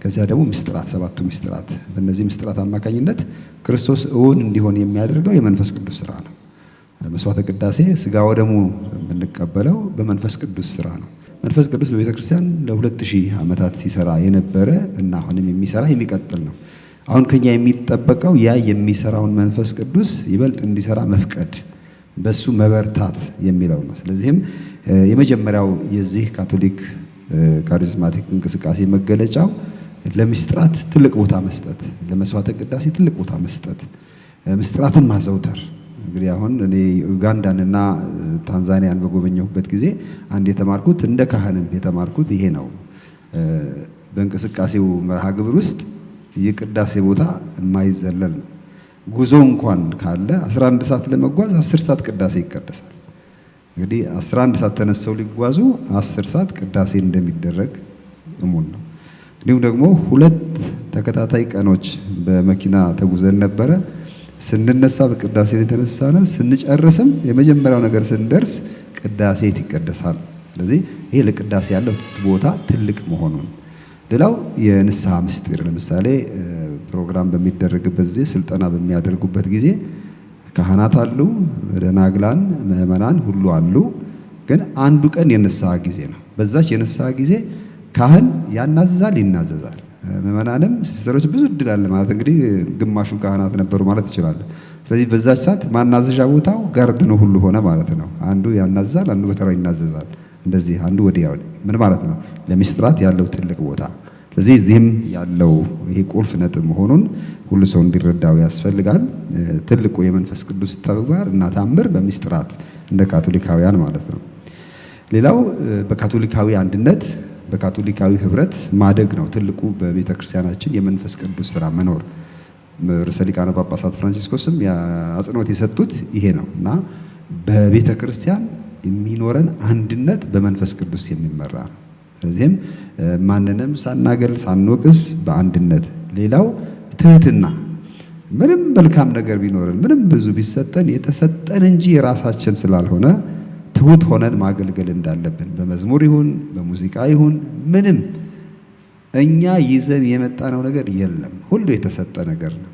ከዚያ ደግሞ ምስጢራት፣ ሰባቱ ምስጢራት። በእነዚህ ምስጢራት አማካኝነት ክርስቶስ እውን እንዲሆን የሚያደርገው የመንፈስ ቅዱስ ስራ ነው። መስዋዕተ ቅዳሴ ስጋ ወደሙ የምንቀበለው በመንፈስ ቅዱስ ስራ ነው። መንፈስ ቅዱስ በቤተ ክርስቲያን ለ2000 ዓመታት ሲሰራ የነበረ እና አሁንም የሚሰራ የሚቀጥል ነው። አሁን ከኛ የሚጠበቀው ያ የሚሰራውን መንፈስ ቅዱስ ይበልጥ እንዲሰራ መፍቀድ፣ በሱ መበርታት የሚለው ነው። ስለዚህም የመጀመሪያው የዚህ ካቶሊክ ካሪዝማቲክ እንቅስቃሴ መገለጫው ለምስጢራት ትልቅ ቦታ መስጠት፣ ለመስዋዕተ ቅዳሴ ትልቅ ቦታ መስጠት፣ ምስጢራትን ማዘውተር። እንግዲህ አሁን እኔ ኡጋንዳንና ታንዛኒያን በጎበኘሁበት ጊዜ አንድ የተማርኩት እንደ ካህንም የተማርኩት ይሄ ነው። በእንቅስቃሴው መርሃ ግብር ውስጥ የቅዳሴ ቦታ የማይዘለል ነው። ጉዞ እንኳን ካለ 11 ሰዓት ለመጓዝ 10 ሰዓት ቅዳሴ ይቀደሳል። እንግዲህ 11 ሰዓት ተነስተው ሊጓዙ 10 ሰዓት ቅዳሴ እንደሚደረግ እሙን ነው። እንዲሁም ደግሞ 2 ተከታታይ ቀኖች በመኪና ተጉዘን ነበረ። ስንነሳ በቅዳሴ የተነሳ ነው። ስንጨርስም የመጀመሪያው ነገር ስንደርስ ቅዳሴ ይቀደሳል። ስለዚህ ይሄ ለቅዳሴ ያለው ቦታ ትልቅ መሆኑን። ሌላው የንስሐ ምስጢር፣ ለምሳሌ ፕሮግራም በሚደረግበት ጊዜ፣ ስልጠና በሚያደርጉበት ጊዜ ካህናት አሉ፣ ደናግላን፣ ምእመናን ሁሉ አሉ። ግን አንዱ ቀን የንስሐ ጊዜ ነው። በዛች የንስሐ ጊዜ ካህን ያናዝዛል፣ ይናዘዛል። ምእመናንም ሲስተሮች ብዙ እድል አለ ማለት እንግዲህ ግማሹ ካህናት ነበሩ ማለት ይችላል። ስለዚህ በዛች ሰዓት ማናዘዣ ቦታው ጋርድ ነው ሁሉ ሆነ ማለት ነው። አንዱ ያናዝዛል፣ አንዱ በተራው ይናዘዛል። እንደዚህ አንዱ ወዲያው ምን ማለት ነው? ለምስጢራት ያለው ትልቅ ቦታ። ስለዚህ እዚህም ያለው ይሄ ቁልፍ ነጥብ መሆኑን ሁሉ ሰው እንዲረዳው ያስፈልጋል። ትልቁ የመንፈስ ቅዱስ ተግባር እና ታምር በምስጢራት እንደ ካቶሊካውያን ማለት ነው። ሌላው በካቶሊካዊ አንድነት በካቶሊካዊ ህብረት ማደግ ነው። ትልቁ በቤተ ክርስቲያናችን የመንፈስ ቅዱስ ስራ መኖር። ርዕሰ ሊቃነ ጳጳሳት ፍራንቺስኮስም አጽንኦት የሰጡት ይሄ ነው እና በቤተ ክርስቲያን የሚኖረን አንድነት በመንፈስ ቅዱስ የሚመራ ነው። ስለዚህም ማንንም ሳናገል ሳንወቅስ በአንድነት። ሌላው ትህትና፣ ምንም መልካም ነገር ቢኖርን ምንም ብዙ ቢሰጠን የተሰጠን እንጂ የራሳችን ስላልሆነ ትሁት ሆነን ማገልገል እንዳለብን፣ በመዝሙር ይሁን በሙዚቃ ይሁን ምንም እኛ ይዘን የመጣነው ነገር የለም። ሁሉ የተሰጠ ነገር ነው።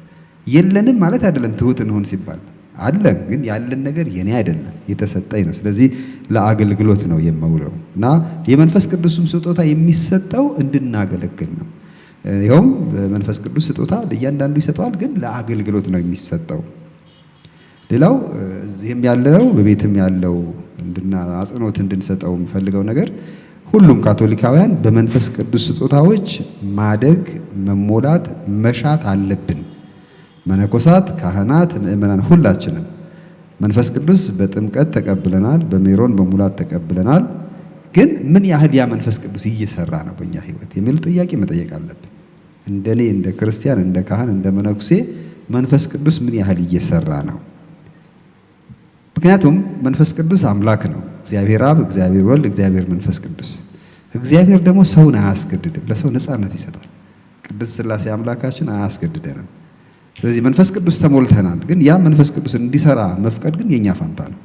የለንም ማለት አይደለም ትሁት እንሆን ሲባል አለን፣ ግን ያለን ነገር የኔ አይደለም የተሰጠኝ ነው። ስለዚህ ለአገልግሎት ነው የማውለው እና የመንፈስ ቅዱስም ስጦታ የሚሰጠው እንድናገለግል ነው። ይኸውም በመንፈስ ቅዱስ ስጦታ ለእያንዳንዱ ይሰጠዋል፣ ግን ለአገልግሎት ነው የሚሰጠው። ሌላው እዚህም ያለው በቤትም ያለው አጽንኦት እንድንሰጠው የምፈልገው ነገር ሁሉም ካቶሊካውያን በመንፈስ ቅዱስ ስጦታዎች ማደግ፣ መሞላት፣ መሻት አለብን። መነኮሳት፣ ካህናት፣ ምእመናን ሁላችንም መንፈስ ቅዱስ በጥምቀት ተቀብለናል፣ በሜሮን በሙላት ተቀብለናል። ግን ምን ያህል ያ መንፈስ ቅዱስ እየሰራ ነው በእኛ ሕይወት የሚል ጥያቄ መጠየቅ አለብን። እንደኔ እንደ ክርስቲያን፣ እንደ ካህን፣ እንደ መነኩሴ መንፈስ ቅዱስ ምን ያህል እየሰራ ነው? ምክንያቱም መንፈስ ቅዱስ አምላክ ነው። እግዚአብሔር አብ፣ እግዚአብሔር ወልድ፣ እግዚአብሔር መንፈስ ቅዱስ። እግዚአብሔር ደግሞ ሰውን አያስገድድም፣ ለሰው ነፃነት ይሰጣል። ቅድስት ሥላሴ አምላካችን አያስገድደንም። ስለዚህ መንፈስ ቅዱስ ተሞልተናል። ግን ያ መንፈስ ቅዱስ እንዲሰራ መፍቀድ ግን የኛ ፋንታ ነው።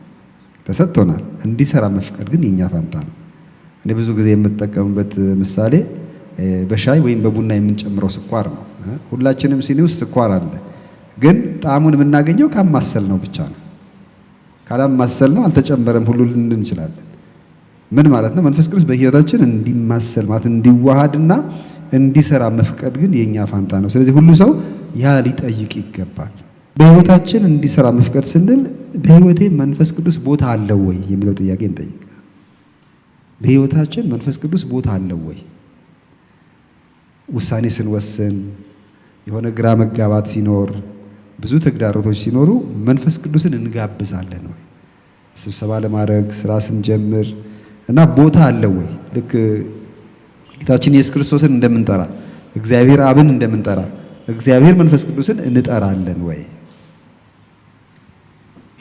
ተሰጥቶናል፣ እንዲሰራ መፍቀድ ግን የኛ ፋንታ ነው። እኔ ብዙ ጊዜ የምጠቀምበት ምሳሌ በሻይ ወይም በቡና የምንጨምረው ስኳር ነው። ሁላችንም ሲኒ ውስጥ ስኳር አለ፣ ግን ጣዕሙን የምናገኘው ካማሰል ነው ብቻ ነው። ካላማሰል ነው አልተጨመረም ሁሉ ልንል እንችላለን። ምን ማለት ነው? መንፈስ ቅዱስ በሕይወታችን እንዲማሰል ማለት እንዲዋሃድና እንዲሰራ መፍቀድ ግን የኛ ፋንታ ነው። ስለዚህ ሁሉ ሰው ያ ሊጠይቅ ይገባል። በሕይወታችን እንዲሰራ መፍቀድ ስንል በሕይወቴ መንፈስ ቅዱስ ቦታ አለው ወይ የሚለው ጥያቄ እንጠይቅ። በሕይወታችን መንፈስ ቅዱስ ቦታ አለው ወይ? ውሳኔ ስንወስን፣ የሆነ ግራ መጋባት ሲኖር፣ ብዙ ተግዳሮቶች ሲኖሩ መንፈስ ቅዱስን እንጋብዛለን ወይ? ስብሰባ ለማድረግ ስራ ስንጀምር እና ቦታ አለው ወይ? ልክ ጌታችን ኢየሱስ ክርስቶስን እንደምንጠራ፣ እግዚአብሔር አብን እንደምንጠራ፣ እግዚአብሔር መንፈስ ቅዱስን እንጠራለን ወይ?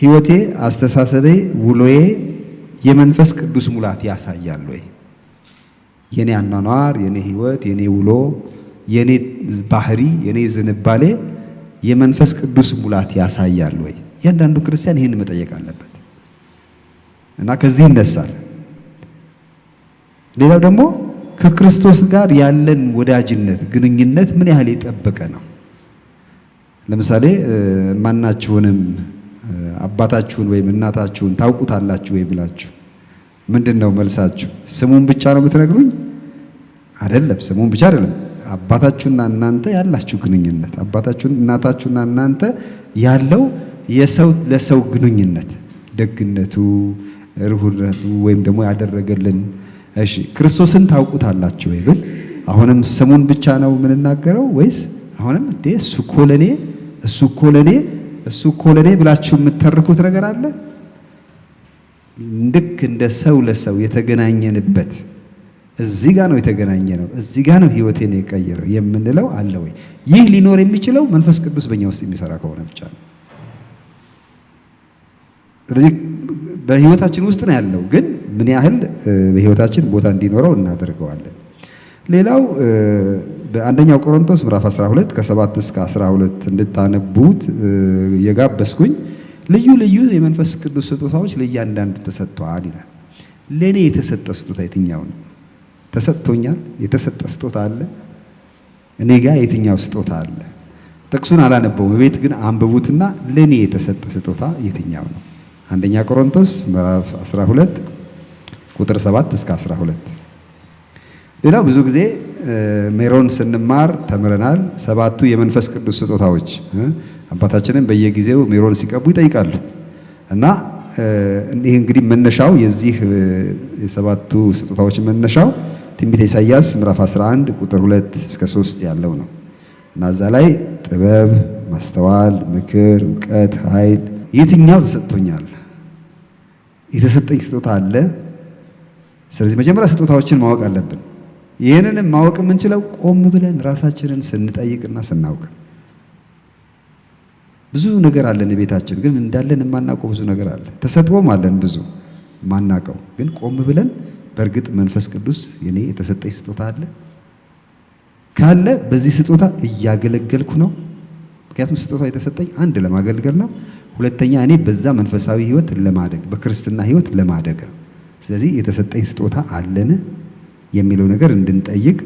ህይወቴ፣ አስተሳሰቤ፣ ውሎዬ የመንፈስ ቅዱስ ሙላት ያሳያል ወይ? የኔ አኗኗር፣ የኔ ህይወት፣ የኔ ውሎ፣ የኔ ባህሪ፣ የኔ ዝንባሌ የመንፈስ ቅዱስ ሙላት ያሳያል ወይ? እያንዳንዱ ክርስቲያን ይህን መጠየቅ አለበት እና ከዚህ ይነሳል። ሌላው ደግሞ ከክርስቶስ ጋር ያለን ወዳጅነት፣ ግንኙነት ምን ያህል የጠበቀ ነው? ለምሳሌ ማናችሁንም አባታችሁን ወይም እናታችሁን ታውቁታላችሁ ወይ ብላችሁ ምንድነው መልሳችሁ? ስሙን ብቻ ነው የምትነግሩኝ? አይደለም፣ ስሙን ብቻ አይደለም። አባታችሁና እናንተ ያላችሁ ግንኙነት፣ አባታችሁና እናታችሁና እናንተ ያለው የሰው ለሰው ግንኙነት፣ ደግነቱ፣ ርኅሩህነቱ ወይም ደግሞ ያደረገልን። እሺ ክርስቶስን ታውቁታላችሁ ወይ ብል አሁንም ስሙን ብቻ ነው የምንናገረው ወይስ አሁንም እሱ እኮ ለኔ ብላችሁ የምትተርኩት ነገር አለ? ልክ እንደ ሰው ለሰው የተገናኘንበት እዚህ ጋር ነው የተገናኘ ነው፣ እዚህ ጋር ነው ህይወቴን የቀየረው የምንለው አለ ወይ? ይህ ሊኖር የሚችለው መንፈስ ቅዱስ በእኛ ውስጥ የሚሰራ ከሆነ ብቻ ነው። ስለዚህ በህይወታችን ውስጥ ነው ያለው፣ ግን ምን ያህል በህይወታችን ቦታ እንዲኖረው እናደርገዋለን። ሌላው በአንደኛው ቆሮንቶስ ምዕራፍ 12 ከ7 እስከ 12 እንድታነቡት የጋበዝኩኝ ልዩ ልዩ የመንፈስ ቅዱስ ስጦታዎች ለእያንዳንዱ ተሰጥተዋል ይላል። ለኔ የተሰጠ ስጦታ የትኛው ነው? ተሰጥቶኛል። የተሰጠ ስጦታ አለ። እኔ ጋር የትኛው ስጦታ አለ? ጥቅሱን አላነበውም፣ ቤት ግን አንብቡትና ለኔ የተሰጠ ስጦታ የትኛው ነው? አንደኛ ቆሮንቶስ ምዕራፍ 12 ቁጥር 7 እስከ 12። ሌላው ብዙ ጊዜ ሜሮን ስንማር ተምረናል። 7ቱ የመንፈስ ቅዱስ ስጦታዎች አባታችንን በየጊዜው ሜሮን ሲቀቡ ይጠይቃሉ እና ይህ እንግዲህ መነሻው የዚህ የ7ቱ ስጦታዎች መነሻው ትንቢተ ኢሳይያስ ምዕራፍ 11 ቁጥር 2 እስከ 3 ያለው ነው እና እዛ ላይ ጥበብ፣ ማስተዋል፣ ምክር፣ እውቀት፣ ኃይል የትኛው ተሰጥቶኛል? የተሰጠኝ ስጦታ አለ። ስለዚህ መጀመሪያ ስጦታዎችን ማወቅ አለብን። ይህንንም ማወቅ የምንችለው ቆም ብለን ራሳችንን ስንጠይቅና ስናውቅ። ብዙ ነገር አለን ቤታችን፣ ግን እንዳለን የማናውቀው ብዙ ነገር አለ። ተሰጥቶም አለን ብዙ የማናውቀው፣ ግን ቆም ብለን በእርግጥ መንፈስ ቅዱስ የኔ የተሰጠኝ ስጦታ አለ ካለ በዚህ ስጦታ እያገለገልኩ ነው። ምክንያቱም ስጦታ የተሰጠኝ አንድ ለማገልገል ነው፣ ሁለተኛ እኔ በዛ መንፈሳዊ ህይወት ለማደግ በክርስትና ህይወት ለማደግ ነው። ስለዚህ የተሰጠኝ ስጦታ አለን የሚለው ነገር እንድንጠይቅ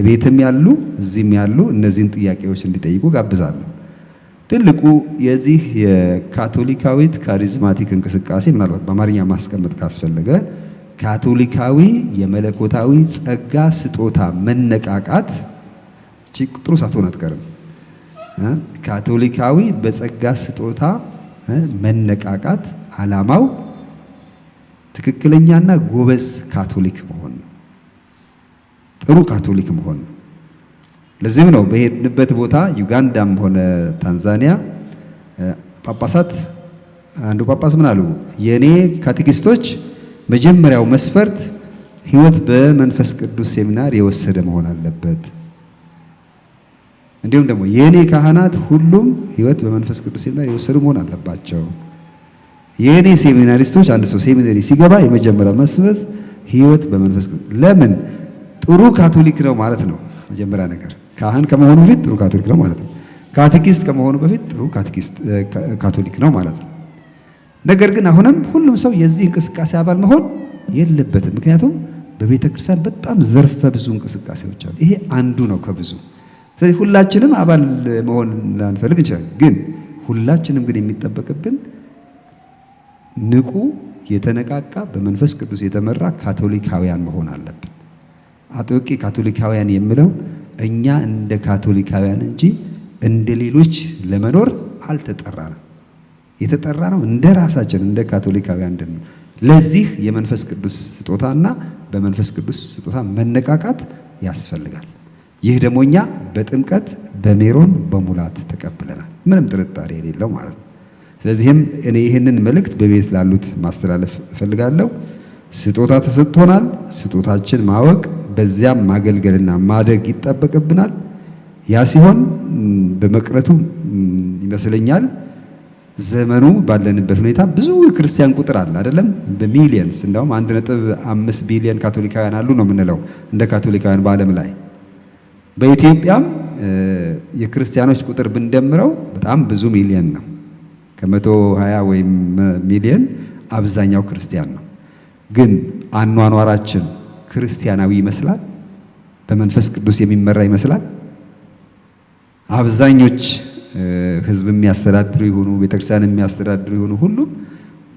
ቤትም ያሉ እዚህም ያሉ እነዚህን ጥያቄዎች እንዲጠይቁ ጋብዛለሁ። ትልቁ የዚህ የካቶሊካዊት ካሪዝማቲክ እንቅስቃሴ ምናልባት በአማርኛ ማስቀመጥ ካስፈለገ ካቶሊካዊ የመለኮታዊ ጸጋ ስጦታ መነቃቃት እቺ ጥሩ ሳትሆን አትቀርም። ካቶሊካዊ በጸጋ ስጦታ መነቃቃት ዓላማው ትክክለኛና ጎበዝ ካቶሊክ መሆን ነው። ጥሩ ካቶሊክ መሆን ነው። ለዚህም ነው በሄድንበት ቦታ ዩጋንዳም ሆነ ታንዛኒያ ጳጳሳት አንዱ ጳጳስ ምን አሉ? የኔ ካቴኪስቶች መጀመሪያው መስፈርት ህይወት በመንፈስ ቅዱስ ሴሚናር የወሰደ መሆን አለበት። እንዲሁም ደግሞ የኔ ካህናት ሁሉም ህይወት በመንፈስ ቅዱስ ሴሚናር የወሰዱ መሆን አለባቸው። የኔ ሴሚናሪስቶች አንድ ሰው ሴሚናሪ ሲገባ የመጀመሪያው መስፈርት ህይወት በመንፈስ ቅዱስ። ለምን? ጥሩ ካቶሊክ ነው ማለት ነው። መጀመሪያ ነገር ካህን ከመሆኑ በፊት ጥሩ ካቶሊክ ነው ማለት ነው። ካቴኪስት ከመሆኑ በፊት ጥሩ ካቶሊክ ነው ማለት ነው። ነገር ግን አሁንም ሁሉም ሰው የዚህ እንቅስቃሴ አባል መሆን የለበትም። ምክንያቱም በቤተ ክርስቲያን በጣም ዘርፈ ብዙ እንቅስቃሴዎች አሉ። ይሄ አንዱ ነው ከብዙ። ስለዚህ ሁላችንም አባል መሆን ላንፈልግ እንችላለን። ግን ሁላችንም ግን የሚጠበቅብን ንቁ፣ የተነቃቃ፣ በመንፈስ ቅዱስ የተመራ ካቶሊካውያን መሆን አለብን። አጥብቄ ካቶሊካውያን የምለው እኛ እንደ ካቶሊካውያን እንጂ እንደ ሌሎች ለመኖር አልተጠራንም። የተጠራ ነው እንደ ራሳችን እንደ ካቶሊካውያን እንድን ለዚህ የመንፈስ ቅዱስ ስጦታና በመንፈስ ቅዱስ ስጦታ መነቃቃት ያስፈልጋል። ይህ ደግሞ እኛ በጥምቀት በሜሮን በሙላት ተቀብለናል፣ ምንም ጥርጣሬ የሌለው ማለት ነው። ስለዚህም እኔ ይህንን መልእክት በቤት ላሉት ማስተላለፍ እፈልጋለሁ። ስጦታ ተሰጥቶናል። ስጦታችን ማወቅ በዚያም ማገልገልና ማደግ ይጠበቅብናል። ያ ሲሆን በመቅረቱ ይመስለኛል ዘመኑ ባለንበት ሁኔታ ብዙ ክርስቲያን ቁጥር አለ አይደለም? በሚሊየንስ እንደውም 1.5 ቢሊዮን ካቶሊካውያን አሉ ነው የምንለው እንደ ካቶሊካውያን በዓለም ላይ። በኢትዮጵያም የክርስቲያኖች ቁጥር ብንደምረው በጣም ብዙ ሚሊየን ነው። ከ120 ወይም ሚሊየን አብዛኛው ክርስቲያን ነው። ግን አኗኗራችን ክርስቲያናዊ ይመስላል? በመንፈስ ቅዱስ የሚመራ ይመስላል? አብዛኞች ህዝብ የሚያስተዳድሩ ይሁኑ ቤተክርስቲያን የሚያስተዳድሩ ይሁኑ ሁሉም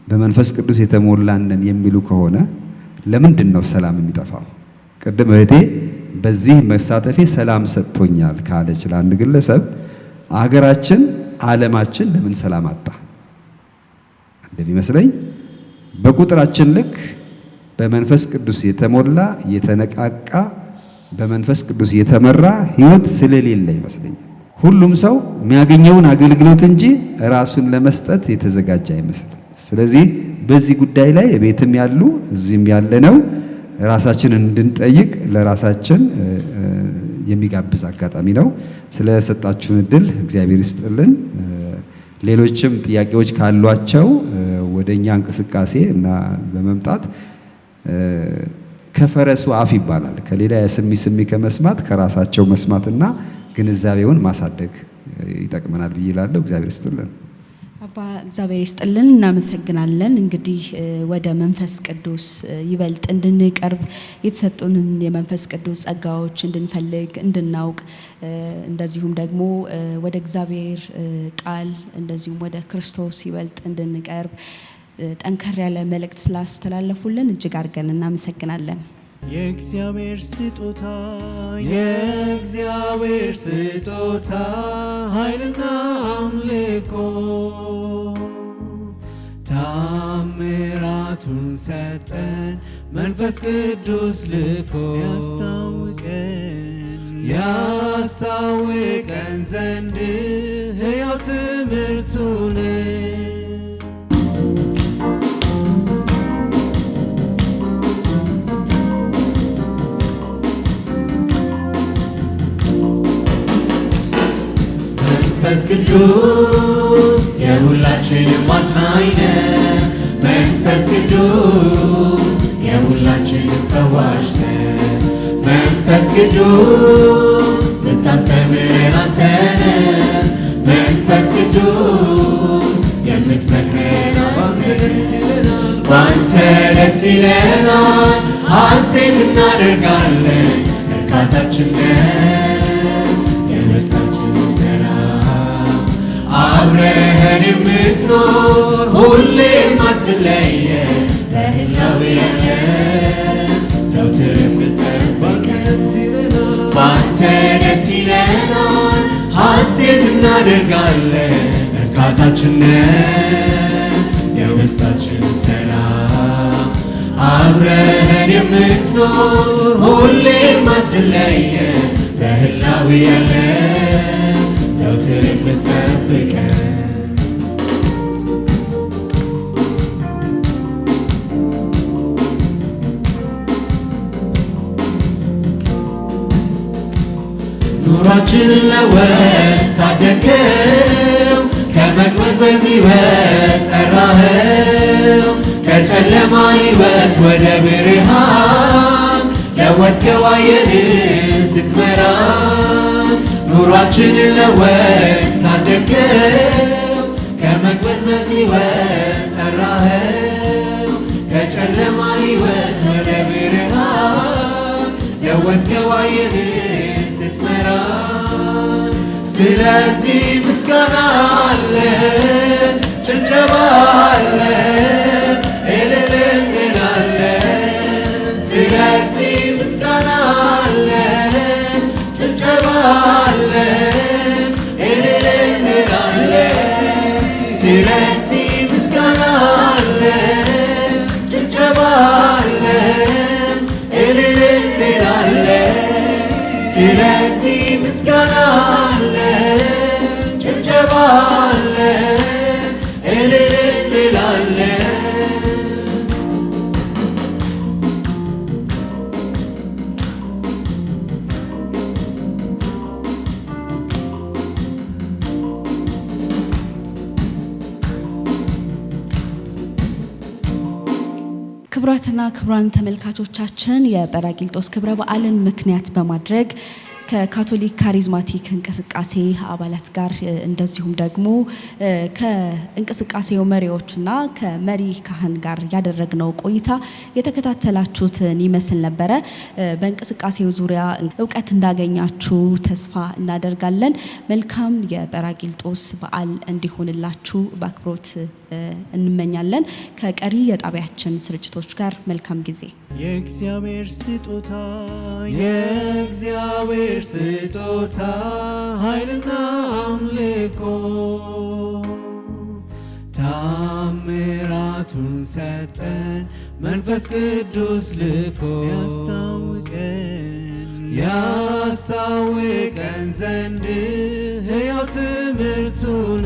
በመንፈስ ቅዱስ የተሞላነን የሚሉ ከሆነ ለምንድን ነው ሰላም የሚጠፋው? ቅድም እህቴ በዚህ መሳተፌ ሰላም ሰጥቶኛል ካለች ለአንድ ግለሰብ አገራችን፣ ዓለማችን ለምን ሰላም አጣ? እንደሚመስለኝ በቁጥራችን ልክ በመንፈስ ቅዱስ የተሞላ የተነቃቃ በመንፈስ ቅዱስ የተመራ ህይወት ስለሌለ ይመስለኛል። ሁሉም ሰው የሚያገኘውን አገልግሎት እንጂ ራሱን ለመስጠት የተዘጋጀ አይመስልም። ስለዚህ በዚህ ጉዳይ ላይ ቤትም ያሉ እዚህም ያለነው ራሳችንን እንድንጠይቅ ለራሳችን የሚጋብዝ አጋጣሚ ነው። ስለሰጣችሁን እድል እግዚአብሔር ይስጥልን። ሌሎችም ጥያቄዎች ካሏቸው ወደኛ እንቅስቃሴ እና በመምጣት ከፈረሱ አፍ ይባላል። ከሌላ ስሚ ከመስማት ከራሳቸው መስማትና ግንዛቤውን ማሳደግ ይጠቅመናል ብዬ እላለሁ። እግዚአብሔር ይስጥልን። አባ እግዚአብሔር ይስጥልን፣ እናመሰግናለን። እንግዲህ ወደ መንፈስ ቅዱስ ይበልጥ እንድንቀርብ የተሰጡንን የመንፈስ ቅዱስ ጸጋዎች እንድንፈልግ እንድናውቅ፣ እንደዚሁም ደግሞ ወደ እግዚአብሔር ቃል እንደዚሁም ወደ ክርስቶስ ይበልጥ እንድንቀርብ ጠንከር ያለ መልእክት ስላስተላለፉልን እጅግ አድርገን እናመሰግናለን። የእግዚአብሔር ስጦታ ኃይልና አምልኮ ታምራቱን ሰጠን መንፈስ ቅዱስ ልኮ ያስታውቀን ዘንድ ሕያው ትምህርቱን መንፈስ ቅዱስ የሁላችንም አጽናኝ ነህ። መንፈስ ቅዱስ የሁላችንም ፈዋሽ ነህ። መንፈስ ቅዱስ ልታስተምረን አንተ ነህ። መንፈስ ቅዱስ የምትመክረን አንተ ነህ። ባንተ ደስ ይለናል፣ ሐሴት እናደርጋለን። እርካታችን ነህ የነፍሳችን ሰላም። አብረኸን የምትኖር ሁሌም አትለየን፣ በህላዌ ያለን ዘውትር የምትጠብቀን። ባንተ ደስ ይለናል፣ ሐሴት እናደርጋለን። እርካታችን ነህ የነፍሳችን ሰላም። አብረኸን የምትኖር ሁሌም አትለየን፣ በህላዌ ያለን ዘውትር የምትጠብቀን። ኑሯችንን ለወጥ ታደግከው፣ ከመቅበዝበዝ ሕይወት ጠራኸው። ከጨለማ ሕይወት ወደ ብርሃን ለወጥከው አየርን ስትመራን። ኑሯችንን ለወጥ ታደግከው፣ ከመቅበዝበዝ ሕይወት ጠራኸው። ከጨለማ ሕይወት ወደ ብርሃን ለወጥከው አየርን ስትመራን። ስለዚህ ምስጋና አለን፣ ጭብጨባ አለን፣ እልል እንላለን። ስለዚህ ምስጋና አለን፣ ጭብጨባ አለን፣ እልል እንላለን። ስለዚህ ምስጋና አለን፣ ጭብጨባ አለን፣ እልል እንላለን። ስለዚህ ምስጋና አለን፣ ጭብጨባ አለን፣ እልል እንላለን። ክቡራትና ክቡራን ተመልካቾቻችን የጰራቅሊጦስ ክብረ በዓልን ምክንያት በማድረግ ከካቶሊክ ካሪዝማቲክ እንቅስቃሴ አባላት ጋር እንደዚሁም ደግሞ ከእንቅስቃሴው መሪዎችና ከመሪ ካህን ጋር ያደረግነው ቆይታ የተከታተላችሁትን ይመስል ነበረ። በእንቅስቃሴው ዙሪያ እውቀት እንዳገኛችሁ ተስፋ እናደርጋለን። መልካም የጰራቅሊጦስ በዓል እንዲሆንላችሁ በአክብሮት እንመኛለን። ከቀሪ የጣቢያችን ስርጭቶች ጋር መልካም ጊዜ። የእግዚአብሔር ስጦታ ኃይልና አምልኮ ታምራቱን ሰጠን መንፈስ ቅዱስ ልኮ ያስታውቀን ዘንድ ሕያው ትምህርቱን